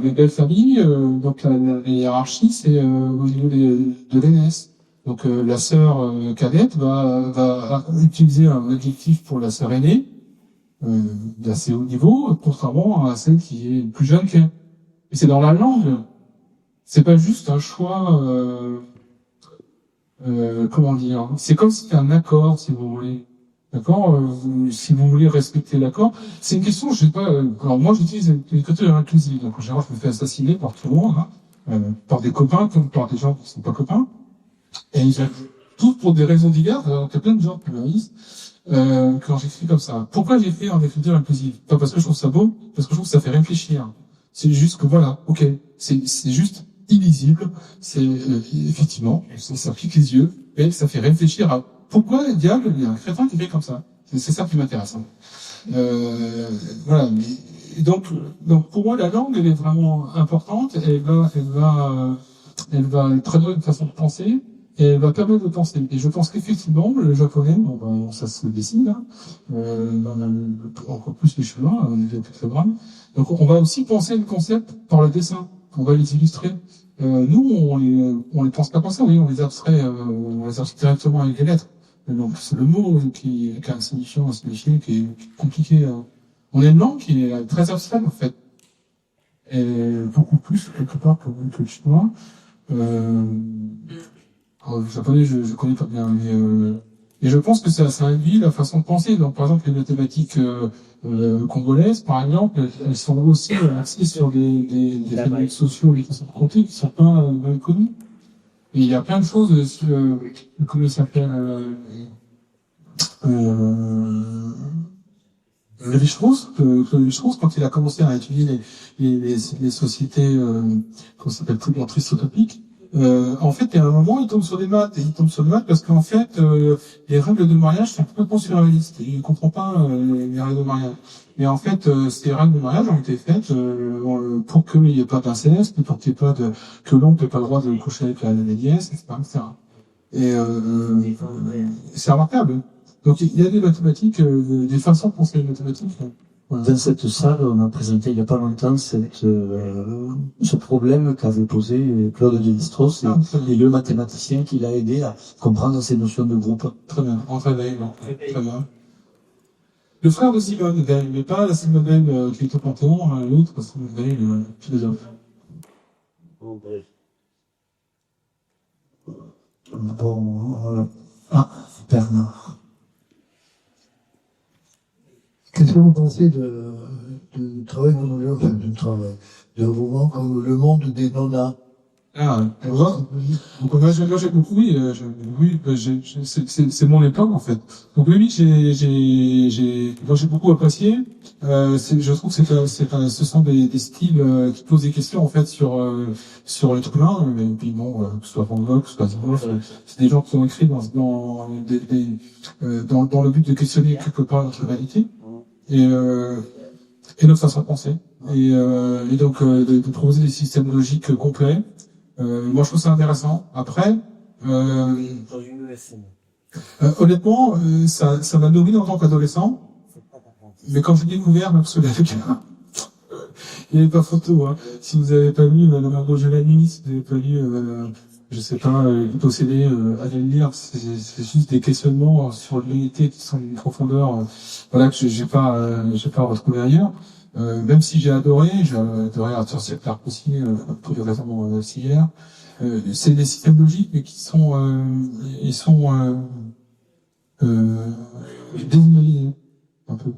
Mes belles familles, donc la hiérarchie, c'est au niveau de l'aînesse. Donc la sœur cadette va utiliser un adjectif pour la sœur aînée d'assez haut niveau, contrairement à celle qui est plus jeune qu'elle. Et c'est dans la langue. C'est pas juste un choix. Comment dire? C'est comme si c'était un accord, si vous voulez. D'accord, si vous voulez respecter l'accord, c'est une question, je sais pas. Alors moi, j'utilise l'écriture inclusive, donc en général, je me fais assassiner par tout le monde, hein, par des copains comme par des gens qui sont pas copains, et ils tout pour des raisons diverses. Alors, il y a plein de gens qui me disent quand j'écris comme ça. Pourquoi j'écris en écriture inclusive? Pas parce que je trouve ça beau, parce que je trouve que ça fait réfléchir. C'est juste que voilà, ok, c'est juste illisible. C'est effectivement, ça pique les yeux, mais ça fait réfléchir à pourquoi le diable, il y a un crétin qui fait comme ça. C'est ça qui m'intéresse. Hein. Voilà. Et donc pour moi, la langue, elle est vraiment importante. Elle va traduire une façon de penser. Et elle va permettre de penser. Et je pense qu'effectivement, le japonais, ça se dessine, hein, encore plus les chinois, on est plus grave. Donc on va aussi penser le concept par le dessin. On va les illustrer. Nous, on les pense pas comme ça, oui, on les abstrait directement avec les lettres. Donc c'est le mot qui a un signifiant qui est compliqué. On a une langue qui est très abstraite en fait, et beaucoup plus quelque part que le chinois. Le japonais, je connais pas bien, mais et je pense que ça induit la façon de penser. Donc par exemple les mathématiques congolaises, par exemple, elles sont aussi axées sur des phénomènes sociaux et qui sont comptés, qui sont pas mal connus. Et il y a plein de choses sur, comment il s'appelle, Lévi-Strauss, quand il a commencé à étudier les sociétés, comment ça s'appelle, tristes utopiques, en fait, à un moment, il tombe sur des maths, et il tombe sur des maths parce qu'en fait, les règles de mariage sont complètement surréalistes. Il ne comprend pas les règles de mariage. Mais en fait, ces règles de mariage ont été faites pour qu'il n'y ait pas d'inceste, pour qu'il n'y ait pas que l'oncle n'ait pas le droit de coucher avec la nièce, etc. Et c'est remarquable. Donc il y a des mathématiques, des façons de penser les mathématiques. Voilà. Dans cette salle, on a présenté il n'y a pas longtemps ce problème qu'avait posé Claude Lévi-Strauss et le mathématicien qui l'a aidé à comprendre ces notions de groupe. Très bien, André Weil, très bien. Le frère de Simone Weil, mais pas la Simone Weil qui est au Panthéon, l'autre Simone Weil, philosophe. Bon, Bernard. Qu'est-ce que vous pensez de travail comme de roman comme Le Monde des Nonas? Ah, donc moi j'ai beaucoup, oui, c'est mon époque en fait. Donc oui, j'ai beaucoup apprécié. Je trouve que ce sont des styles qui posent des questions en fait sur l'être humain. Mais puis bon, que ce soit Van Gogh, que ce soit Zemmour, c'est des gens qui ont écrit dans le but de questionner quelque part notre réalité et notre façon de penser et donc de proposer des systèmes logiques complets. Moi, je trouve ça intéressant. Après, honnêtement, ça m'a nourri en tant qu'adolescent. Mais quand j'ai découvert, même il n'y avait pas photo. Hein. Si vous n'avez pas lu Le Margot de la nuit, si vous n'avez pas lu, je sais pas, posséder, allez le lire. C'est juste des questionnements sur l'unité qui sont d'une profondeur, voilà, que j'ai pas retrouvé ailleurs. Même si j'ai adoré Arthur C. Clarke aussi, pour des raisons aussi hier. C'est des systèmes logiques, mais qui sont, désignalisés, un peu.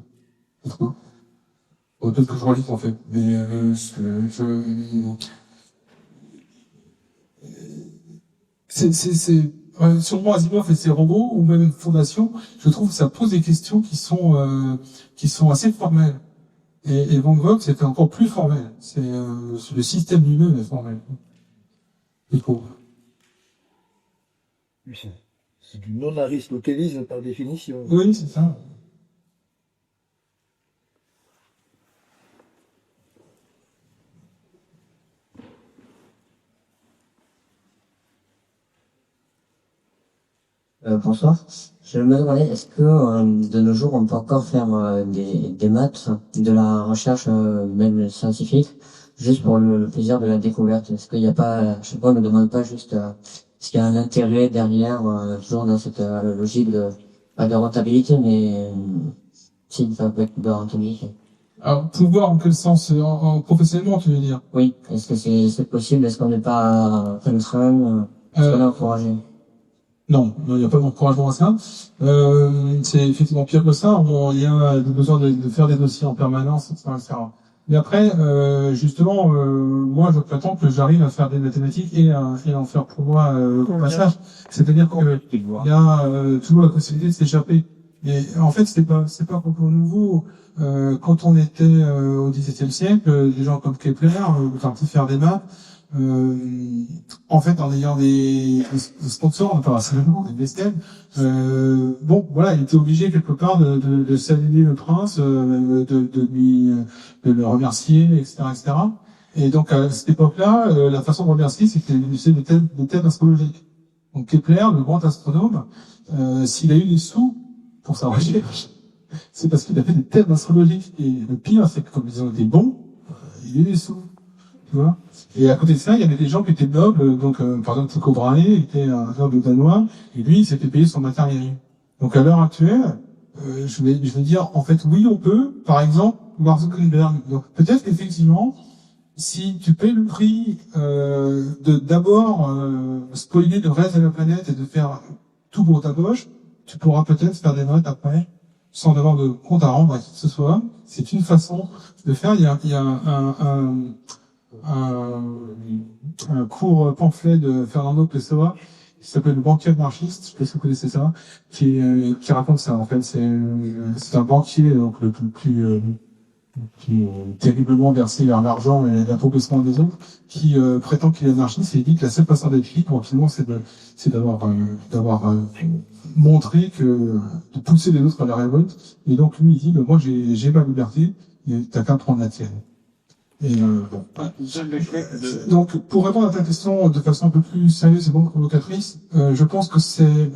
Peut-être que je relis en fait, mais sûrement Asimov et ses robots, ou même Fondation, je trouve que ça pose des questions qui sont assez formelles. Et Van Gogh, c'était encore plus formel. C'est le système lui-même est formel. Je trouve. C'est du non-aristotélisme par définition. Oui, c'est ça. Bonsoir. Je me demandais, est-ce que de nos jours, on peut encore faire des maths, de la recherche même scientifique, juste pour le plaisir de la découverte? Est-ce qu'il n'y a pas, je sais pas, on ne demande pas juste est-ce qu'il y a un intérêt derrière, toujours dans cette logique de, pas de rentabilité, mais si, ça peut être de rentabilité. Alors, pouvoir en quel sens? Professionnellement, tu veux dire? Oui. Est-ce que c'est possible? Est-ce qu'on n'est pas contraint? Est-ce qu'on est encouragé? Non, il n'y a pas d'encouragement à ça. C'est effectivement pire que ça. Il y a besoin de faire des dossiers en permanence, etc. Mais après, justement, moi, je prétends que j'arrive à faire des mathématiques et à en faire pour moi au passage. C'est-à-dire qu'il y a toujours la possibilité de s'échapper. Et en fait, c'est pas complètement nouveau. Quand on était au XVIIe siècle, des gens comme Kepler partaient faire des maths. En fait, en ayant des sponsors, enfin, seulement des mécènes, bon, voilà, il était obligé quelque part de saluer le prince, de le remercier, etc., etc. Et donc, à cette époque-là, la façon de remercier, c'était d'utiliser des thèmes astrologiques. Donc, Kepler, le grand astronome, s'il a eu des sous pour sa recherche, c'est parce qu'il avait des thèmes astrologiques. Et le pire, c'est que comme ils ont été bons, il a eu des sous. Tu vois. Et à côté de ça, il y avait des gens qui étaient nobles, donc par exemple Tycho Brahe était un noble danois, et lui il s'était payé son matériel. Donc à l'heure actuelle, je vais dire, en fait oui on peut, par exemple Mark Zuckerberg. Donc peut-être qu'effectivement, si tu payes le prix de d'abord spoiler le reste de la planète et de faire tout pour ta poche, tu pourras peut-être faire des notes après, sans avoir de compte à rendre à qui que ce soit. C'est une façon de faire. Il y a un court pamphlet de Fernando Pessoa qui s'appelle Le banquier anarchiste, je sais pas si vous connaissez ça, qui raconte ça. En fait, c'est un banquier donc le plus terriblement versé vers l'argent et l'appauvrissement des autres, qui prétend qu'il est anarchiste et dit que la seule façon d'être libre, finalement, c'est d'avoir montré de pousser les autres à la révolte. Et donc lui il dit moi j'ai ma liberté et t'as qu'à prendre la tienne. Et bon. Donc, pour répondre à ta question de façon un peu plus sérieuse et moins provocatrice, je pense que c'est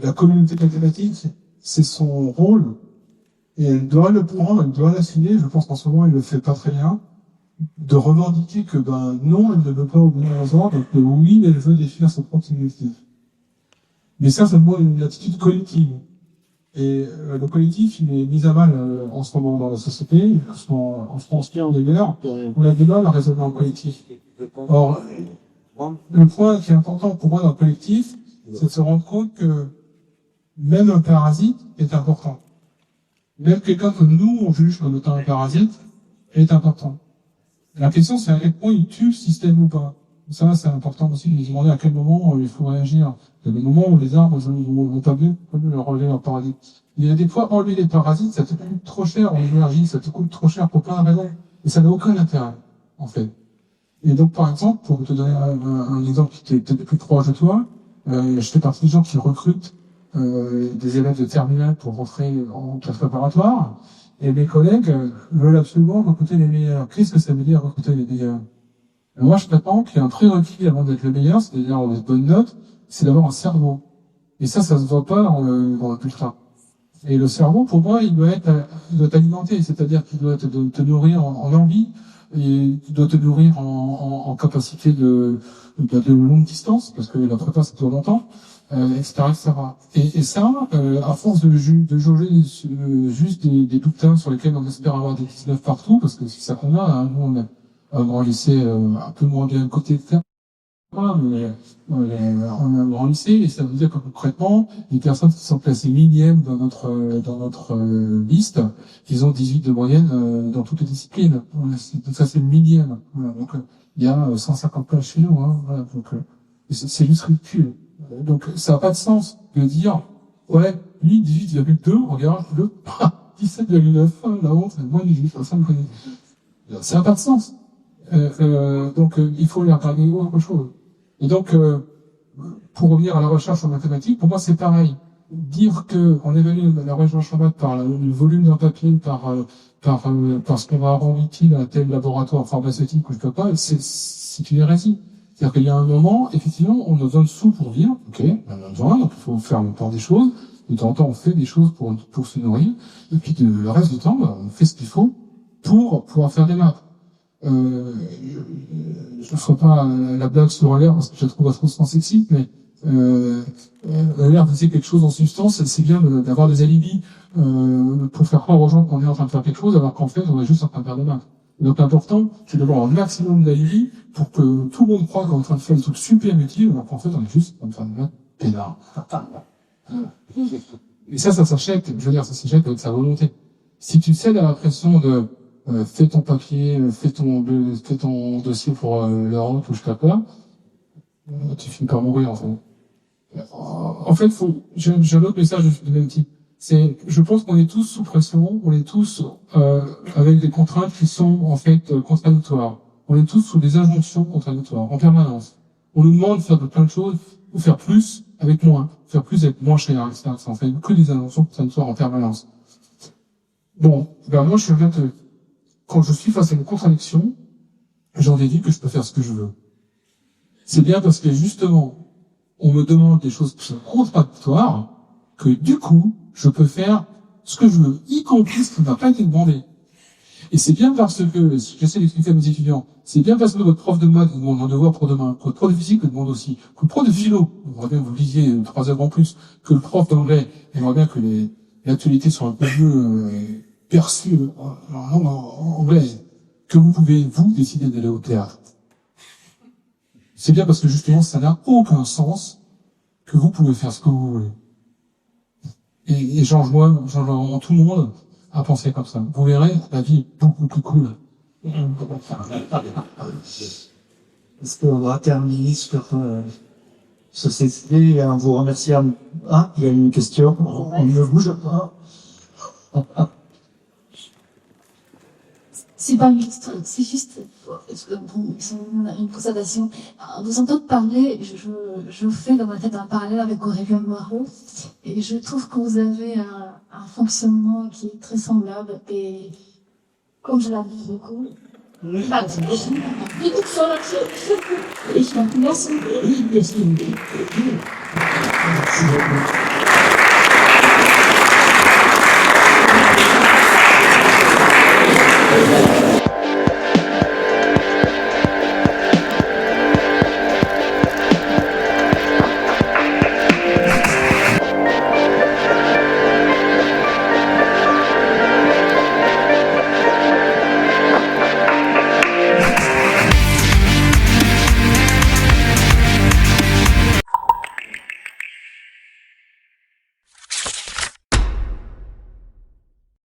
la communauté mathématique, c'est son rôle, et elle doit le prendre, elle doit l'assumer. Je pense qu'en ce moment, elle le fait pas très bien, de revendiquer que non, elle ne veut pas obéir aux ordres, que oui, elle veut définir son propre objectif. Mais ça demande une attitude collective. Et le collectif, il est mis à mal en ce moment dans la société, en France bien d'ailleurs, on a du mal à raisonner en collectif. Or, le point qui est important pour moi dans le collectif, c'est de se rendre compte que même un parasite est important. Même quelqu'un que nous, on juge comme étant un parasite, est important. La question, c'est à quel point il tue le système ou pas. Ça, c'est important aussi de se demander à quel moment il faut réagir. Il y a des moments où les arbres vont pas bien enlever leurs parasites. Il y a des fois, enlever les parasites, ça te coûte trop cher en énergie, ça te coûte trop cher pour plein de raisons. Et ça n'a aucun intérêt, en fait. Et donc, par exemple, pour te donner un exemple qui est peut-être plus proche de toi, je fais partie des gens qui recrutent des élèves de terminale pour rentrer en classe préparatoire. Et mes collègues veulent absolument recruter les meilleurs. Qu'est-ce que ça veut dire recruter les meilleurs? Moi, je prétends qu'il y a un prérequis avant d'être le meilleur, c'est-à-dire avoir des bonnes notes, c'est d'avoir un cerveau. Et ça se voit pas dans le résultat. Et le cerveau, pour moi, il doit être alimenté, c'est-à-dire qu'il doit te nourrir en envie, et il doit te nourrir en capacité de longue distance, parce que la prépa, ça dure longtemps, etc., etc. Et ça, à force de jauger juste des bulletins sur lesquels on espère avoir des 19 partout, parce que c'est ça qu'on a, hein, nous, on a un grand lycée un peu moins bien côté de terre, mais on a un grand lycée, et ça veut dire que concrètement, les personnes qui sont classées millièmes dans notre liste, ils ont 18 de moyenne dans toutes les disciplines. Donc ça, c'est le millième. Voilà, donc il y a 150 places chez nous. Hein, voilà, donc c'est juste ridicule. Donc, ça n'a pas de sens de dire, ouais, lui, 18,2, regarde, le 17,9, la honte, moins 18, ça me connaît. Ça n'a pas de sens. Donc, il faut les regarder autre chose. Et donc, pour revenir à la recherche en mathématiques, pour moi, c'est pareil. Dire que on évalue la recherche en maths par le volume d'un papier, par ce qu'on va rendre utile à tel laboratoire pharmaceutique ou je sais pas, c'est une hérésie. C'est-à-dire qu'il y a un moment, effectivement, on a besoin de sous pour vivre, ok, on en a besoin, donc il faut faire en même temps des choses. De temps en temps, on fait des choses pour se nourrir. Et puis, le reste du temps, on fait ce qu'il faut pour pouvoir faire des maths. Je ne ferai pas la blague sur l'air parce que je la trouve trop sexy, mais l'air de quelque chose en substance, c'est bien d'avoir des alibis pour faire croire aux gens qu'on est en train de faire quelque chose, alors qu'en fait, on est juste en train de faire des maths. Donc l'important, c'est d'avoir un maximum d'alibis pour que tout le monde croit qu'on est en train de faire des trucs super utiles, alors qu'en fait, on est juste en train de faire des maths pénard. Et ça s'achète, je veux dire, ça s'achète avec sa volonté. Si tu cèdes à la pression de fais ton papier, fais ton dossier pour l'Europe ou je sais pas quoi, tu finis par mourir en fait. En fait, j'ai un autre message du même type. C'est, je pense qu'on est tous sous pression, on est tous avec des contraintes qui sont en fait contradictoires. On est tous sous des injonctions contradictoires en permanence. On nous demande de faire plein de choses, ou faire plus avec moins, faire plus avec moins cher, etc. Ça en fait que des injonctions contradictoires en permanence. Bon, ben moi je suis quand je suis face à une contradiction, j'en déduis que je peux faire ce que je veux. C'est bien parce que justement, on me demande des choses qui sont contradictoires, que du coup, je peux faire ce que je veux, y compris ce qui ne m'a pas été demandé. Et c'est bien parce que, j'essaie d'expliquer à mes étudiants, c'est bien parce que votre prof de maths vous demande un devoir pour demain, que votre prof de physique vous demande aussi, que le prof de philo, j'aimerais bien que vous lisiez 3 heures en plus, que le prof d'anglais, j'aimerais bien que l'actualité soit un peu mieux perçue en langue anglaise, que vous pouvez, vous, décider d'aller au théâtre. C'est bien parce que justement, ça n'a aucun sens que vous pouvez faire ce que vous voulez. Et j'enjoins tout le monde à penser comme ça. Vous verrez, la vie est beaucoup plus cool. Est-ce qu'on va terminer sur cette idée en vous remerciant? Ah, il y a une question. On ne bouge pas. C'est pas une question, c'est juste une constatation. En vous entendant parler, je fais dans ma tête un parallèle avec Aurélien Moirot, et je trouve que vous avez un fonctionnement qui est très semblable, et comme je l'admire beaucoup, et je merci. Merci beaucoup.